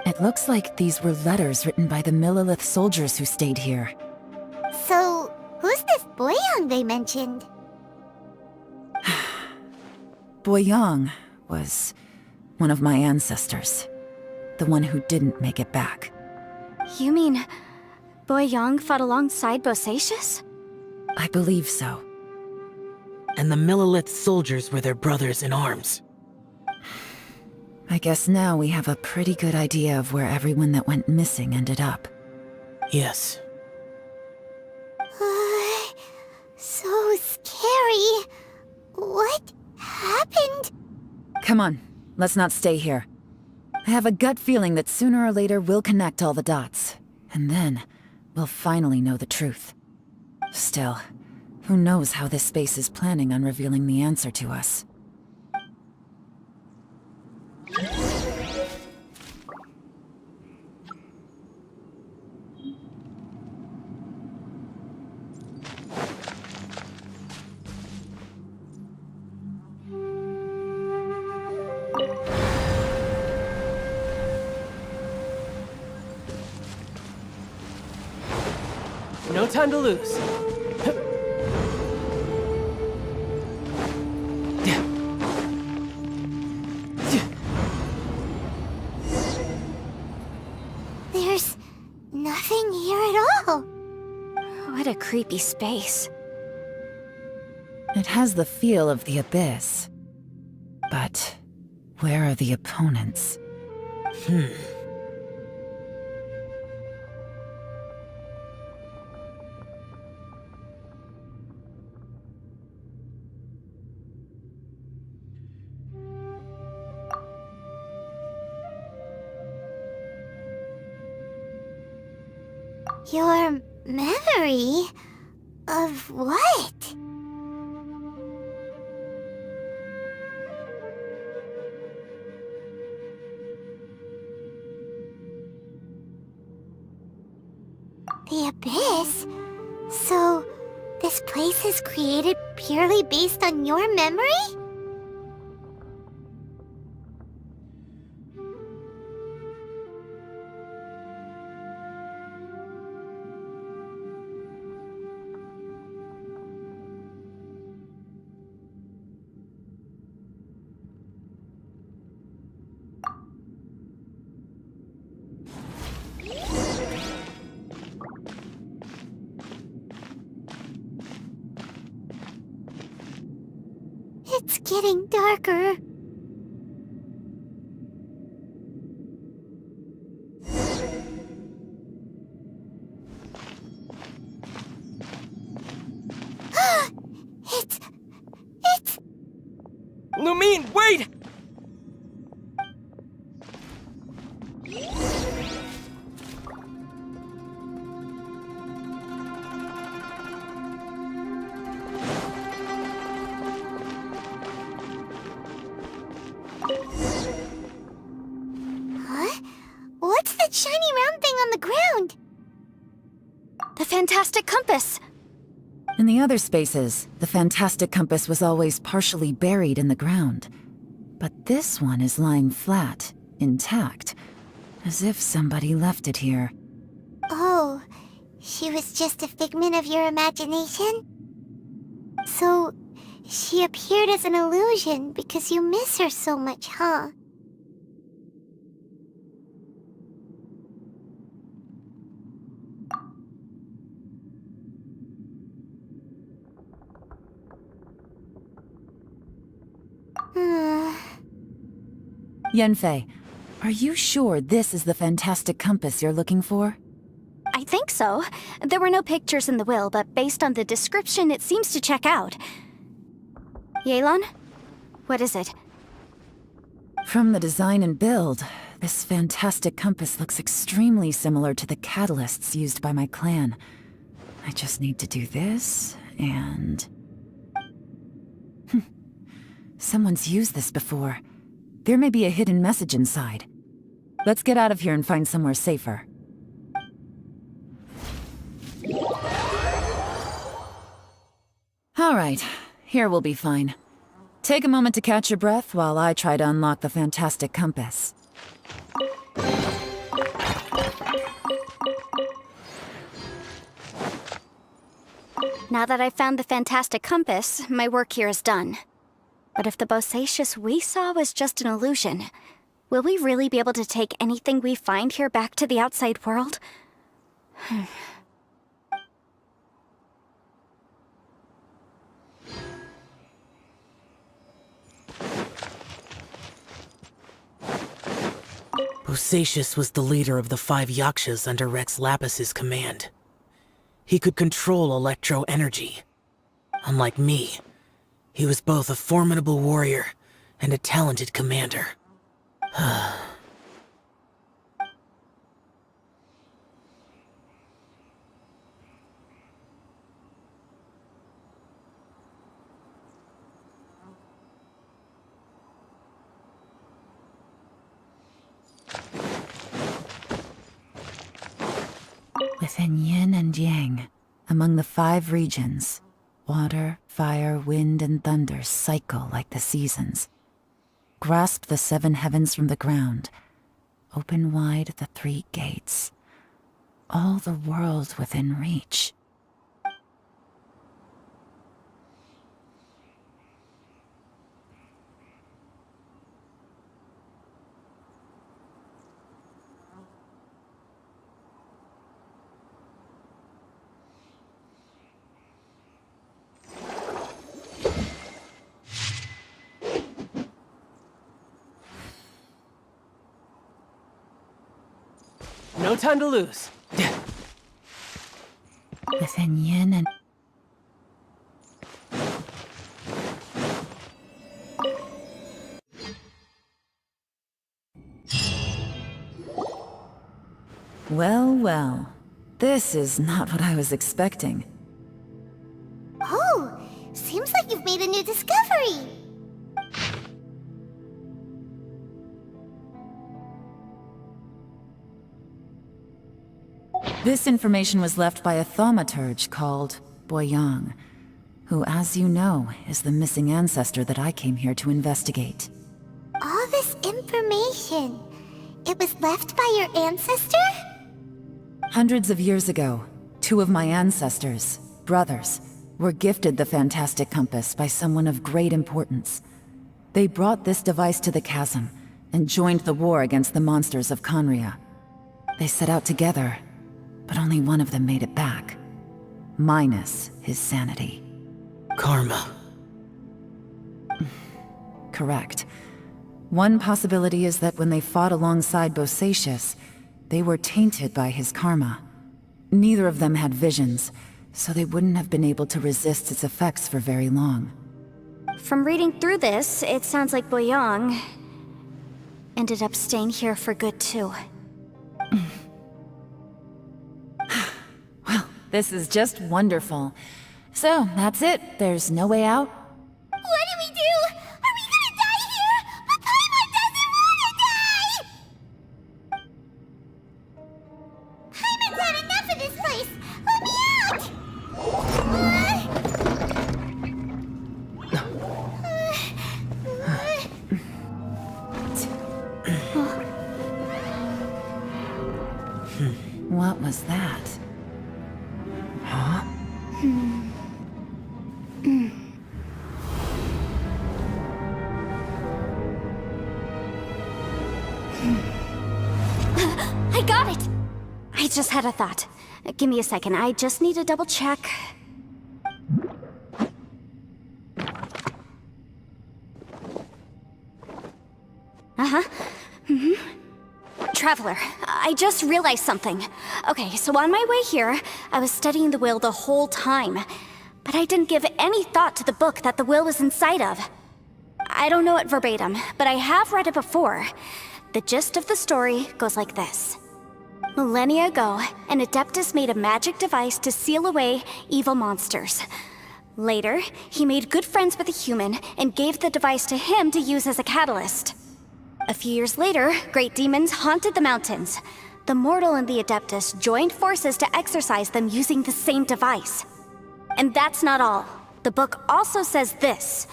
It looks like these were letters written by the Millilith soldiers who stayed here. So, who's this Boyang they mentioned? Boyang was one of my ancestors. The one who didn't make it back. You mean Boyang fought alongside Bosacius? I believe so. And the Millilith soldiers were their brothers in arms. I guess now we have a pretty good idea of where everyone that went missing ended up. Yes. So scary. What happened? Come on, let's not stay here. I have a gut feeling that sooner or later we'll connect all the dots. And then, we'll finally know the truth. Still, who knows how this space is planning on revealing the answer to us. No time to lose. There's nothing here at all. What a creepy space. It has the feel of the Abyss. But where are the opponents? Your memory? Of what? The Abyss? So, this place is created purely based on your memory? It's getting darker. It's... Lumine, wait! Huh? What's that shiny round thing on the ground? The fantastic compass! In the other spaces, the fantastic compass was always partially buried in the ground. But this one is lying flat, intact, as if somebody left it here. Oh, she was just a figment of your imagination? So, she appeared as an illusion because you miss her so much, huh? Yanfei, are you sure this is the fantastic compass you're looking for? I think so. There were no pictures in the will, but based on the description, it seems to check out. Yelan? What is it? From the design and build, this fantastic compass looks extremely similar to the catalysts used by my clan. I just need to do this, and... Someone's used this before. There may be a hidden message inside. Let's get out of here and find somewhere safer. All right, here we'll be fine. Take a moment to catch your breath while I try to unlock the fantastic compass. Now that I've found the fantastic compass, my work here is done. But if the bosacious we saw was just an illusion, will we really be able to take anything we find here back to the outside world? Bosacius was the leader of the 5 Yakshas under Rex Lapis's command. He could control electro energy. Unlike me, he was both a formidable warrior and a talented commander. Within yin and yang, among the 5 regions, water, fire, wind, and thunder cycle like the seasons. Grasp the 7 heavens from the ground. Open wide the 3 gates. All the world within reach. No time to lose. Within yin and... Well, well. This is not what I was expecting. Oh, seems like you've made a new discovery. This information was left by a thaumaturge called Boyang, who, as you know, is the missing ancestor that I came here to investigate. All this information, it was left by your ancestor? Hundreds of years ago, two of my ancestors, brothers, were gifted the fantastic compass by someone of great importance. They brought this device to the chasm and joined the war against the monsters of Conria. They set out together, but only one of them made it back, minus his sanity. Karma. Correct. One possibility is that when they fought alongside Bosacius, they were tainted by his karma. Neither of them had visions, so they wouldn't have been able to resist its effects for very long. From reading through this, it sounds like Boyang ended up staying here for good too. Well, this is just wonderful. So, that's it. There's no way out? What do we do? Are we gonna die here? But Paimon doesn't wanna die! Paimon's had enough of this place! Let me out! What was that? Huh? I got it! I just had a thought. Give me a second, I just need to double check. Traveler, I just realized something. Okay, so on my way here, I was studying the will the whole time. But I didn't give any thought to the book that the will was inside of. I don't know it verbatim, but I have read it before. The gist of the story goes like this. Millennia ago, an Adeptus made a magic device to seal away evil monsters. Later, he made good friends with a human and gave the device to him to use as a catalyst. A few years later, great demons haunted the mountains. The mortal and the Adeptus joined forces to exorcise them using the same device. And that's not all. The book also says this.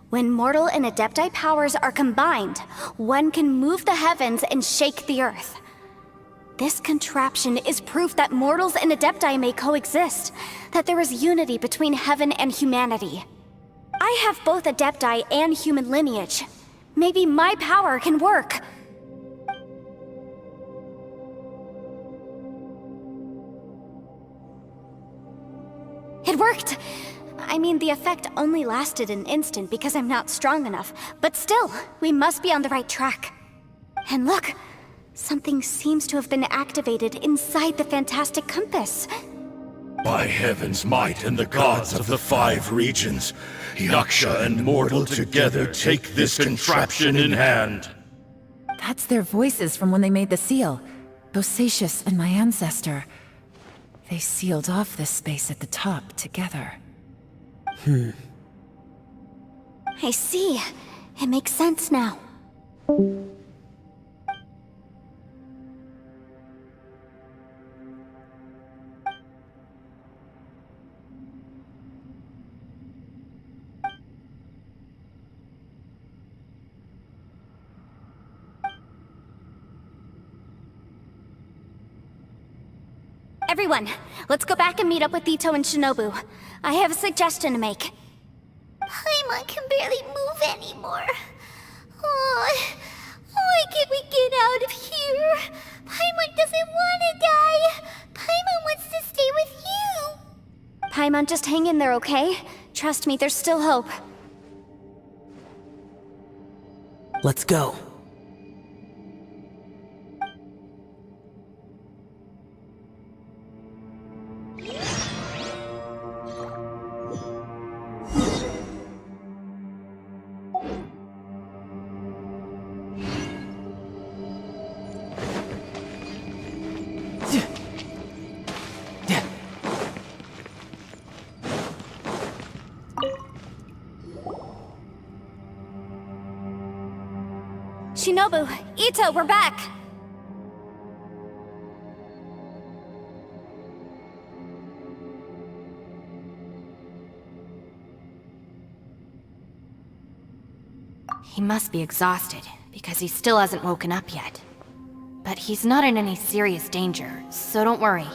When mortal and Adepti powers are combined, one can move the heavens and shake the earth. This contraption is proof that mortals and Adepti may coexist, that there is unity between heaven and humanity. I have both Adepti and human lineage. Maybe my power can work. It worked! I mean, the effect only lasted an instant because I'm not strong enough, but still, we must be on the right track. And look, something seems to have been activated inside the fantastic compass. By heaven's might and the gods of the 5 regions, Yaksha and mortal together take this contraption in hand. That's their voices from when they made the seal. Bosacius and my ancestor. They sealed off this space at the top together. I see. It makes sense now. Everyone, let's go back and meet up with Ito and Shinobu. I have a suggestion to make. Paimon can barely move anymore. Oh, why can't we get out of here? Paimon doesn't want to die. Paimon wants to stay with you. Paimon, just hang in there, okay? Trust me, there's still hope. Let's go. Shinobu, Ito, we're back! He must be exhausted, because he still hasn't woken up yet. But he's not in any serious danger, so don't worry.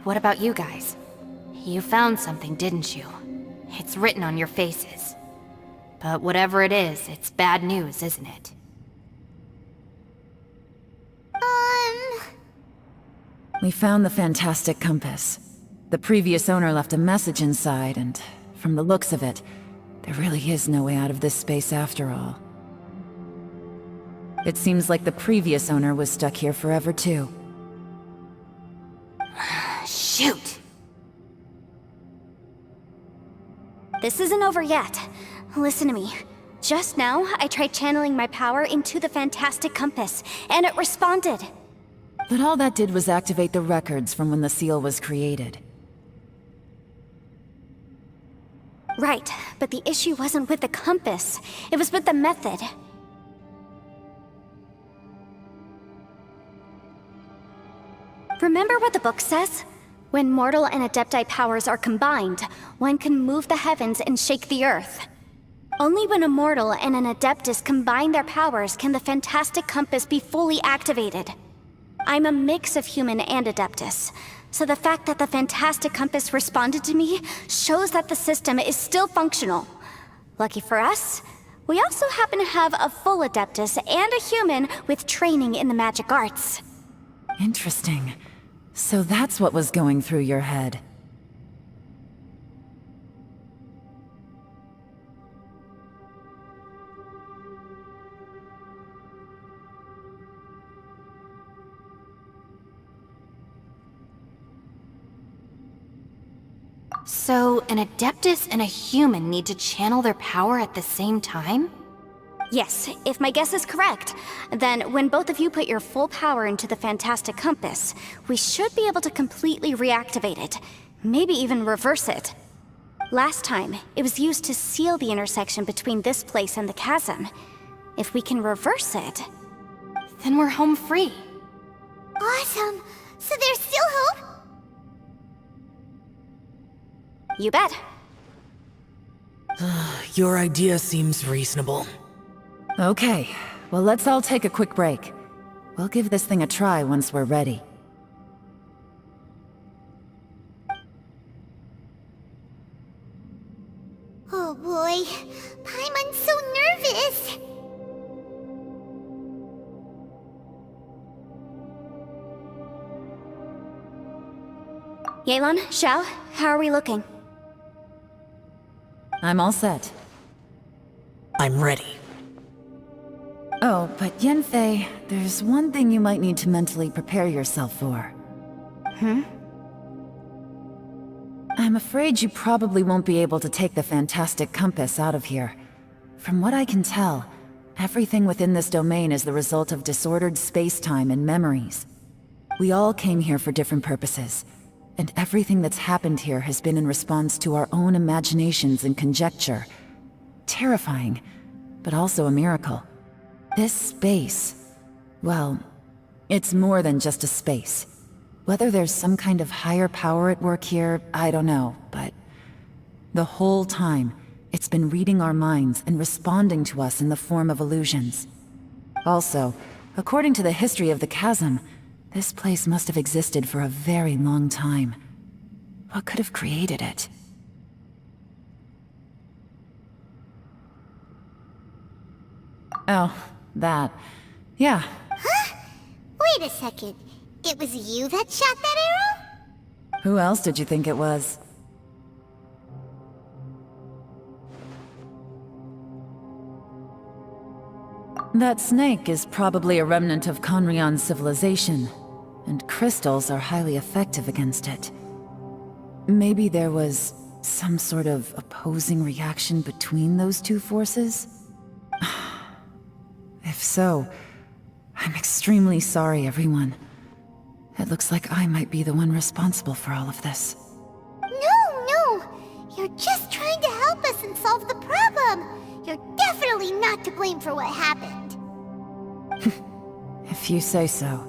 What about you guys? You found something, didn't you? It's written on your faces. But whatever it is, it's bad news, isn't it? We found the fantastic compass. The previous owner left a message inside, and from the looks of it, there really is no way out of this space after all. It seems like the previous owner was stuck here forever too. Shoot! This isn't over yet. Listen to me. Just now, I tried channeling my power into the fantastic compass, and it responded. But all that did was activate the records from when the seal was created. Right, but the issue wasn't with the compass. It was with the method. Remember what the book says? When mortal and Adepti powers are combined, one can move the heavens and shake the earth. Only when a mortal and an Adeptus combine their powers can the fantastic compass be fully activated. I'm a mix of human and Adeptus, so the fact that the fantastic compass responded to me shows that the system is still functional. Lucky for us, we also happen to have a full Adeptus and a human with training in the magic arts. Interesting. So that's what was going through your head. So, an Adeptus and a human need to channel their power at the same time? Yes, if my guess is correct, then when both of you put your full power into the fantastic compass, we should be able to completely reactivate it, maybe even reverse it. Last time, it was used to seal the intersection between this place and the chasm. If we can reverse it, then we're home free. Awesome! So there's still hope? You bet. Your idea seems reasonable. Okay, well let's all take a quick break. We'll give this thing a try once we're ready. Oh boy, Paimon's so nervous. Yelan, Xiao, how are we looking? I'm all set. I'm ready. Oh, but Yanfei, there's one thing you might need to mentally prepare yourself for. I'm afraid you probably won't be able to take the fantastic compass out of here. From what I can tell, everything within this domain is the result of disordered space-time and memories. We all came here for different purposes, and everything that's happened here has been in response to our own imaginations and conjecture. Terrifying, but also a miracle. This space, well, it's more than just a space. Whether there's some kind of higher power at work here, I don't know, but the whole time, it's been reading our minds and responding to us in the form of illusions. Also, according to the history of the chasm, this place must have existed for a very long time. What could have created it? Oh, that. Yeah. Huh? Wait a second. It was you that shot that arrow? Who else did you think it was? That snake is probably a remnant of Conrion's civilization, and crystals are highly effective against it. Maybe there was some sort of opposing reaction between those two forces? If so, I'm extremely sorry, everyone. It looks like I might be the one responsible for all of this. No! You're just trying to help us and solve the problem! You're definitely not to blame for what happened. If you say so.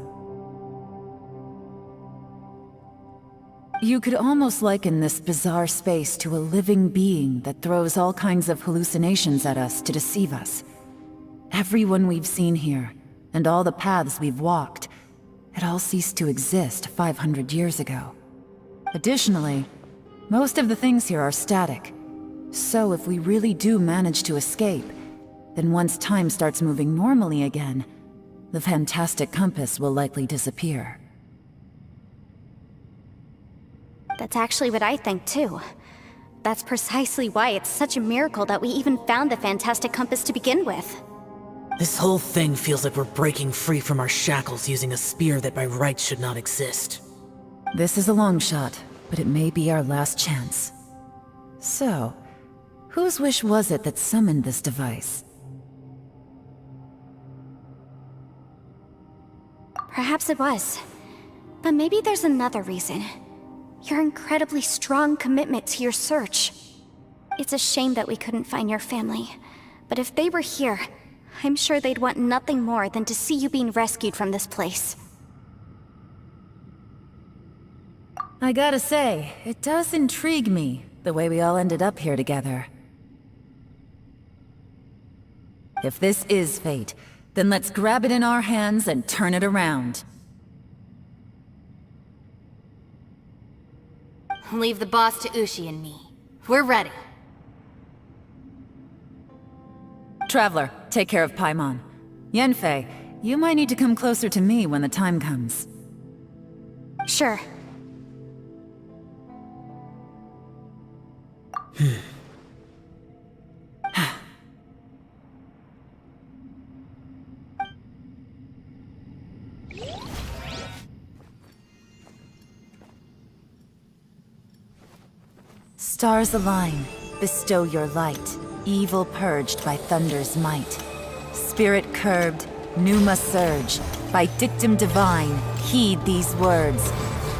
You could almost liken this bizarre space to a living being that throws all kinds of hallucinations at us to deceive us. Everyone we've seen here, and all the paths we've walked, it all ceased to exist 500 years ago. Additionally, most of the things here are static. So if we really do manage to escape, then once time starts moving normally again, the fantastic compass will likely disappear. That's actually what I think too. That's precisely why it's such a miracle that we even found the fantastic compass to begin with. This whole thing feels like we're breaking free from our shackles using a spear that by rights should not exist. This is a long shot, but it may be our last chance. So, whose wish was it that summoned this device? Perhaps it was. But maybe there's another reason. Your incredibly strong commitment to your search. It's a shame that we couldn't find your family. But if they were here, I'm sure they'd want nothing more than to see you being rescued from this place. I gotta say, it does intrigue me, the way we all ended up here together. If this is fate, then let's grab it in our hands and turn it around. Leave the boss to Ushi and me. We're ready. Traveler, take care of Paimon. Yanfei, you might need to come closer to me when the time comes. Sure. Stars align, bestow your light, evil purged by thunder's might. Spirit curbed, pneuma surge, by dictum divine, heed these words.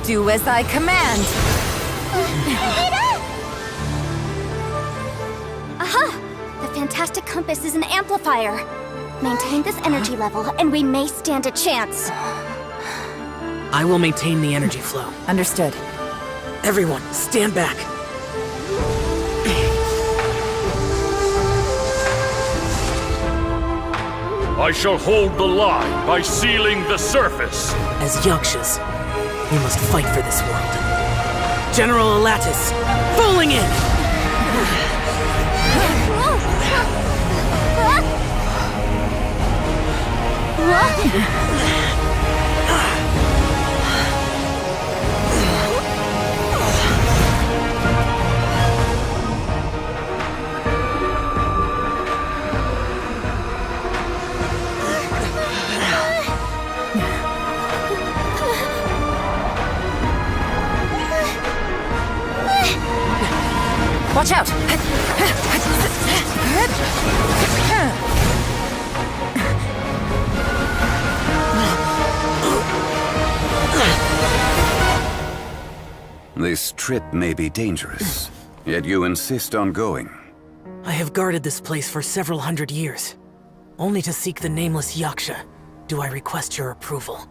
Do as I command! Aha! The fantastic compass is an amplifier. Maintain this energy level, and we may stand a chance. I will maintain the energy flow. Understood. Everyone, stand back. I shall hold the line by sealing the surface. As Yakshas, we must fight for this world. General Alatus, falling in! Watch out! This trip may be dangerous, yet you insist on going. I have guarded this place for several hundred years. Only to seek the nameless Yaksha do I request your approval.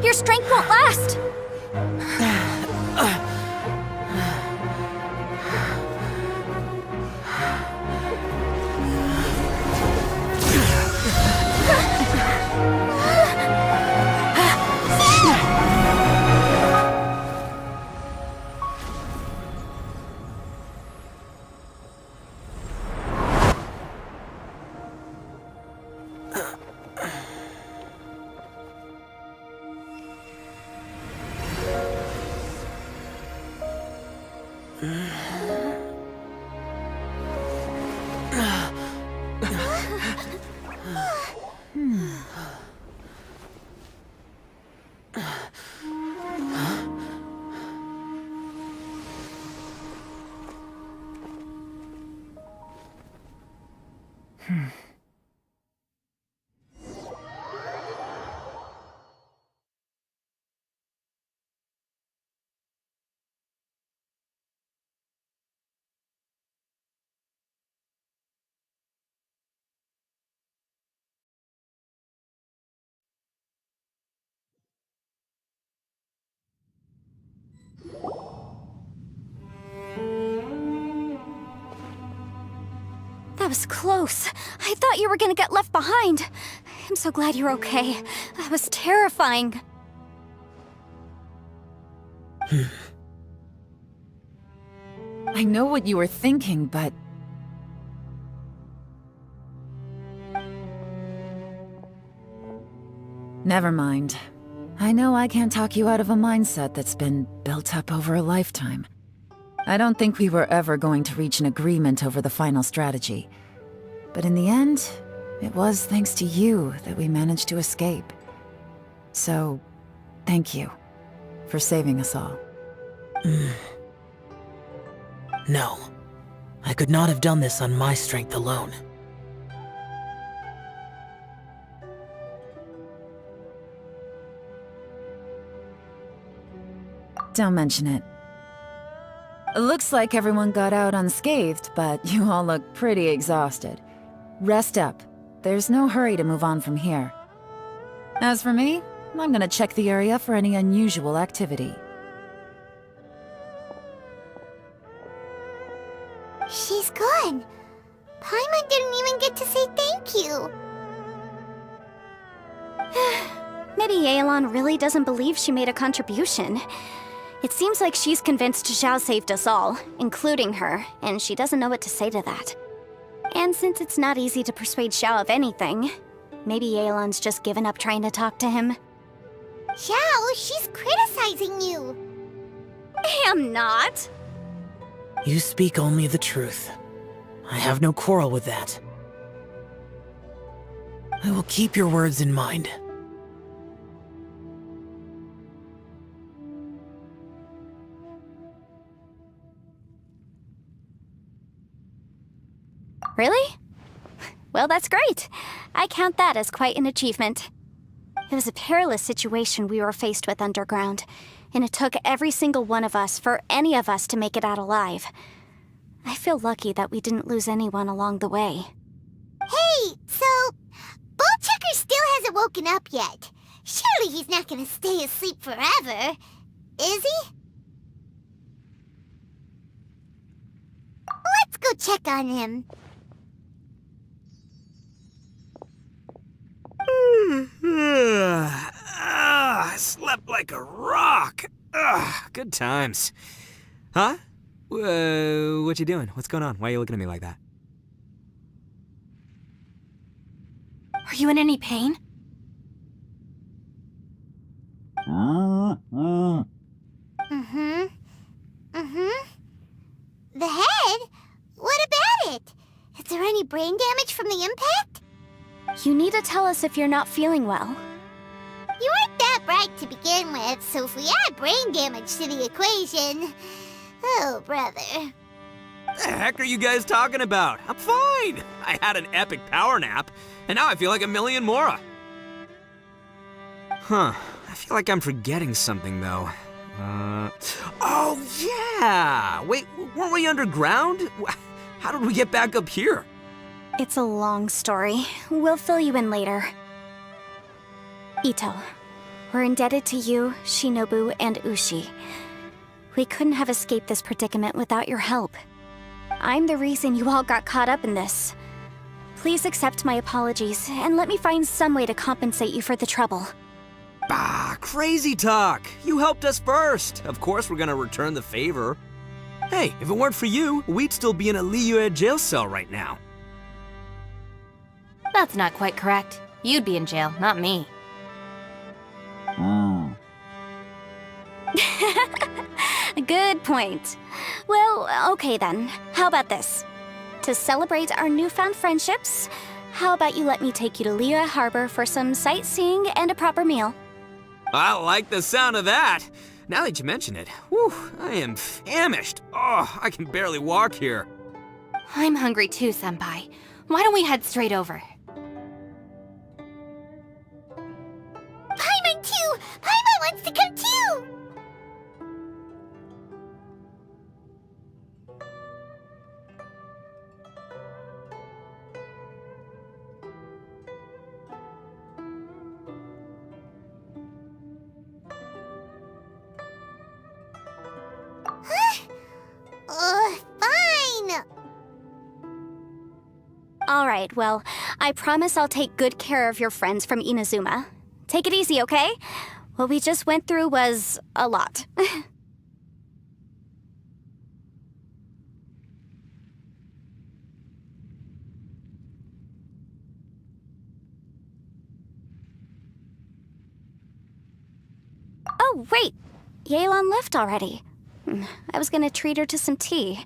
Your strength won't last! That was close. I thought you were gonna get left behind. I'm so glad you're okay. That was terrifying. I know what you were thinking, but... Never mind. I know I can't talk you out of a mindset that's been built up over a lifetime. I don't think we were ever going to reach an agreement over the final strategy. But in the end, it was thanks to you that we managed to escape. So, thank you for saving us all. No. I could not have done this on my strength alone. Don't mention it. It looks like everyone got out unscathed, but you all look pretty exhausted. Rest up. There's no hurry to move on from here. As for me, I'm gonna check the area for any unusual activity. She's gone. Paimon didn't even get to say thank you. Maybe Yelan really doesn't believe she made a contribution. It seems like she's convinced Xiao saved us all, including her, and she doesn't know what to say to that. And since it's not easy to persuade Xiao of anything, maybe Yelan's just given up trying to talk to him. Xiao, she's criticizing you. I'm not. You speak only the truth. I have no quarrel with that. I will keep your words in mind. Really? Well, that's great. I count that as quite an achievement. It was a perilous situation we were faced with underground, and it took every single one of us for any of us to make it out alive. I feel lucky that we didn't lose anyone along the way. Hey, so... Bullchucker still hasn't woken up yet. Surely he's not gonna stay asleep forever, is he? Let's go check on him. I slept like a rock. Good times. Huh? What you doing? What's going on? Why are you looking at me like that? Are you in any pain? The head? What about it? Is there any brain damage from the impact? You need to tell us if you're not feeling well. You weren't that bright to begin with, so if we add brain damage to the equation... Oh, brother. The heck are you guys talking about? I'm fine. I had an epic power nap, and now I feel like a million more. Huh. I feel like I'm forgetting something, though. Oh, yeah! Wait, weren't we underground? How did we get back up here? It's a long story. We'll fill you in later. Ito, we're indebted to you, Shinobu, and Ushi. We couldn't have escaped this predicament without your help. I'm the reason you all got caught up in this. Please accept my apologies, and let me find some way to compensate you for the trouble. Bah, crazy talk! You helped us first! Of course we're gonna return the favor. Hey, if it weren't for you, we'd still be in a Liyue jail cell right now. That's not quite correct. You'd be in jail, not me. Good point. Well, okay then. How about this? To celebrate our newfound friendships, how about you let me take you to Liyue Harbor for some sightseeing and a proper meal? I like the sound of that. Now that you mention it, whew, I am famished. Oh, I can barely walk here. I'm hungry too, Senpai. Why don't we head straight over? Paimon too! Paimon wants to come too! Fine! Alright, well, I promise I'll take good care of your friends from Inazuma. Take it easy, okay? What we just went through was a lot. Oh, wait! Yelan left already. I was gonna treat her to some tea.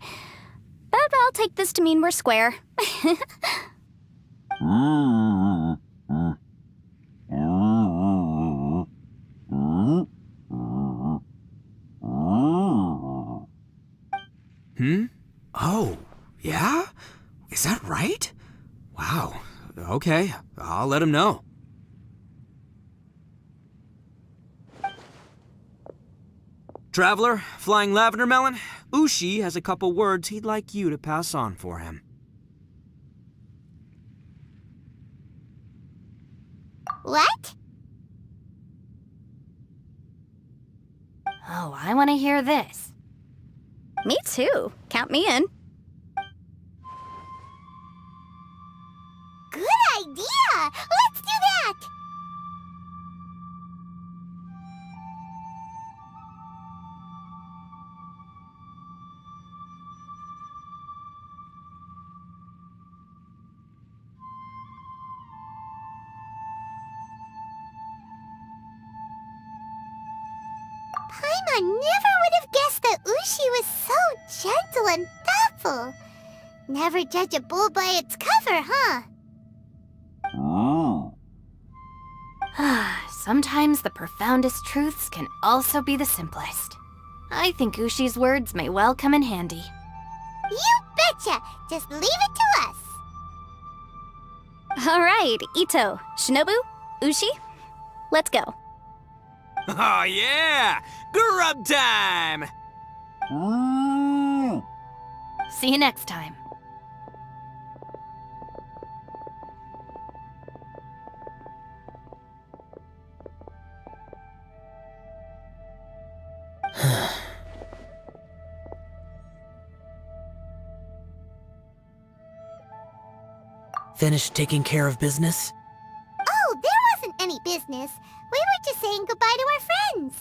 But I'll take this to mean we're square. Oh, yeah? Is that right? Wow. Okay, I'll let him know. Traveler, Flying Lavender Melon, Ushi has a couple words he'd like you to pass on for him. What? Oh, I want to hear this. Me too. Count me in. Good idea! Let's do that! Paimon never would have guessed that Ushi was so gentle and thoughtful. Never judge a bull by its cover, huh? Sometimes the profoundest truths can also be the simplest. I think Ushi's words may well come in handy. You betcha! Just leave it to us! Alright, Ito, Shinobu, Ushi, let's go. Oh yeah! Grub time! See you next time. Finished taking care of business? Oh, there wasn't any business. We were just saying goodbye to our friends.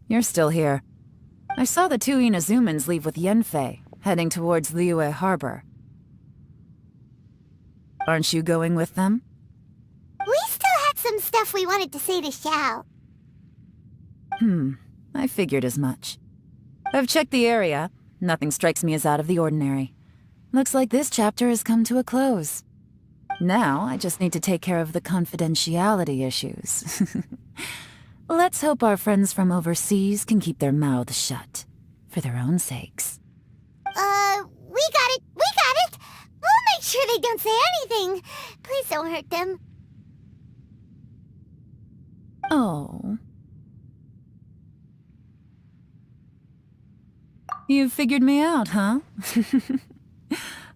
You're still here. I saw the two Inazumans leave with Yanfei, heading towards Liyue Harbor. Aren't you going with them? We still had some stuff we wanted to say to Xiao. I figured as much. I've checked the area. Nothing strikes me as out of the ordinary. Looks like this chapter has come to a close. Now, I just need to take care of the confidentiality issues. Let's hope our friends from overseas can keep their mouths shut. For their own sakes. We got it! We got it! We'll make sure they don't say anything. Please don't hurt them. Oh. You figured me out, huh?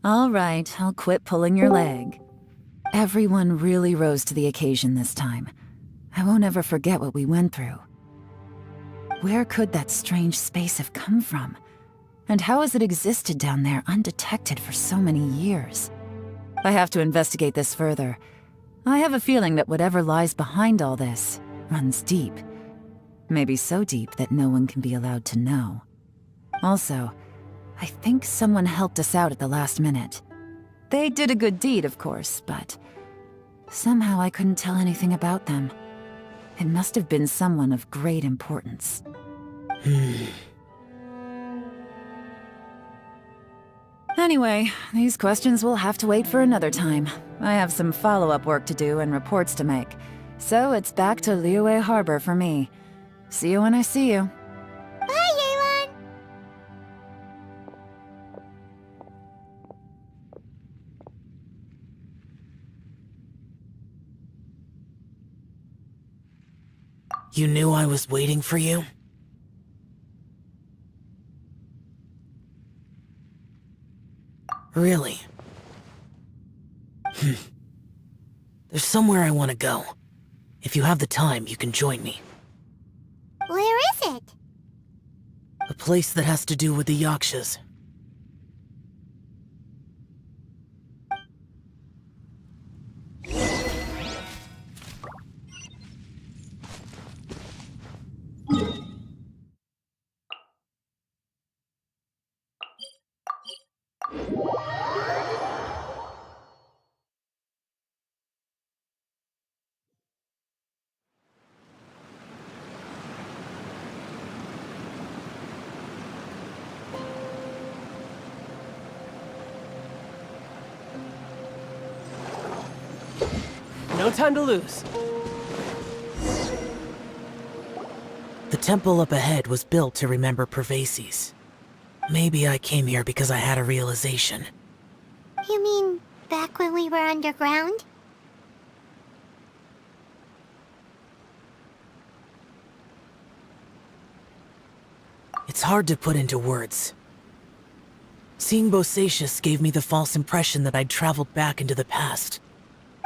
All right, I'll quit pulling your leg. Everyone really rose to the occasion this time. I won't ever forget what we went through. Where could that strange space have come from? And how has it existed down there undetected for so many years? I have to investigate this further. I have a feeling that whatever lies behind all this runs deep. Maybe so deep that no one can be allowed to know. Also, I think someone helped us out at the last minute. They did a good deed, of course, but somehow I couldn't tell anything about them. It must have been someone of great importance. Anyway, these questions will have to wait for another time. I have some follow-up work to do and reports to make. So it's back to Liyue Harbor for me. See you when I see you. Bye, Yelan! You knew I was waiting for you? Really? There's somewhere I want to go. If you have the time, you can join me. Where is it? A place that has to do with the Yakshas. No time to lose. The temple up ahead was built to remember Pervases. Maybe I came here because I had a realization. You mean back when we were underground? It's hard to put into words. Seeing Bosacius gave me the false impression that I'd traveled back into the past.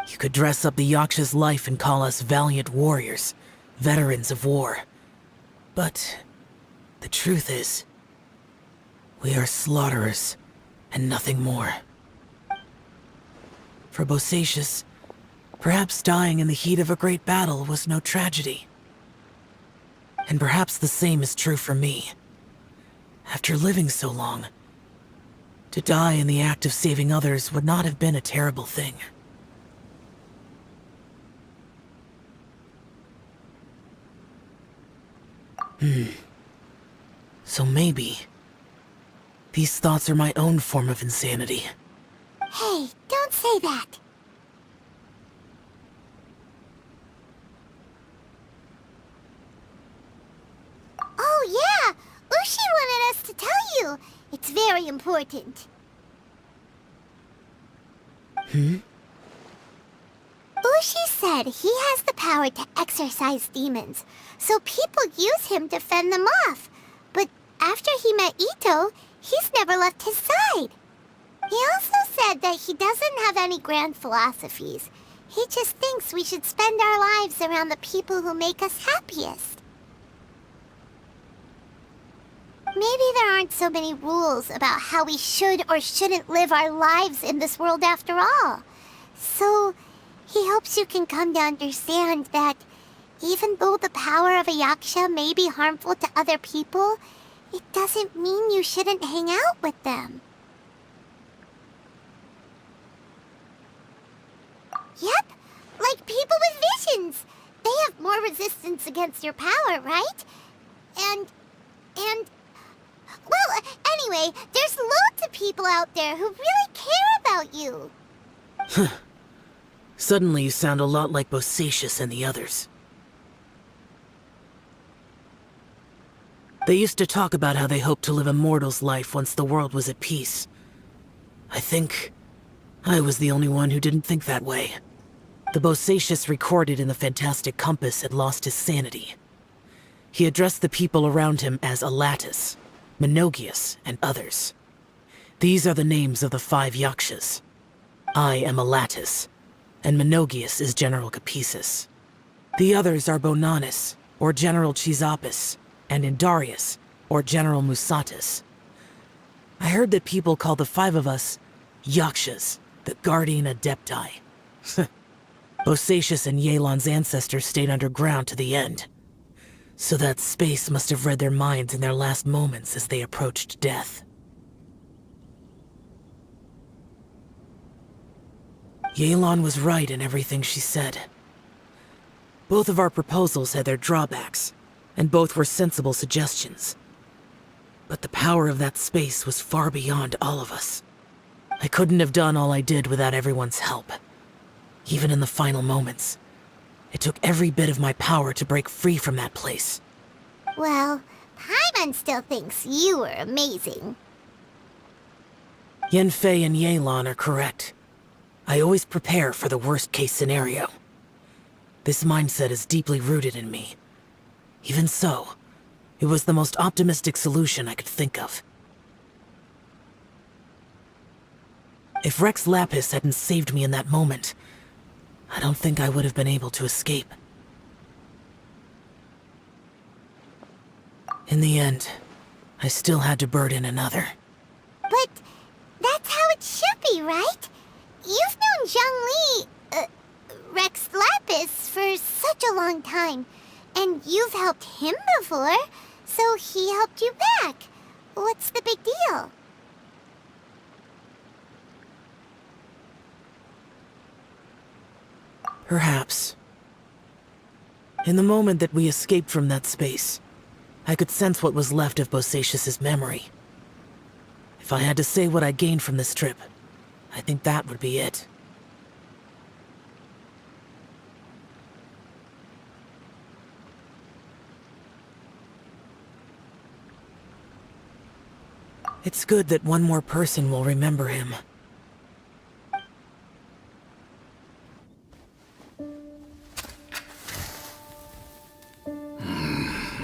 You could dress up the Yaksha's life and call us valiant warriors, veterans of war. But the truth is, we are slaughterers and nothing more. For Bosacius, perhaps dying in the heat of a great battle was no tragedy. And perhaps the same is true for me. After living so long, to die in the act of saving others would not have been a terrible thing. So maybe these thoughts are my own form of insanity. Hey, don't say that. Oh yeah, Ushi wanted us to tell you. It's very important. Ushi said he has the power to exorcise demons, so people use him to fend them off. But after he met Ito, he's never left his side. He also said that he doesn't have any grand philosophies. He just thinks we should spend our lives around the people who make us happiest. Maybe there aren't so many rules about how we should or shouldn't live our lives in this world after all. So, he hopes you can come to understand that even though the power of a Yaksha may be harmful to other people, it doesn't mean you shouldn't hang out with them. Yep, like people with visions. They have more resistance against your power, right? And... Well, anyway, there's loads of people out there who really care about you. Suddenly you sound a lot like Bosacius and the others. They used to talk about how they hoped to live a mortal's life once the world was at peace. I think I was the only one who didn't think that way. The Bosacius recorded in the Fantastic Compass had lost his sanity. He addressed the people around him as Alatus, Menogius, and others. These are the names of the 5 Yakshas. I am Alatus, and Menogius is General Capisis. The others are Bonanis, or General Chizapis, and Indarius, or General Musatus. I heard that people call the 5 of us Yakshas, the Guardian Adepti. Bosacius and Yelan's ancestors stayed underground to the end. So that space must have read their minds in their last moments as they approached death. Yelan was right in everything she said. Both of our proposals had their drawbacks, and both were sensible suggestions. But the power of that space was far beyond all of us. I couldn't have done all I did without everyone's help. Even in the final moments, it took every bit of my power to break free from that place. Well, Paimon still thinks you were amazing. Yanfei and Yelan are correct. I always prepare for the worst-case scenario. This mindset is deeply rooted in me. Even so, it was the most optimistic solution I could think of. If Rex Lapis hadn't saved me in that moment, I don't think I would have been able to escape. In the end, I still had to burden another. But that's how it should be, right? You've known Zhang Li, Rex Lapis, for such a long time. And you've helped him before, so he helped you back. What's the big deal? Perhaps. In the moment that we escaped from that space, I could sense what was left of Bosacius's memory. If I had to say what I gained from this trip, I think that would be it. It's good that one more person will remember him.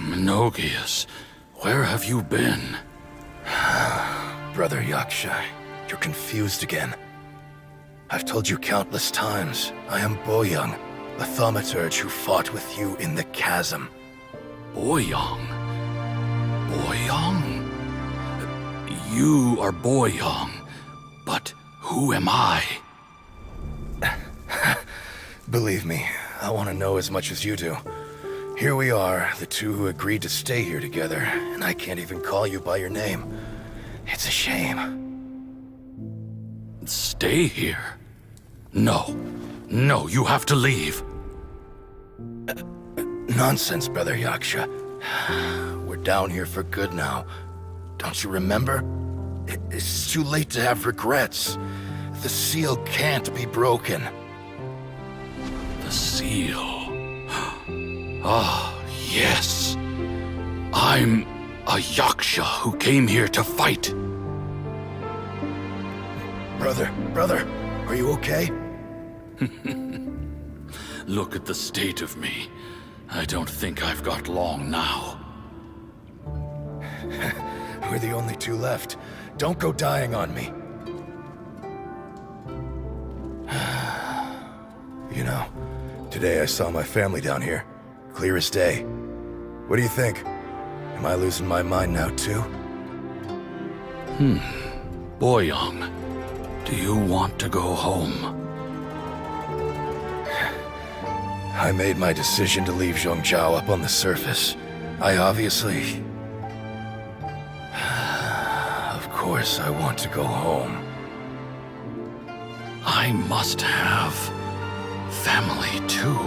Menogias, where have you been? Brother Yaksha, you're confused again. I've told you countless times, I am Boyoung, the thaumaturge who fought with you in the chasm. Boyoung? Boyoung? You are Boyoung, but who am I? Believe me, I want to know as much as you do. Here we are, the two who agreed to stay here together, and I can't even call you by your name. It's a shame. Stay here? No. No, you have to leave. Nonsense, Brother Yaksha. We're down here for good now. Don't you remember? It's too late to have regrets. The seal can't be broken. The seal. Ah, yes. I'm a Yaksha who came here to fight. Brother, are you okay? Look at the state of me. I don't think I've got long now. We're the only two left. Don't go dying on me. You know, today I saw my family down here. Clear as day. What do you think? Am I losing my mind now, too? Boyoung, do you want to go home? I made my decision to leave Zhongzhou up on the surface. I obviously... Of course I want to go home. I must have family, too.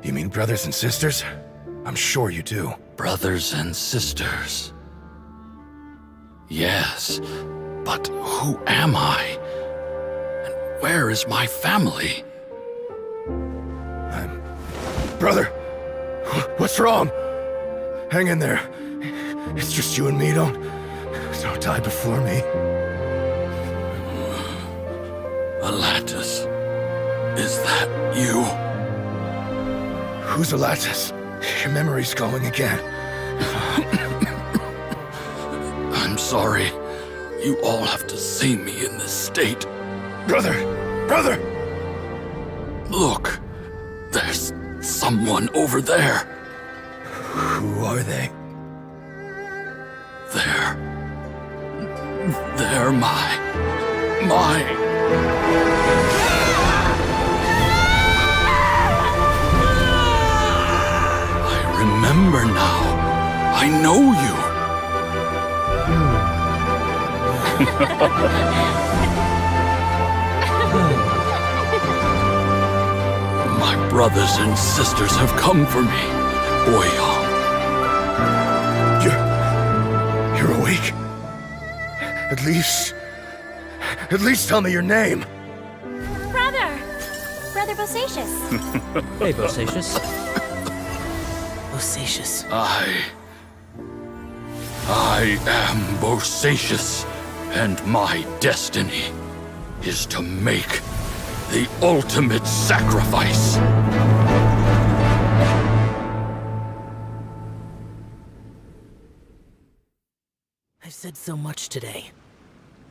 You mean brothers and sisters? I'm sure you do. Brothers and sisters. Yes, but who am I? And where is my family? Brother! What's wrong? Hang in there. It's just you and me, don't die before me. Alatus, is that you? Who's Alatus? Your memory's going again. I'm sorry. You all have to see me in this state. Brother! Look, there's someone over there. Who are they? They're my... I remember now. I know you. My brothers and sisters have come for me, Boyang. You're awake? At least tell me your name. Brother Bosacious. Hey, Bosacious. Bosacious. I am Bosacious, and my destiny is to make the ultimate sacrifice. I've said so much today,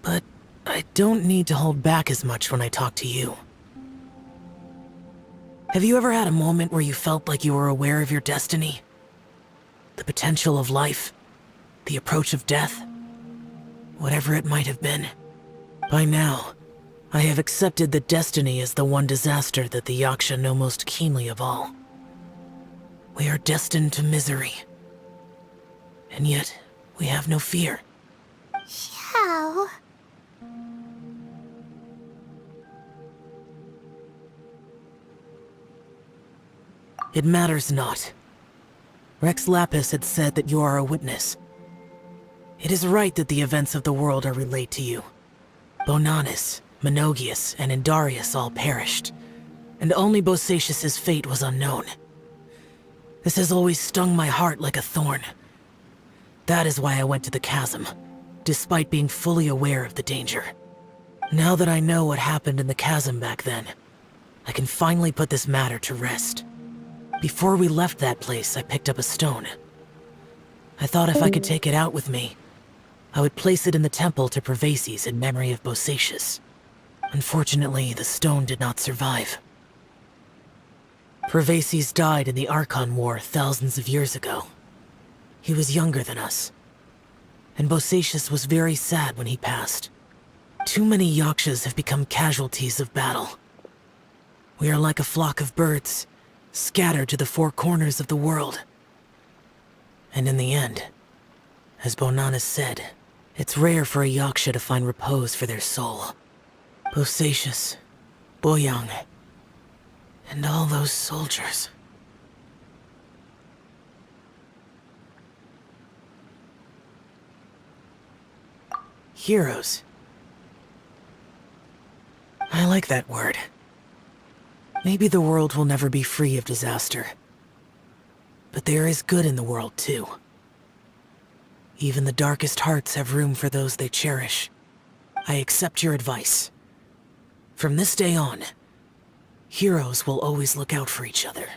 but I don't need to hold back as much when I talk to you. Have you ever had a moment where you felt like you were aware of your destiny? The potential of life? The approach of death? Whatever it might have been. By now, I have accepted that destiny is the one disaster that the Yaksha know most keenly of all. We are destined to misery. And yet, we have no fear. Xiao. It matters not. Rex Lapis had said that you are a witness. It is right that the events of the world are relayed to you. Bonanis, Menogias, and Indarius all perished, and only Bosacious's fate was unknown. This has always stung my heart like a thorn. That is why I went to the chasm, despite being fully aware of the danger. Now that I know what happened in the chasm back then, I can finally put this matter to rest. Before we left that place, I picked up a stone. I thought if I could take it out with me, I would place it in the temple to Pervases in memory of Bosacious. Unfortunately, the stone did not survive. Pervases died in the Archon War thousands of years ago. He was younger than us, and Bosacious was very sad when he passed. Too many Yakshas have become casualties of battle. We are like a flock of birds, scattered to the four corners of the world. And in the end, as Bonanis said, it's rare for a Yaksha to find repose for their soul. Bosacious, Boyang, and all those soldiers. Heroes. I like that word. Maybe the world will never be free of disaster. But there is good in the world, too. Even the darkest hearts have room for those they cherish. I accept your advice. From this day on, heroes will always look out for each other.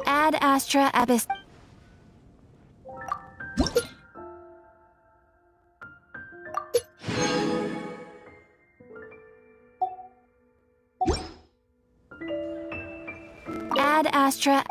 Ad Astra Abyss. Ad Astra.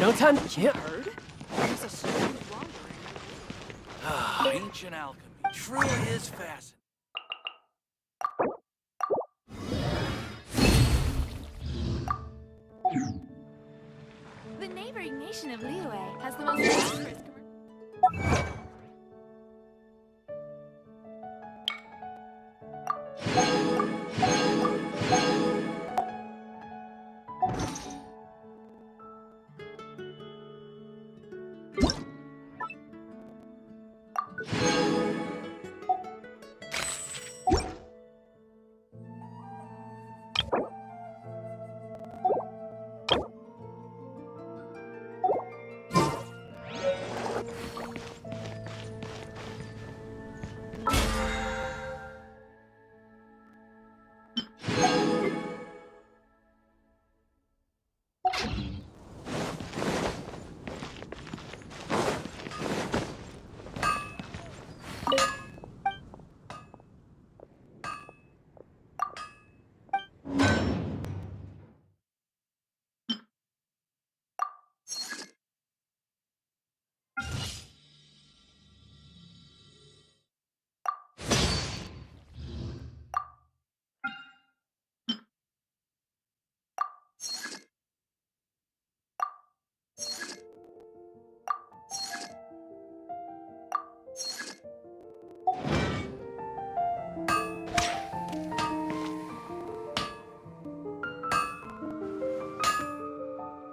No time to chill. Ancient alchemy truly is fascinating. The neighboring nation of Liyue has the most prosperous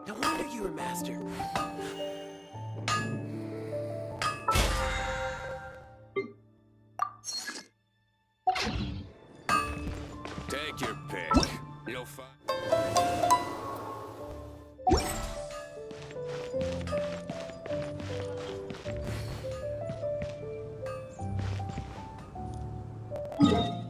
No wonder you were master. Take your pick. You'll find. country.